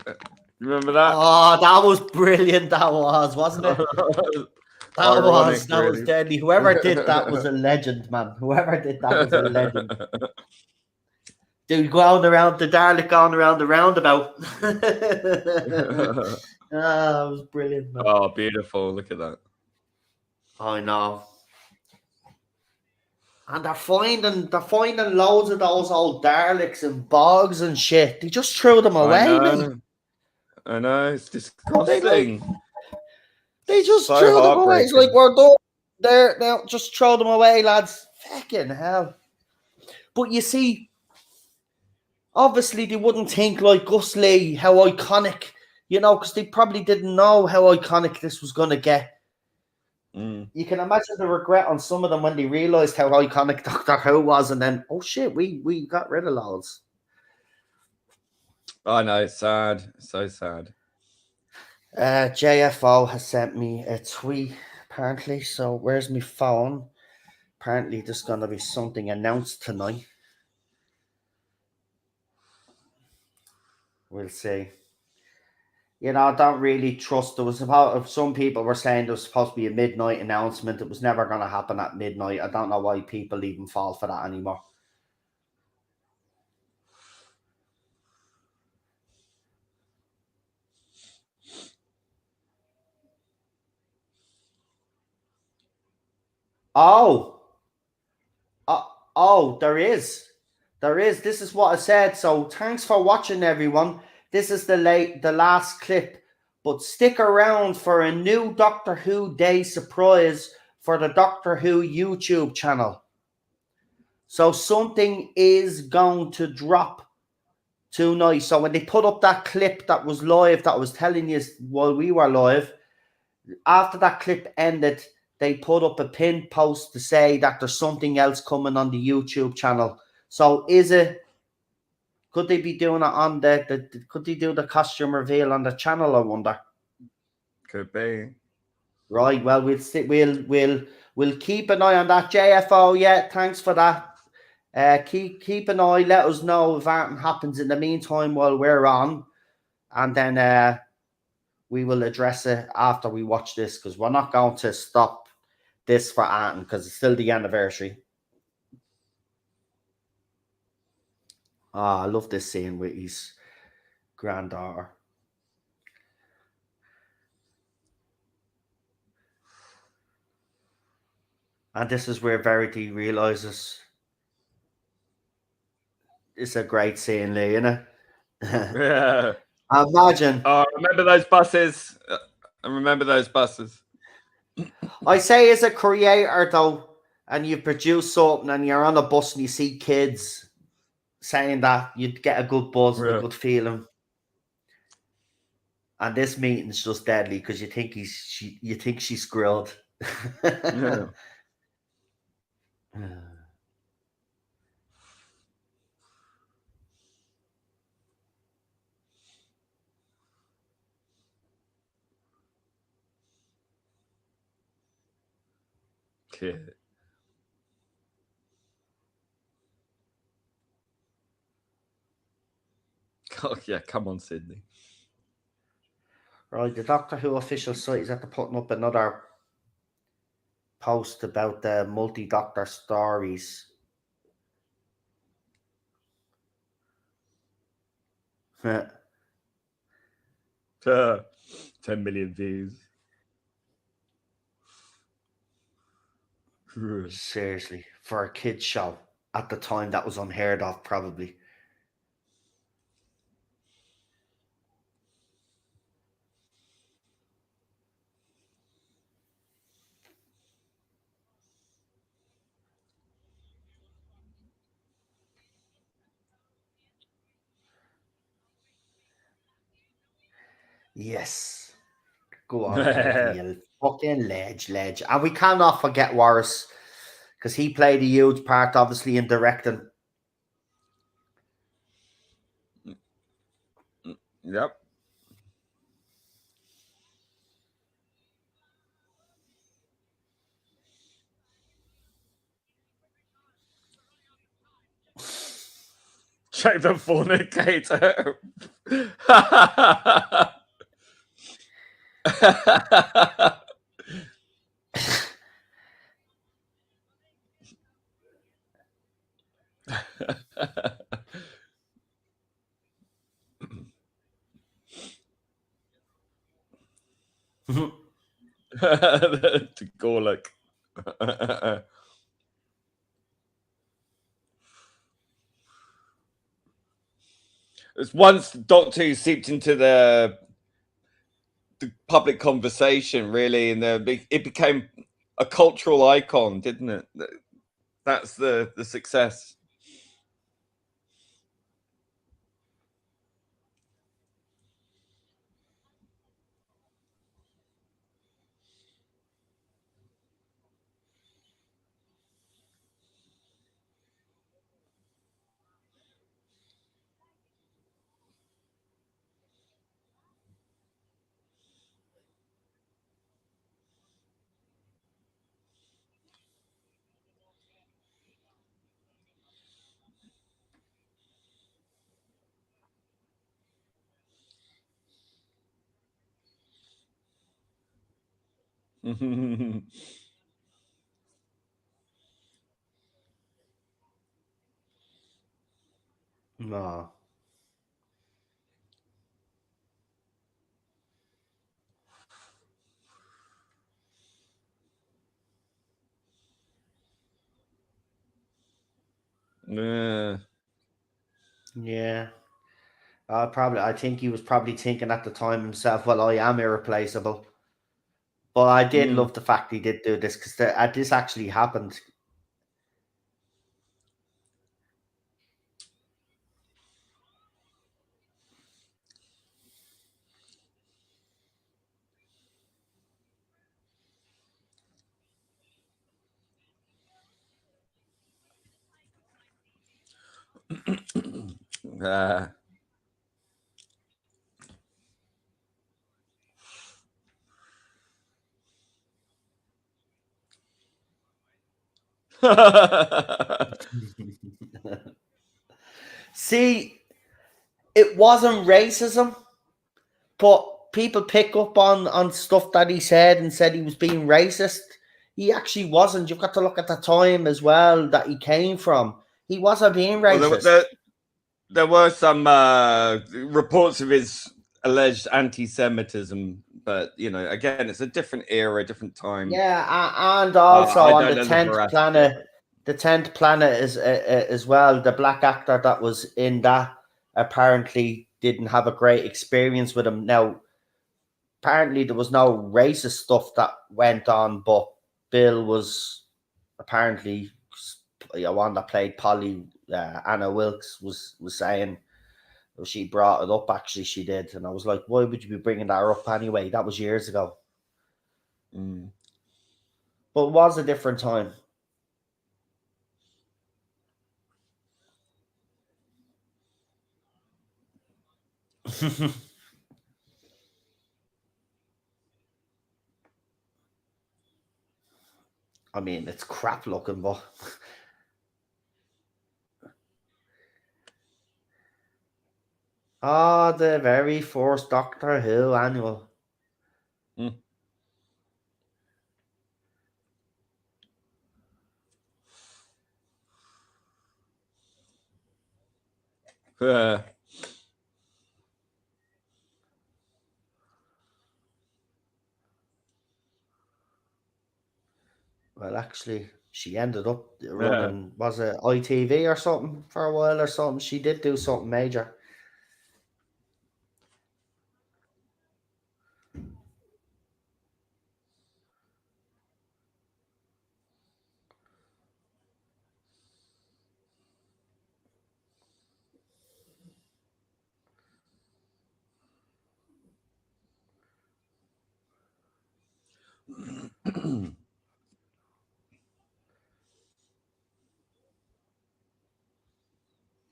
Remember that? Oh, that was brilliant. That was, wasn't it? That was deadly. Whoever did that was a legend, man. Whoever did that was a legend. Dude, going around the Dalek, going around the roundabout. That was brilliant, man. Oh, beautiful. Look at that. I know. And they're finding loads of those old Daleks and bogs and shit. They just threw them away, mate. I know, it's disgusting. They just threw them away. It's like, we're done there now. Just throw them away, lads. Fucking hell. But you see, obviously they wouldn't think like Gus Lee, how iconic, because they probably didn't know how iconic this was going to get. You can imagine the regret on some of them when they realised how iconic Doctor Who was, and then, oh shit, we got rid of loads. I know, it's sad. So sad. JFO has sent me a tweet, apparently. So where's my phone? Apparently there's going to be something announced tonight. We'll see. I don't really trust. Some people were saying there was supposed to be a midnight announcement. It was never going to happen at midnight. I don't know why people even fall for that anymore. There is. This is what I said. So thanks for watching, everyone. This is the last clip, but stick around for a new Doctor Who Day surprise for the Doctor Who YouTube channel. So something is going to drop tonight. So when they put up that clip that was live, that I was telling you while we were live, after that clip ended, they put up a pinned post to say that there's something else coming on the YouTube channel. So could they be doing it on could they do the costume reveal on the channel, I wonder? Could be. Right. Well, we'll keep an eye on that JFO. Yeah. Thanks for that. Keep an eye. Let us know if anything happens in the meantime while we're on, and then we will address it after we watch this because we're not going to stop this for anything because it's still the anniversary. I love this scene with his granddaughter. And this is where Verity realizes it's a great scene, Lee, isn't it? Yeah. Imagine. Oh, remember those buses? I remember those buses. I say, as a creator, though, and you produce something and you're on a bus and you see kids saying that, you'd get a good buzz and a Yeah. good feeling. And this meeting's just deadly because you think you think she's grilled. Yeah. Yeah. Oh, yeah, come on, Sydney. Right, the Doctor Who official site is after putting up another post about the multi-Doctor stories. Uh, 10 million views. Seriously, for a kids show at the time, that was unheard of, probably. Yes. Go on, Verity, you fucking ledge. And we cannot forget Warris, because he played a huge part, obviously, in directing. Yep. Check the fornicator. To Gorlick. It's once Doctor Who seeped into the public conversation, really, and it became a cultural icon, didn't it? That's the success. No. Yeah. I think he was probably thinking at the time himself, well, I am irreplaceable. But I did love the fact he did do this, because this actually happened. See, it wasn't racism, but people pick up on stuff that he said and said he was being racist. He actually wasn't. You've got to look at the time as well that he came from. He wasn't being Well, racist. there were some reports of his alleged anti-Semitism, but again, it's a different era, different time. Yeah, and also I on don't the know the 10th veracity of planet, it. the 10th planet is as well. The black actor that was in that apparently didn't have a great experience with him. Now, apparently there was no racist stuff that went on, but Bill was apparently one that played Polly, Anna Wilkes was saying she brought it up. Actually, she did, and I was like, why would you be bringing that up anyway? That was years ago. But it was a different time. I mean, it's crap looking, but the very first Doctor Who annual. Well, actually, she ended up running, was it ITV or something for a while or something? She did do something major.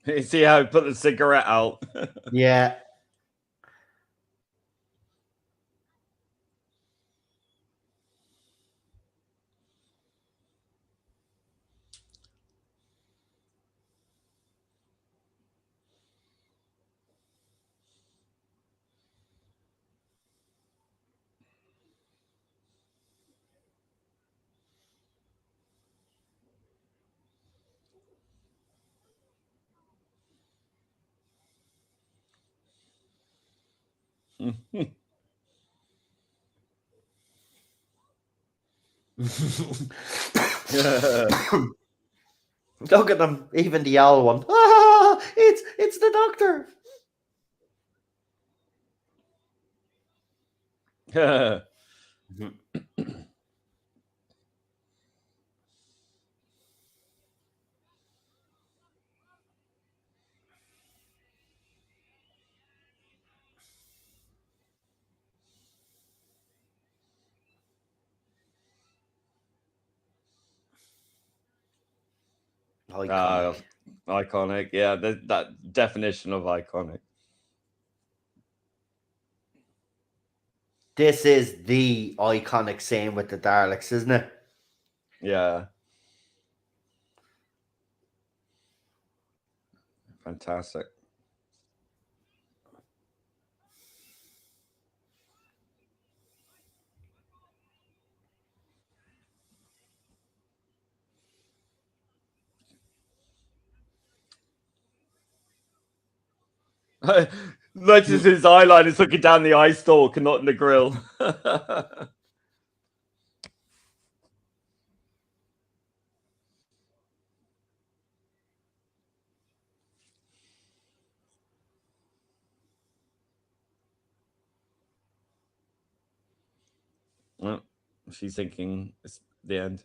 You see how he put the cigarette out? Yeah. Look at them, even the owl one. Ah, it's the Doctor. Iconic. Iconic. Yeah, that definition of iconic. This is the iconic scene with the Daleks, isn't it? Yeah. Fantastic. Notice his eyeline is looking down the eye stalk and not in the grill. Well, she's thinking it's the end.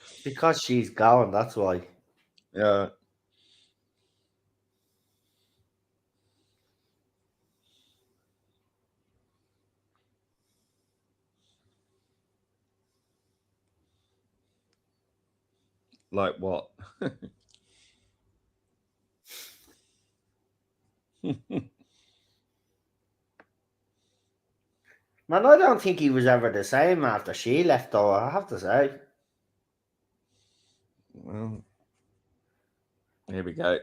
It's because she's gone, that's why. Yeah. Like what? Man, I don't think he was ever the same after she left, though, I have to say. Well, here we go.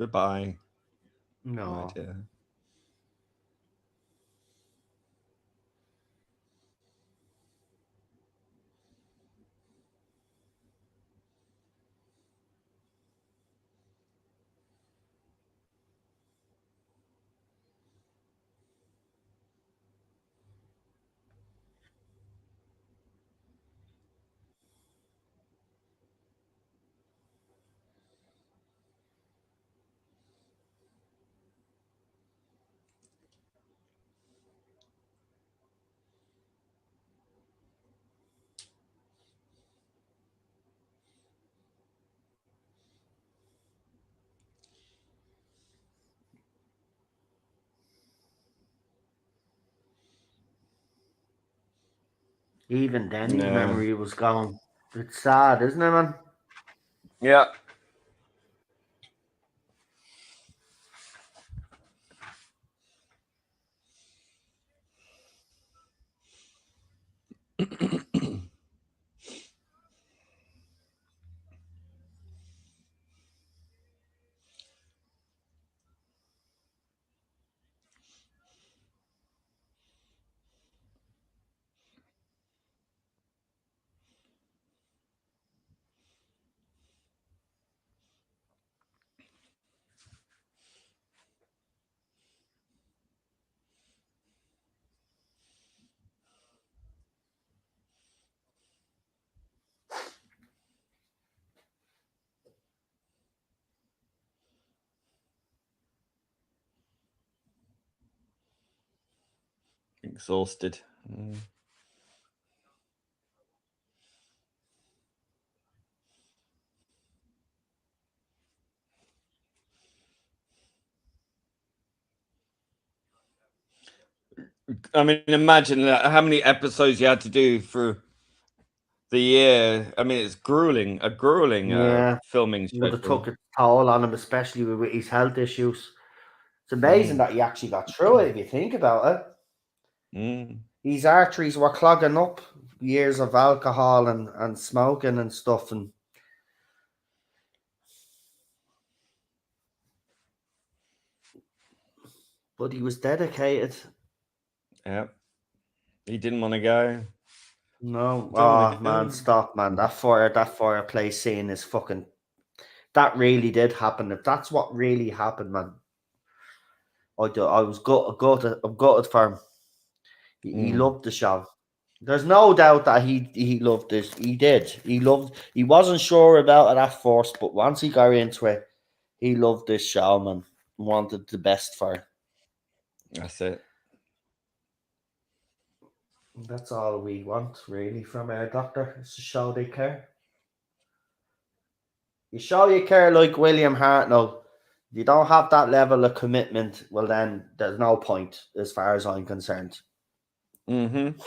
Goodbye, my No. dear. Even then, his Yeah. memory was gone. It's sad, isn't it, man? Yeah. Exhausted. I mean, imagine how many episodes you had to do for the year. I mean, it's grueling, a grueling Yeah. filming Would have schedule. took a toll on him, especially with his health issues. It's amazing Mm. that he actually got through it, if you think about it. Mm. His arteries were clogging up, years of alcohol and smoking and stuff, and but he was dedicated. Yeah. He didn't want to go. No, Don't want oh to man, go. stop, man. That fireplace scene is fucking. That really did happen. If that's what really happened, man, I was I'm gutted for him. He Mm. loved the show. There's no doubt that he loved this. He did. He loved. He wasn't sure about it at first, but once he got into it, he loved this show, man. Wanted the best for it. That's it. That's all we want, really, from our doctor. Is to show they care. You show you care like William Hartnell. If you don't have that level of commitment, well, then there's no point, as far as I'm concerned. Mm-hmm.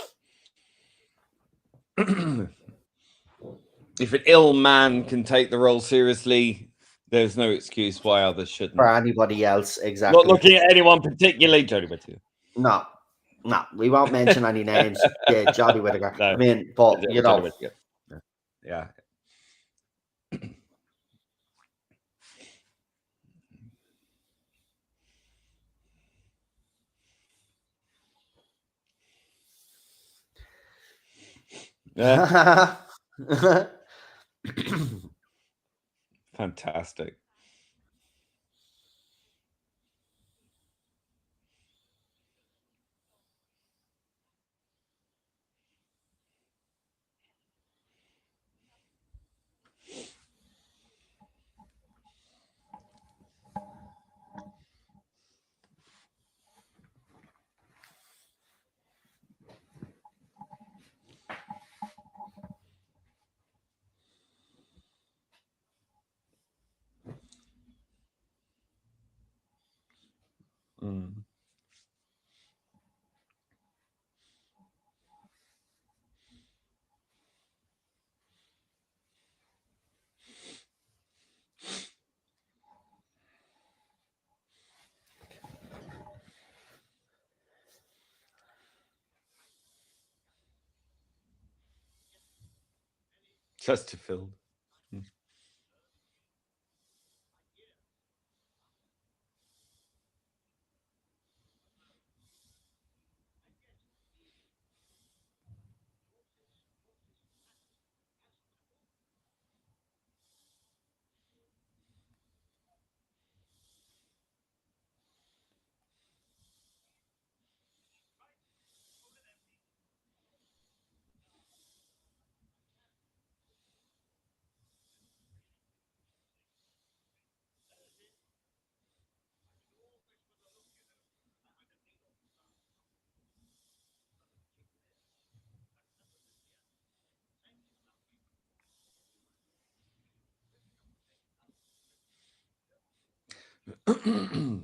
If an ill man can take the role seriously, there's no excuse why others For shouldn't. anybody else, Not exactly. looking at anyone particularly, Jodie Whittaker. No, we won't mention any names. Yeah, Jodie Whittaker. No, I mean, but you Jodie know, Whittaker. Yeah. Yeah. Fantastic. Mm. Chesterfield.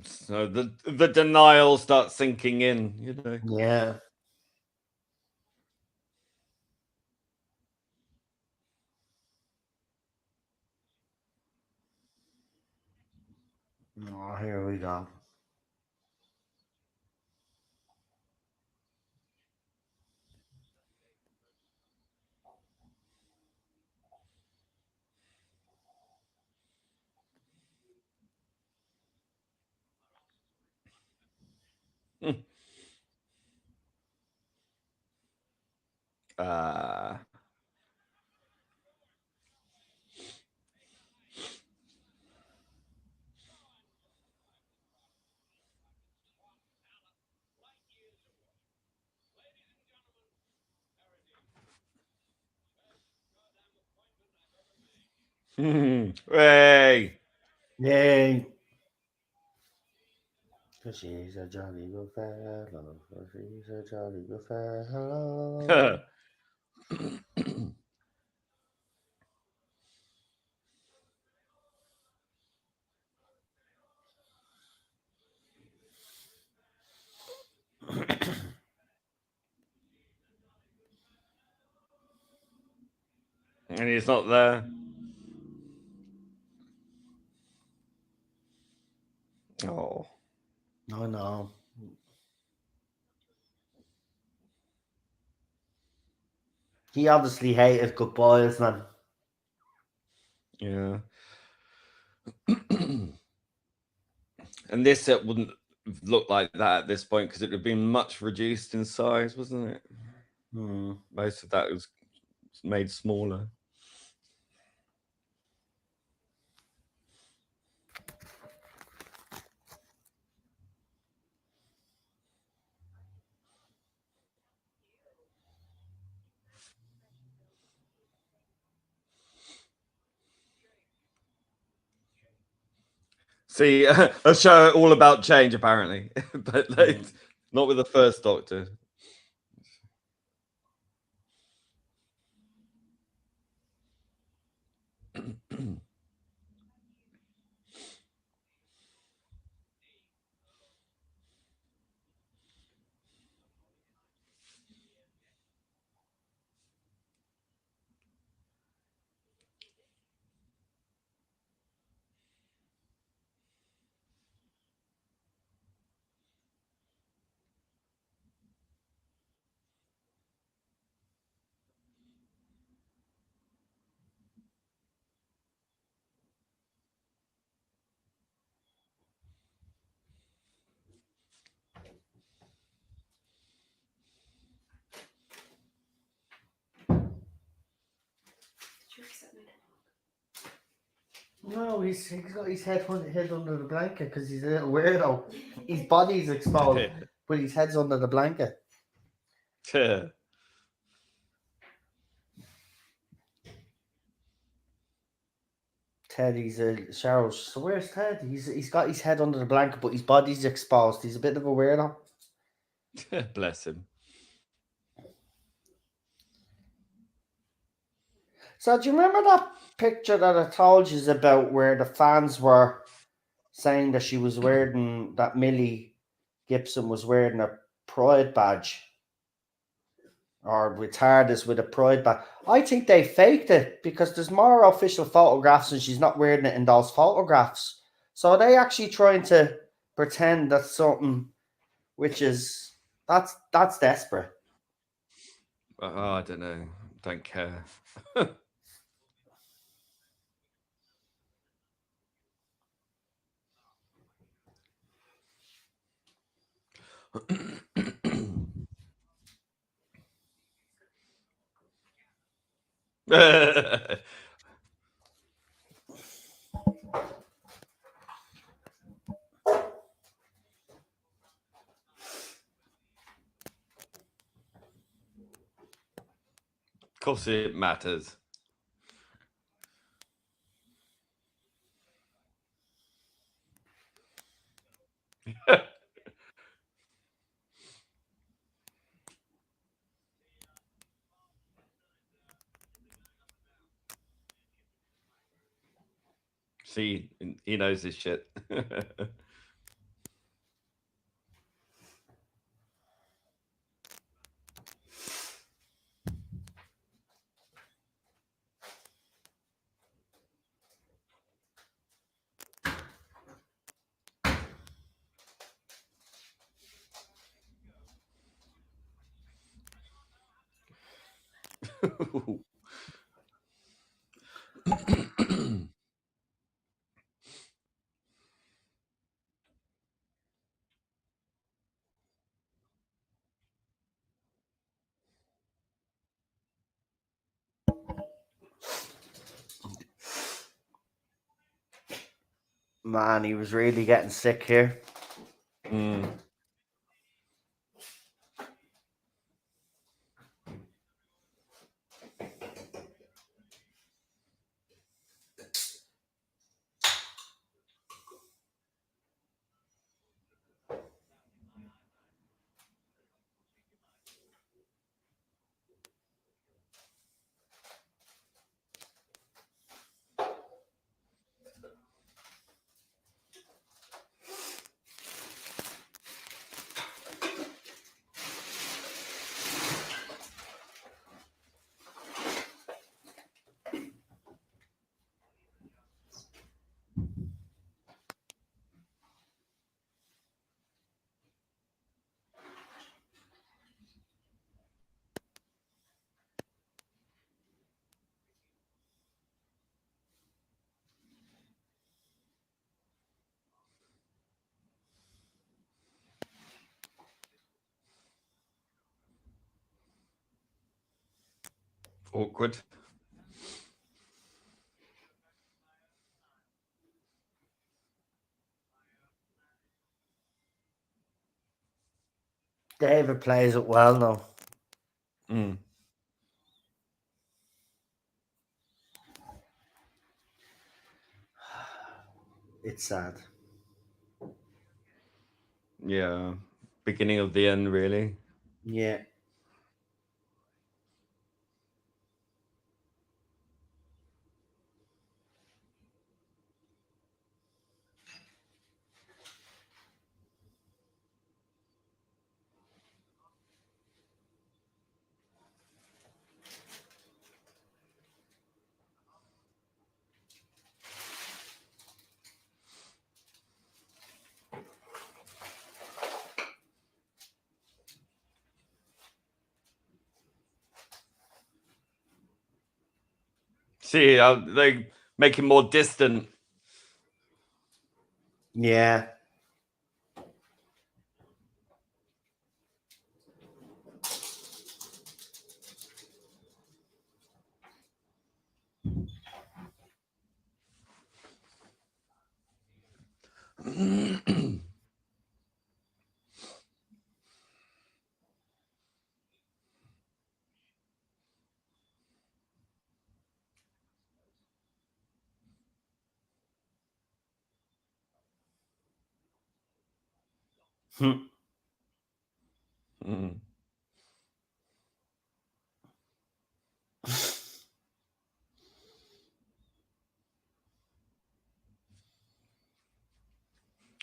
So the denial starts sinking in, you know. Yeah. Oh, here we go. Uh, hey. Yay. Cause she's a jolly good fellow. Cause she's a jolly good fellow. And he's not there. Oh. No, no. He obviously hated good boys, man. Yeah. And this set wouldn't look like that at this point because it would have been much reduced in size, wasn't it? Most of that was made smaller. See, a show all about change, apparently, but like, not with the first Doctor. No, he's got his head under the blanket because he's a little weirdo. His body's exposed, but his head's under the blanket. Teddy's Cheryl. So where's Ted? He's got his head under the blanket, but his body's exposed. He's a bit of a weirdo. Bless him. So do you remember that picture that I told you about where the fans were saying that she was wearing that Millie Gibson was wearing a pride badge, or retarded with a pride badge. I think they faked it because there's more official photographs and she's not wearing it in those photographs. So are they actually trying to pretend that's something which is that's desperate. I don't know. Don't care. Of course it matters. See, he knows his shit. Man, he was really getting sick here. Mm. Awkward. David plays it well now. Mm. It's sad. Yeah. Beginning of the end, really. Yeah. See, they make him more distant. Yeah. Hmm. Mm.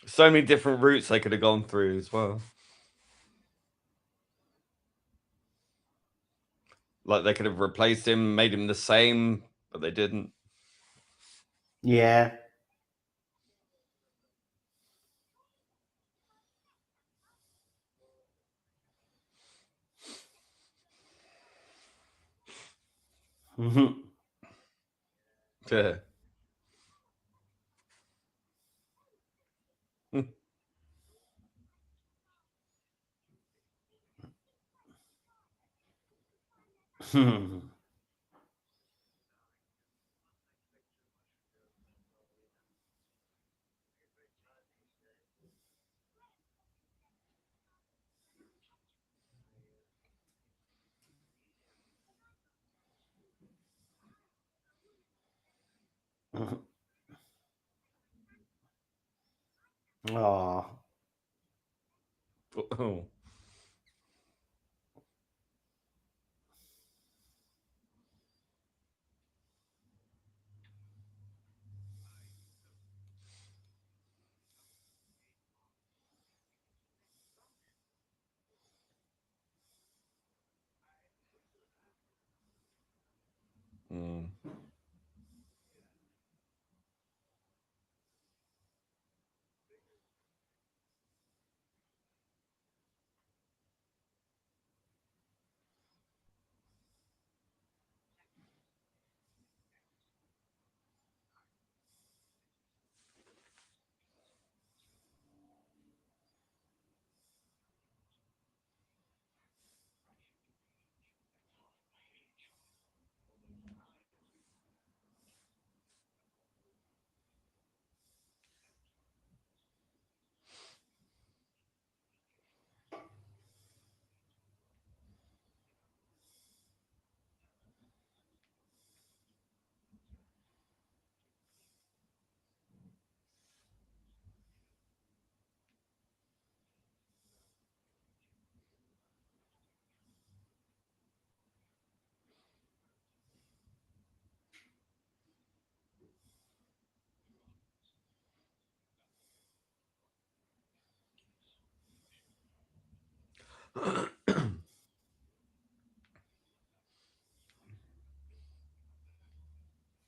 So many different routes they could have gone through as well. Like they could have replaced him, made him the same, but they didn't. Yeah. Mm-hmm. Yeah. Oh. Oh. Mm.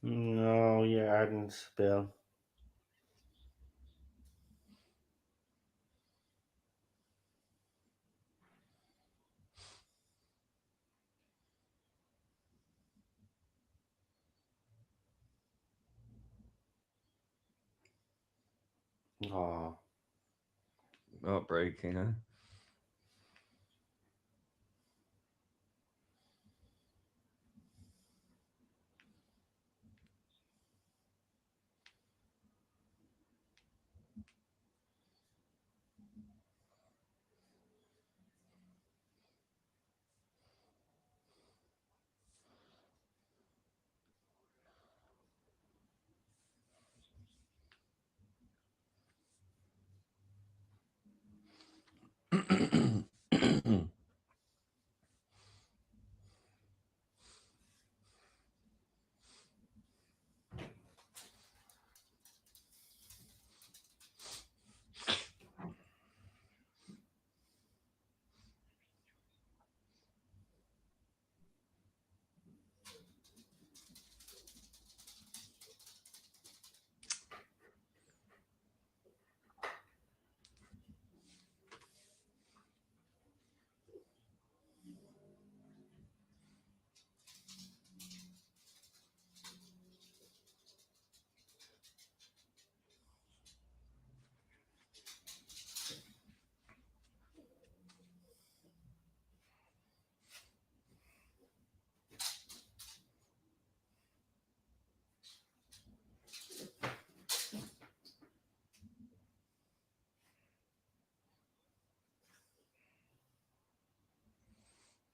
No, you hadn't, Bill. Oh. Heartbreaking, huh?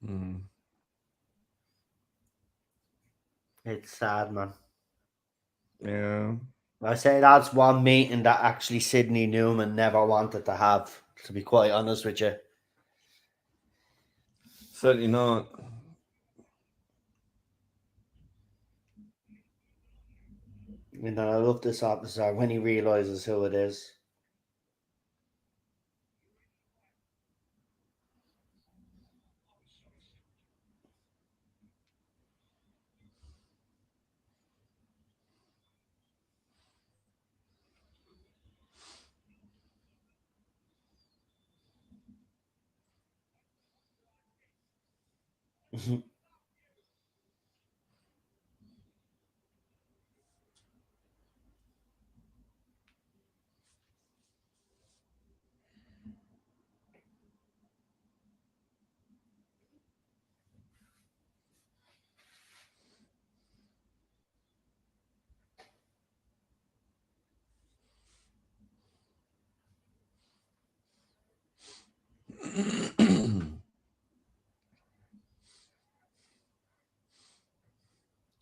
Mm. It's sad, man. Yeah. I say that's one meeting that actually Sidney Newman never wanted to have, to be quite honest with you. Certainly not. And I love this officer when he realizes who it is. Mhm.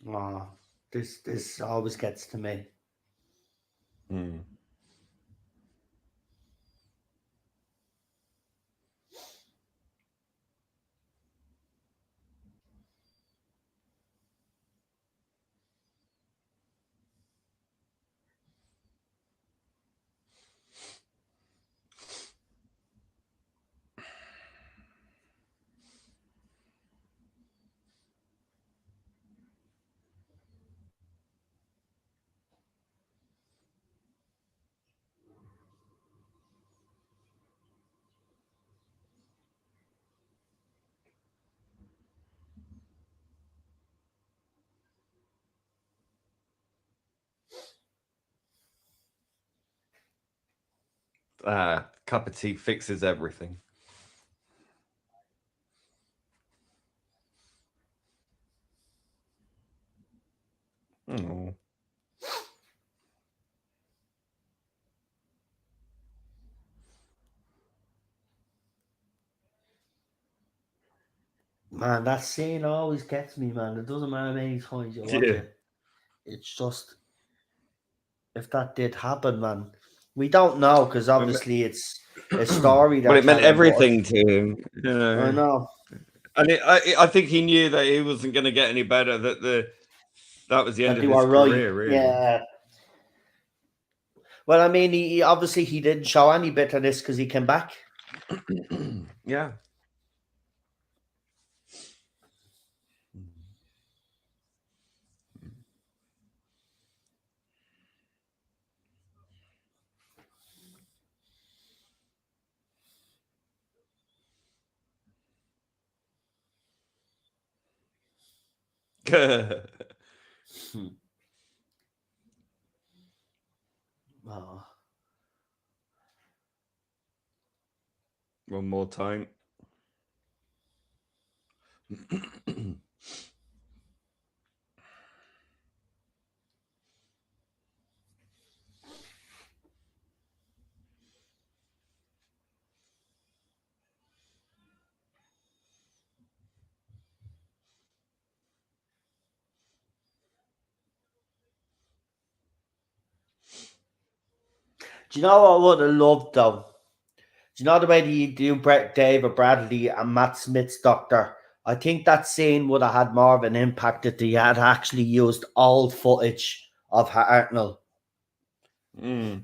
Oh, this always gets to me. Mm. Cup of tea fixes everything. Oh. Man, that scene always gets me, man. It doesn't matter how many times you watch Yeah. it. It's just, if that did happen, man. We don't know because obviously it's a story Well, they're it meant telling, but everything to him, you I know. know. And I think he knew that he wasn't going to get any better. That was the end That of they his were right. career, really. Yeah. Well, I mean, he obviously he didn't show any bitterness because he came back. Yeah. Hmm. Oh. One more time. Do you know what I would have loved though? Do you know the way they do David Bradley and Matt Smith's Doctor? I think that scene would have had more of an impact if they had actually used old footage of Hartnell. Mm.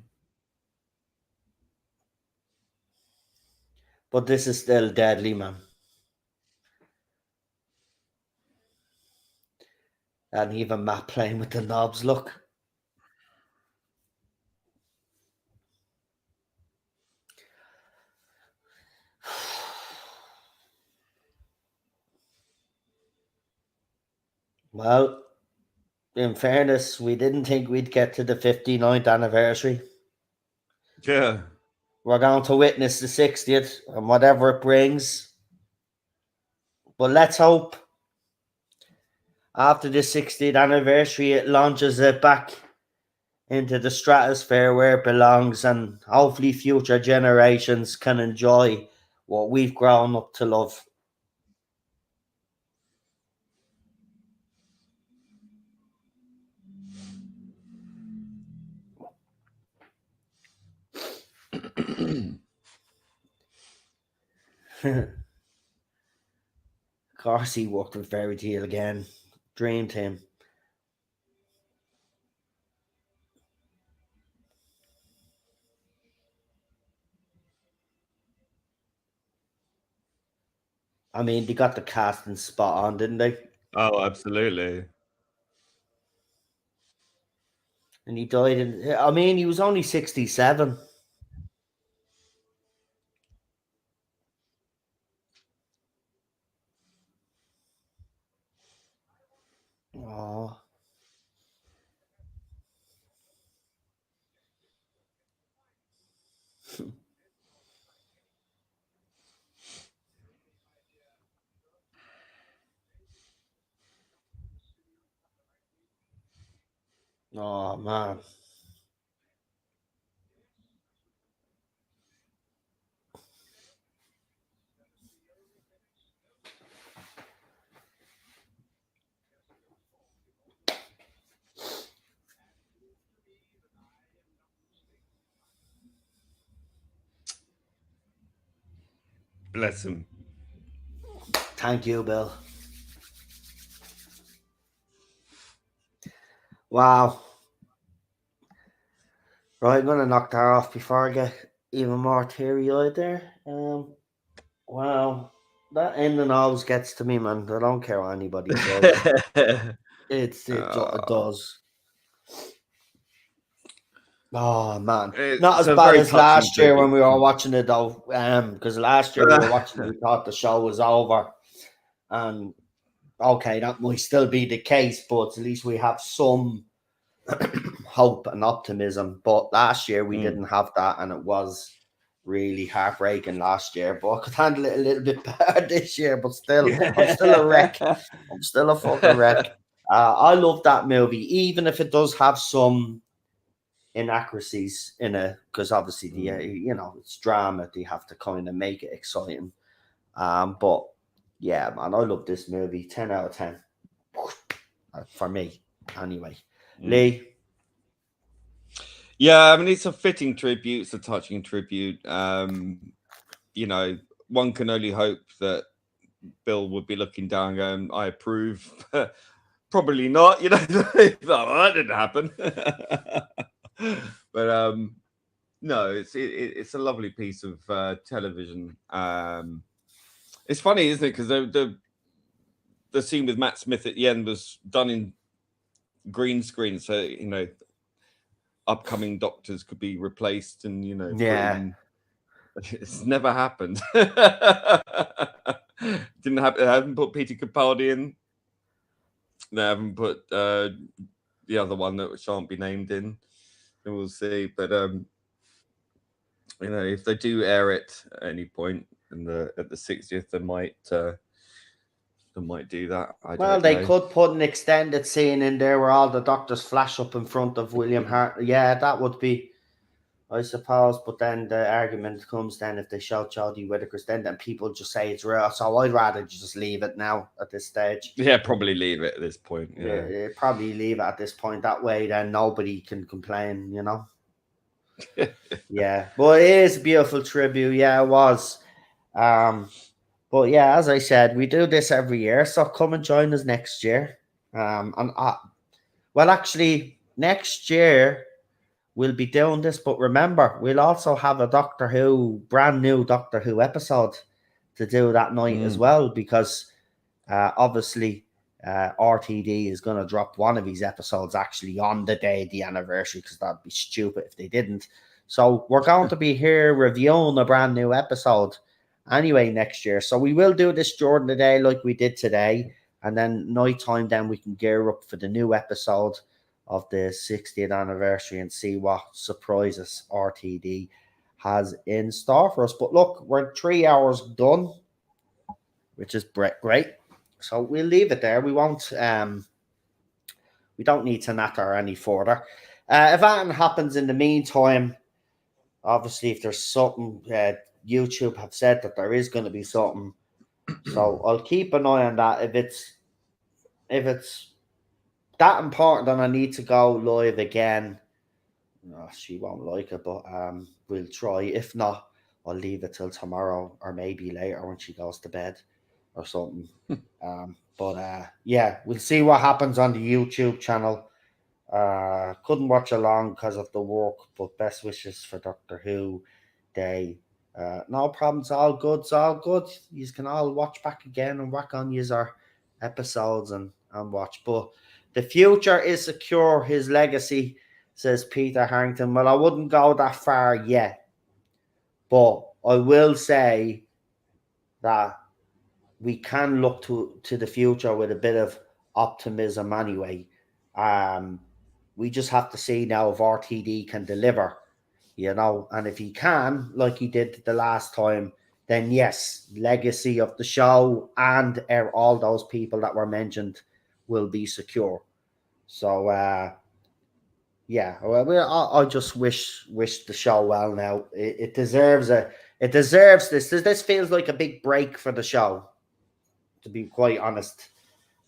But this is still deadly, man. And even Matt playing with the knobs, look. Well, in fairness, we didn't think we'd get to the 59th anniversary. Yeah. We're going to witness the 60th and whatever it brings. But let's hope after the 60th anniversary it launches it back into the stratosphere where it belongs, and hopefully future generations can enjoy what we've grown up to love. Of course, he worked with Fairy Tale again. Dream team. I mean, they got the casting spot on, didn't they? Oh, absolutely. And he died in. I mean, he was only 67. Oh man. Bless him. Thank you, Bill. Wow. Right, I'm gonna knock that off before I get even more teary-eyed there. Wow. That ending always gets to me, man. I don't care what anybody says. It Oh, does. Oh man, not it's as a bad very as touching last year when tribute. we were watching it though. Because last year we were watching, we thought the show was over, and okay, that might still be the case, but at least we have some hope and optimism. But last year we Mm. didn't have that, and it was really heartbreaking last year. But I could handle it a little bit better this year. But still, I'm still a wreck. I'm still a fucking wreck. I love that movie, even if it does have some inaccuracies in it, because obviously the it's drama. They have to kind of make it exciting. But yeah, man, I love this movie. 10 out of 10 for me. Anyway, Mm. Lee. Yeah, I mean, it's a fitting tribute. It's a touching tribute. You know, one can only hope that Bill would be looking down, going, "I approve." Probably not. You know, that didn't happen. But no, it's a lovely piece of television. It's funny, isn't it? Because the scene with Matt Smith at the end was done in green screen, so upcoming doctors could be replaced and put Yeah. in. It's never happened. Didn't happen. They haven't put Peter Capaldi in. They haven't put the other one that shan't be named in. And we'll see. But if they do air it at any point at the 60th, they might do that. I Well, don't they know. could put an extended scene in there where all the doctors flash up in front of William Hart. Yeah, that would be, I suppose. But then the argument comes then if they show Jodie Whittaker's then people just say it's real. So I'd rather just leave it now at this stage. Yeah, probably leave it at this point. Yeah. Probably leave it at this point. That way, then nobody can complain. Yeah, but it is a beautiful tribute. Yeah, it was. But yeah, as I said, we do this every year, so come and join us next year. And well, actually, next year we'll be doing this, but remember, we'll also have a brand new Doctor Who episode to do that night as well, because obviously RTD is going to drop one of these episodes actually on the day of the anniversary, because that'd be stupid if they didn't. So we're going to be here reviewing a brand new episode anyway next year. So we will do this during the day like we did today, and then nighttime then we can gear up for the new episode of the 60th anniversary and see what surprises RTD has in store for us. But look, we're 3 hours done, which is great. So we'll leave it there. We won't. We don't need to natter any further. If anything happens in the meantime, obviously, if there's something, YouTube have said that there is going to be something. So I'll keep an eye on that. If it's that important, then I need to go live again. No, she won't like it, but we'll try. If not, I'll leave it till tomorrow or maybe later when she goes to bed or something. But yeah, we'll see what happens on the YouTube channel. Couldn't watch along because of the work, but best wishes for Doctor Who Day. No problems, all good. It's all good. You can all watch back again and work on user episodes and watch. But the future is secure. His legacy, says Peter Harrington. Well, I wouldn't go that far yet, but I will say that we can look to the future with a bit of optimism anyway. We just have to see now if RTD can deliver, and if he can, like he did the last time, then yes, legacy of the show and all those people that were mentioned will be secure. So Yeah, well, I just wish the show well now. It deserves it deserves this. This feels like a big break for the show, to be quite honest,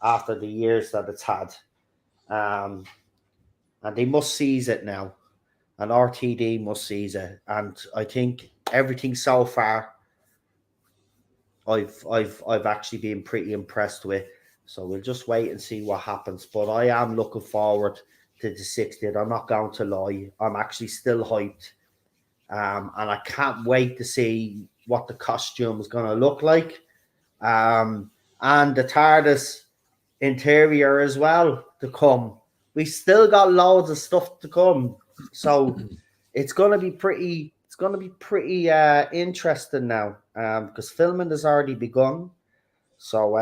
after the years that it's had. Um, and they must seize it now. And RTD must seize it. And I think everything so far, I've actually been pretty impressed with. So we'll just wait and see what happens. But I am looking forward to the 60th. I'm not going to lie. I'm actually still hyped. And I can't wait to see what the costume is going to look like. And the TARDIS interior as well to come. We still got loads of stuff to come. So it's going to be pretty. It's going to be pretty interesting now because filming has already begun. So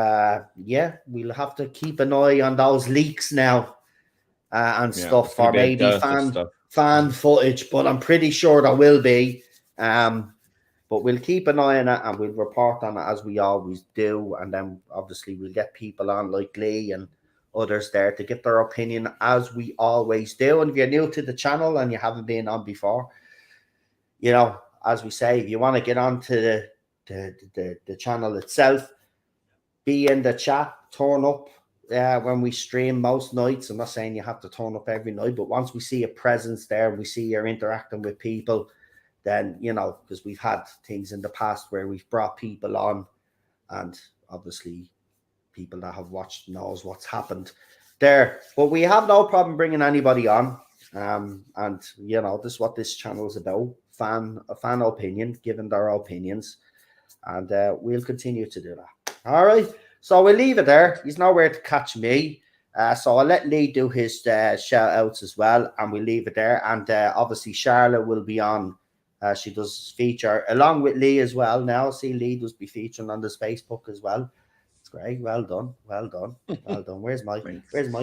yeah, we'll have to keep an eye on those leaks now and stuff, it's gonna or be a maybe dearth of stuff. fan footage. But I'm pretty sure there will be. But we'll keep an eye on it and we'll report on it as we always do. And then obviously we'll get people on like Lee and others there to get their opinion as we always do. And if you're new to the channel and you haven't been on before, you know, as we say, if you want to get onto the channel itself, be in the chat, turn up when we stream most nights. I'm not saying you have to turn up every night, but once we see a presence there, we see you're interacting with people, then, you know, because we've had things in the past where we've brought people on and obviously people that have watched knows what's happened there. But we have no problem bringing anybody on. And, you know, this is what this channel is about. Fan opinion, giving their opinions. And we'll continue to do that. All right. So we'll leave it there. He's nowhere to catch me. So I'll let Lee do his shout outs as well. And we'll leave it there. And obviously Charlotte will be on. She does feature along with Lee as well. Now see Lee does be featuring on this Facebook as well. It's great. Well done. Well done. Well done. Where's my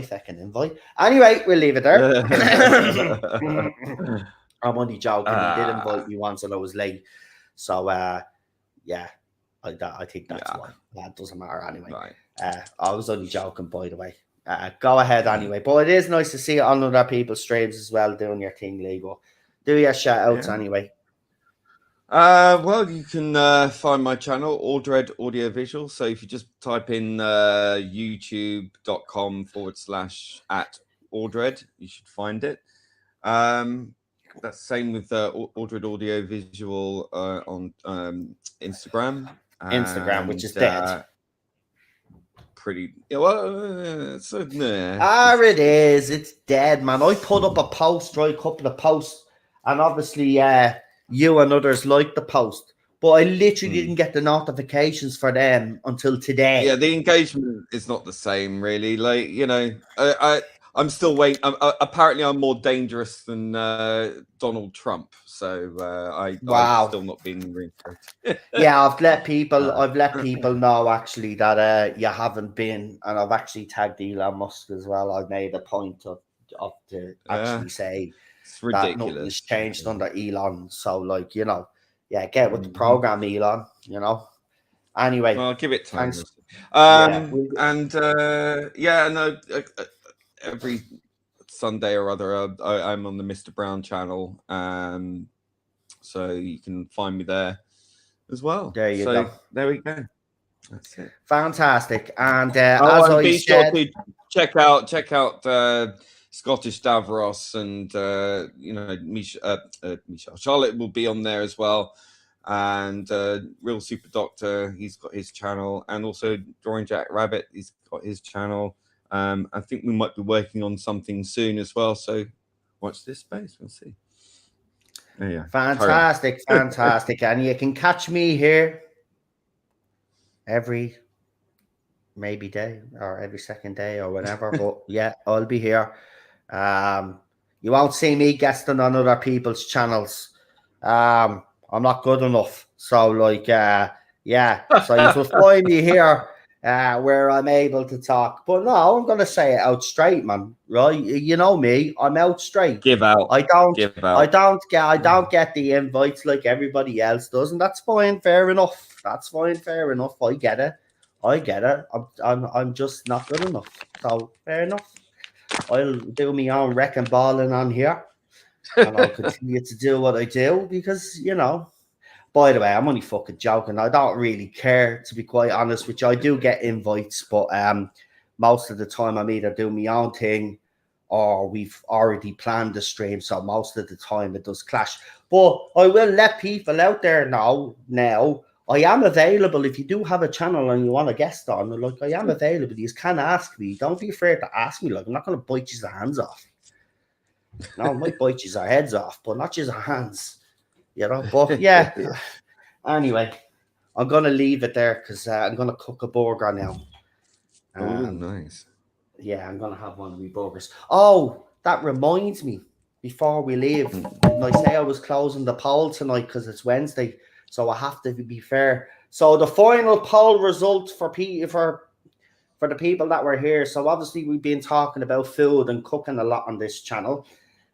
fucking invite? Anyway, we'll leave it there. I'm only joking. He did invite me once and I was late. So yeah, I think that's why. That doesn't matter anyway. Right. I was only joking, by the way. Go ahead anyway. But it is nice to see it on other people's streams as well, doing your thing, Lee. But do your shout outs anyway. Well, you can find my channel, Aldred Audiovisual. So if you just type in youtube.com/@Aldred, you should find it. That's same with Aldred Audiovisual on Instagram. Instagram, which is dead. Pretty well. It is. It's dead, man. I put up a post, right? A couple of posts, and obviously, you and others liked the post, but I literally didn't get the notifications for them until today. Yeah, the engagement is not the same, really. Like, you know, I'm still waiting. Apparently, I'm more dangerous than Donald Trump, so I've still not been reinstated. Yeah, I've let people know actually that you haven't been, and I've actually tagged Elon Musk as well. I've made a point of to actually say it's ridiculous. That nothing's changed under Elon. So, like, you know, get with the program, Elon. You know. Anyway, well, I'll give it time. Every Sunday or other, I'm on the Mr. Brown channel, so you can find me there as well. There you go. There we go. That's it. Fantastic. And be sure to check out Scottish Davros and Michelle Charlotte will be on there as well, and Real Super Doctor, he's got his channel, and also Drawing Jack Rabbit, he's got his channel. I think we might be working on something soon as well, so watch this space. We'll see. Yeah, fantastic. And you can catch me here every maybe day or every second day or whatever. But yeah, I'll be here. You won't see me guesting on other people's channels. I'm not good enough. So like, so you will find me here where I'm able to talk. But no, I'm gonna say it out straight, man. Right? You know me, I'm out straight. Give out. I don't get the invites like everybody else does, and that's fine, fair enough. I get it. I'm just not good enough. So fair enough. I'll do my own wrecking balling on here, and I'll continue to do what I do because, you know. By the way, I'm only fucking joking. I don't really care, to be quite honest with you. I do get invites, but most of the time I'm either doing my own thing or we've already planned the stream. So most of the time it does clash. But I will let people out there know now. I am available if you do have a channel and you want a guest on. Like, I am available. You can ask me. Don't be afraid to ask me. Like, I'm not going to bite you the hands off. No, I might bite you our heads off, but not just our hands. You know, but yeah. Anyway, I'm gonna leave it there because I'm gonna cook a burger now. Oh, nice. Yeah, I'm gonna have one of my burgers. Oh, that reminds me. Before we leave, I say I was closing the poll tonight because it's Wednesday, so I have to be fair. So the final poll result for the people that were here. So obviously we've been talking about food and cooking a lot on this channel.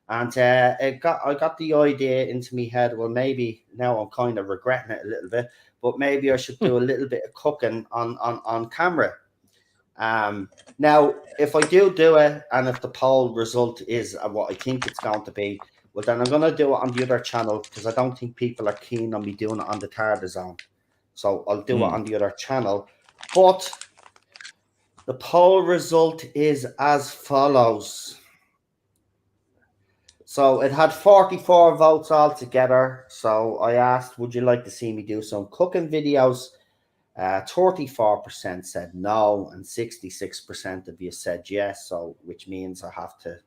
And I got the idea into my head. Well, maybe now I'm kind of regretting it a little bit, but maybe I should do a little bit of cooking on camera. Now, if I do it, and if the poll result is what I think it's going to be, well, then I'm going to do it on the other channel because I don't think people are keen on me doing it on the Tarda Zone. So I'll do it on the other channel. But the poll result is as follows. So it had 44 votes altogether. So I asked, would you like to see me do some cooking videos? 34% said no, and 66% of you said yes. So which means I have to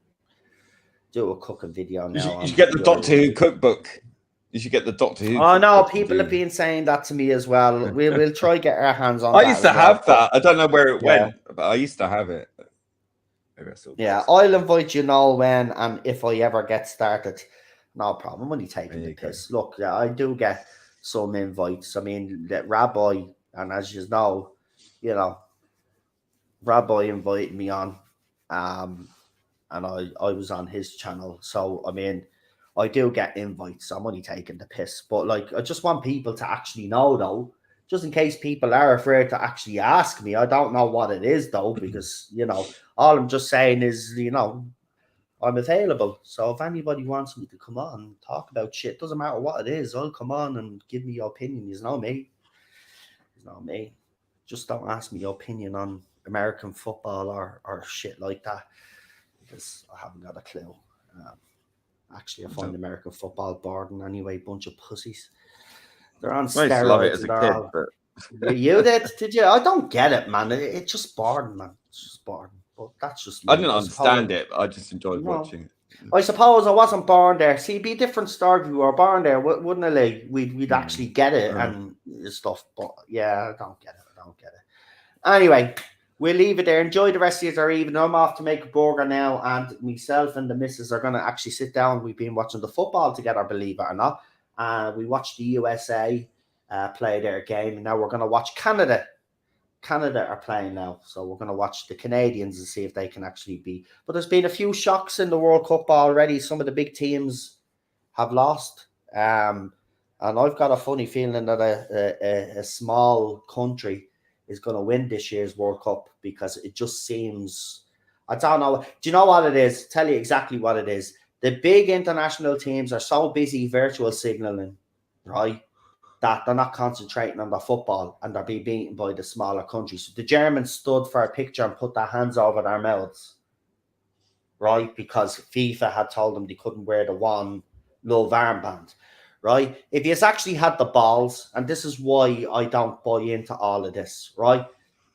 do a cooking video now. You should get the Doctor Who cookbook. You should get the Doctor Who. Oh no, people have been saying that to me as well. We'll try get our hands on. I used to have that. I don't know where it went, but I used to have it. Yeah, I'll invite you now when and if I ever get started. No problem. I'm only taking the piss. Look, yeah, I do get some invites. I mean, that Rabbi, and as you know, Rabbi invited me on, and I was on his channel. So I mean, I do get invites. I'm only taking the piss, but like, I just want people to actually know though. Just in case people are afraid to actually ask me. I don't know what it is though, because all I'm just saying is, I'm available. So if anybody wants me to come on and talk about shit, doesn't matter what it is, I'll come on and give me your opinion. You know me. Just don't ask me your opinion on American football or shit like that, because I haven't got a clue. Actually, I find American football boring anyway. Bunch of pussies. They're on steroids. As a kid, but... You did you? I don't get it, man. It's just boring, man. It's just boring. But that's just me. I didn't understand it, but I just enjoyed watching it. I suppose I wasn't born there. See, it'd be a different story if we were born there, wouldn't it? Like, we'd actually get it and stuff. But yeah, I don't get it. Anyway, we'll leave it there. Enjoy the rest of your evening. I'm off to make a burger now, and myself and the missus are going to actually sit down. We've been watching the football together, believe it or not. We watched the USA play their game, and now we're going to watch Canada. Canada are playing now, so we're going to watch the Canadians and see if they can actually beat. But there's been a few shocks in the World Cup already. Some of the big teams have lost, and I've got a funny feeling that a small country is going to win this year's World Cup, because it just seems, I don't know. Do you know what it is? Tell you exactly what it is. The big international teams are so busy virtual signaling, right, that they're not concentrating on the football, and they're being beaten by the smaller countries. The Germans stood for a picture and put their hands over their mouths, right, because FIFA had told them they couldn't wear the one love armband, right? If you actually had the balls, and this is why I don't buy into all of this, right?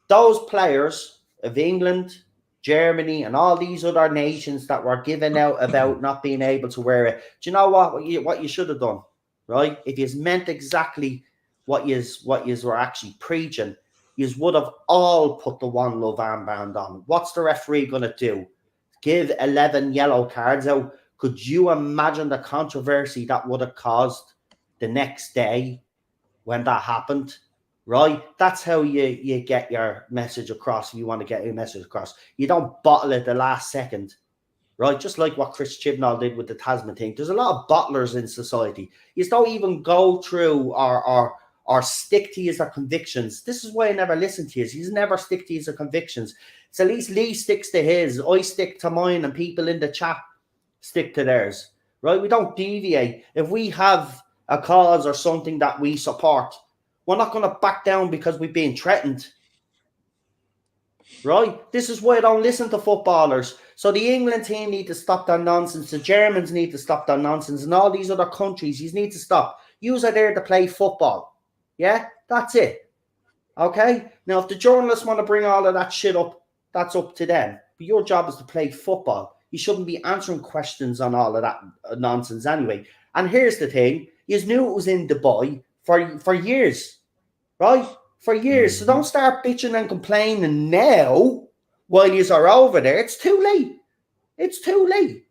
Those players of England, Germany, and all these other nations that were given out about not being able to wear it, do you know what you should have done? Right? If you meant exactly what you were actually preaching, you would have all put the one love armband on. What's the referee going to do? Give 11 yellow cards out? Could you imagine the controversy that would have caused the next day when that happened? Right? That's how you get your message across. If you want to get your message across, you don't bottle it the last second. Right, just like what Chris Chibnall did with the Tasman thing. There's a lot of bottlers in society. You don't even go through or or stick to his convictions. This is why I never listen to his. He's never stick to his convictions. So at least Lee sticks to his. I stick to mine, and people in the chat stick to theirs. Right? We don't deviate. If we have a cause or something that we support, we're not going to back down because we've been threatened. Right? This is why I don't listen to footballers. So the England team need to stop their nonsense. The Germans need to stop their nonsense. And all these other countries, you need to stop. Yous are there to play football. Yeah? That's it. Okay? Now, if the journalists want to bring all of that shit up, that's up to them. But your job is to play football. You shouldn't be answering questions on all of that nonsense anyway. And here's the thing. You knew it was in Dubai for years. Right? For years. So don't start bitching and complaining now while you are over there. It's too late. It's too late.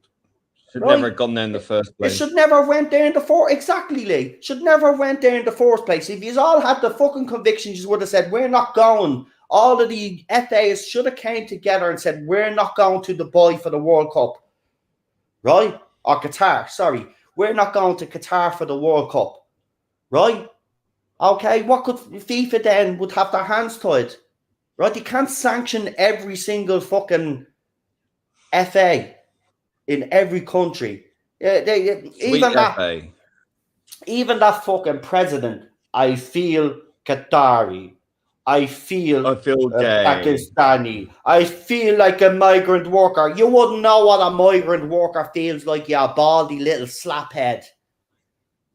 Should never have gone there in the first place. It should never have went there in the first. Exactly, Lee. Should never have went there in the first place. If you all had the fucking convictions, you would have said, we're not going. All of the FAs should have came together and said, we're not going to Dubai for the World Cup. Right? Or Qatar, sorry. We're not going to Qatar for the World Cup. Right? Okay, what could FIFA then would have their hands tied? Right? You can't sanction every single fucking FA in every country. Even that fucking president, I feel Qatari. I feel gay. Pakistani. I feel like a migrant worker. You wouldn't know what a migrant worker feels like, you baldy little slaphead.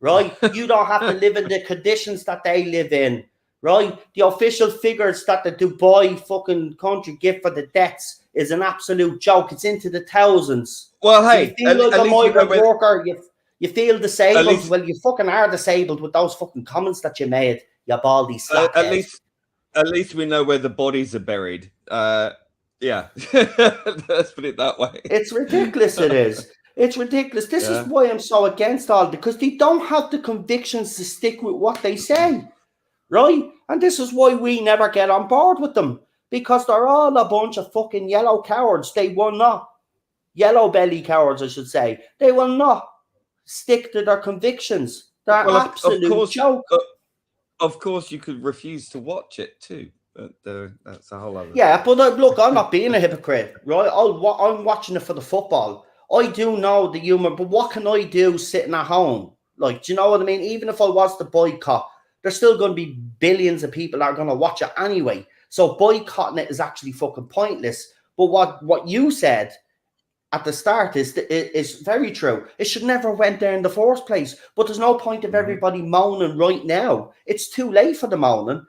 Right? You don't have to live in the conditions that they live in. Right? The official figures that the Dubai fucking country give for the deaths is an absolute joke. It's into the thousands. Well, hey, so you feel like a migrant worker, you feel disabled. Well, you fucking are disabled with those fucking comments that you made, you baldy slaphead. At least we know where the bodies are buried. Yeah. Let's put it that way. It's ridiculous, it is. It's ridiculous. This is why I'm so against all, because they don't have the convictions to stick with what they say. Right? And this is why we never get on board with them. Because they're all a bunch of fucking yellow cowards. They will not. Yellow belly cowards, I should say. They will not stick to their convictions. They're absolute joke. Of course, you could refuse to watch it too. But that's a whole other. Yeah, but look, I'm not being a hypocrite, right? I'm watching it for the football. I do know the humour, but what can I do sitting at home? Like, do you know what I mean? Even if I was to boycott, there's still going to be billions of people that are going to watch it anyway. So boycotting it is actually fucking pointless. But what you said at the start is very true. It should never went there in the first place. But there's no point of everybody moaning right now. It's too late for the moaning,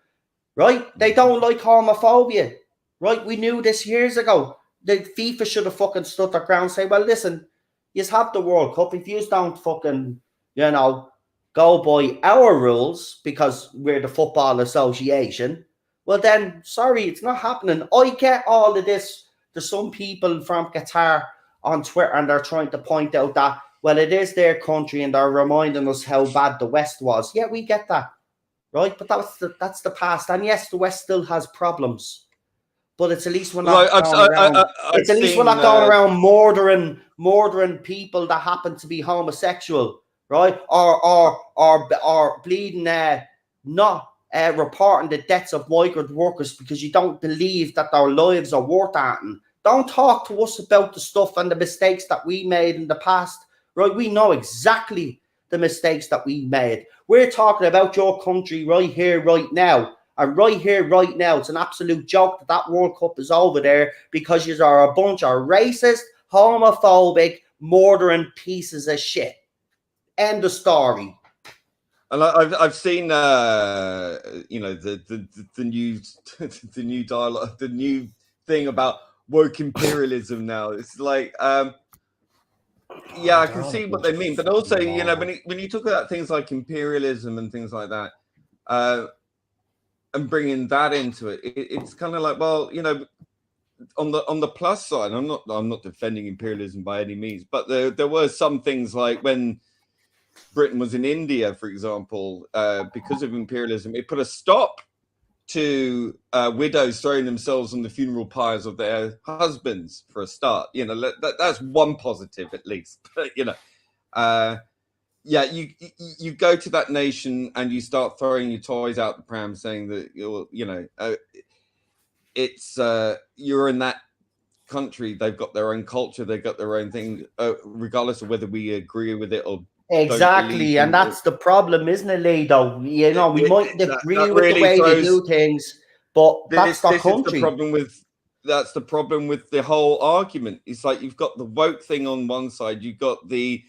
right? They don't like homophobia, right? We knew this years ago. The FIFA should have fucking stood their ground and say, well, listen, you have the World Cup. If you don't fucking, go by our rules because we're the Football Association, well then, sorry, it's not happening. I get all of this. There's some people from Qatar on Twitter and they're trying to point out that, well, it is their country and they're reminding us how bad the West was. Yeah, we get that, right? But that's the past. And yes, the West still has problems. But it's at least we're not going around murdering people that happen to be homosexual, right? Or bleeding, not reporting the deaths of migrant workers because you don't believe that their lives are worth anything. Don't talk to us about the stuff and the mistakes that we made in the past, right? We know exactly the mistakes that we made. We're talking about your country right here, right now. And right here, right now, it's an absolute joke that World Cup is over there because you are a bunch of racist, homophobic, murdering pieces of shit. End of story. And I've seen the new the new dialogue, the new thing about woke imperialism now. It's like I can see what they mean, but also when you talk about things like imperialism and things like that. And bringing that into it, it's kind of like, well, on the plus side, I'm not defending imperialism by any means, but there were some things like when Britain was in India, for example, because of imperialism, it put a stop to widows throwing themselves on the funeral pyres of their husbands for a start. That's one positive at least. yeah, you go to that nation and you start throwing your toys out the pram, saying that it's you're in that country. They've got their own culture, they've got their own thing, regardless of whether we agree with it or exactly. And that's the problem, isn't it, Lee? Though we might agree with the way they do things, but that's the country. Is the problem with. That's the problem with the whole argument. It's like you've got the woke thing on one side, you've got the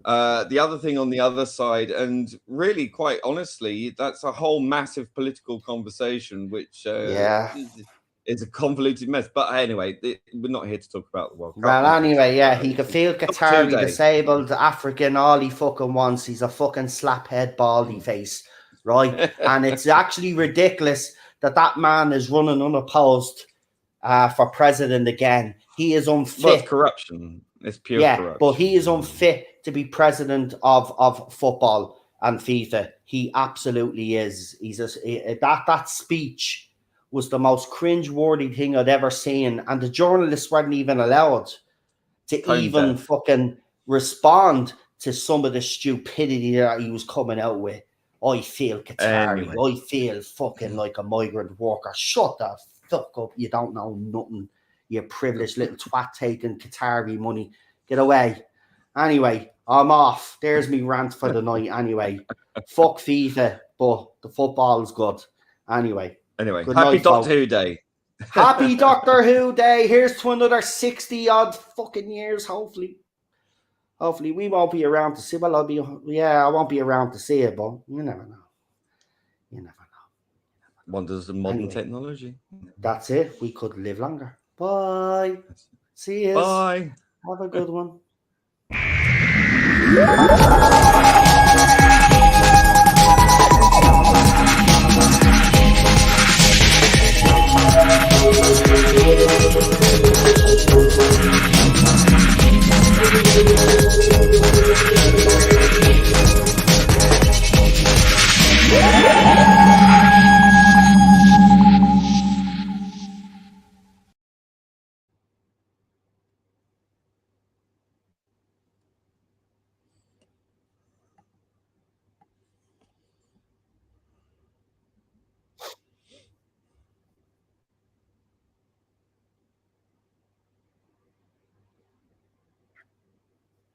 other thing on the other side, and really, quite honestly, that's a whole massive political conversation, which is a convoluted mess. But anyway, we're not here to talk about the World Cup. Well, anyway, yeah, he can feel Qatari, disabled, African, all he fucking wants. He's a fucking slaphead, baldy face, right? And it's actually ridiculous that man is running unopposed for president again. He is unfit. Well, it's corruption. It's pure corruption. But he is unfit to be president of football and FIFA. He absolutely is. That speech was the most cringe-worthy thing I'd ever seen, and the journalists weren't even allowed to fucking respond to some of the stupidity that he was coming out with. I feel Qatari. Anyway. I feel fucking like a migrant worker. Shut the fuck up. You don't know nothing. You privileged little twat taking Qatari money. Get away. Anyway, I'm off. There's me rant for the night. Anyway, fuck FIFA, but the football's good. Anyway, happy night, Doctor Who Day. Happy Doctor Who Day. Here's to another 60 odd fucking years, hopefully. Hopefully we won't be around to see. Well, I won't be around to see it, but you never know. You never know. Wonders of modern technology. That's it. We could live longer. Bye. See you. Bye. Have a good one.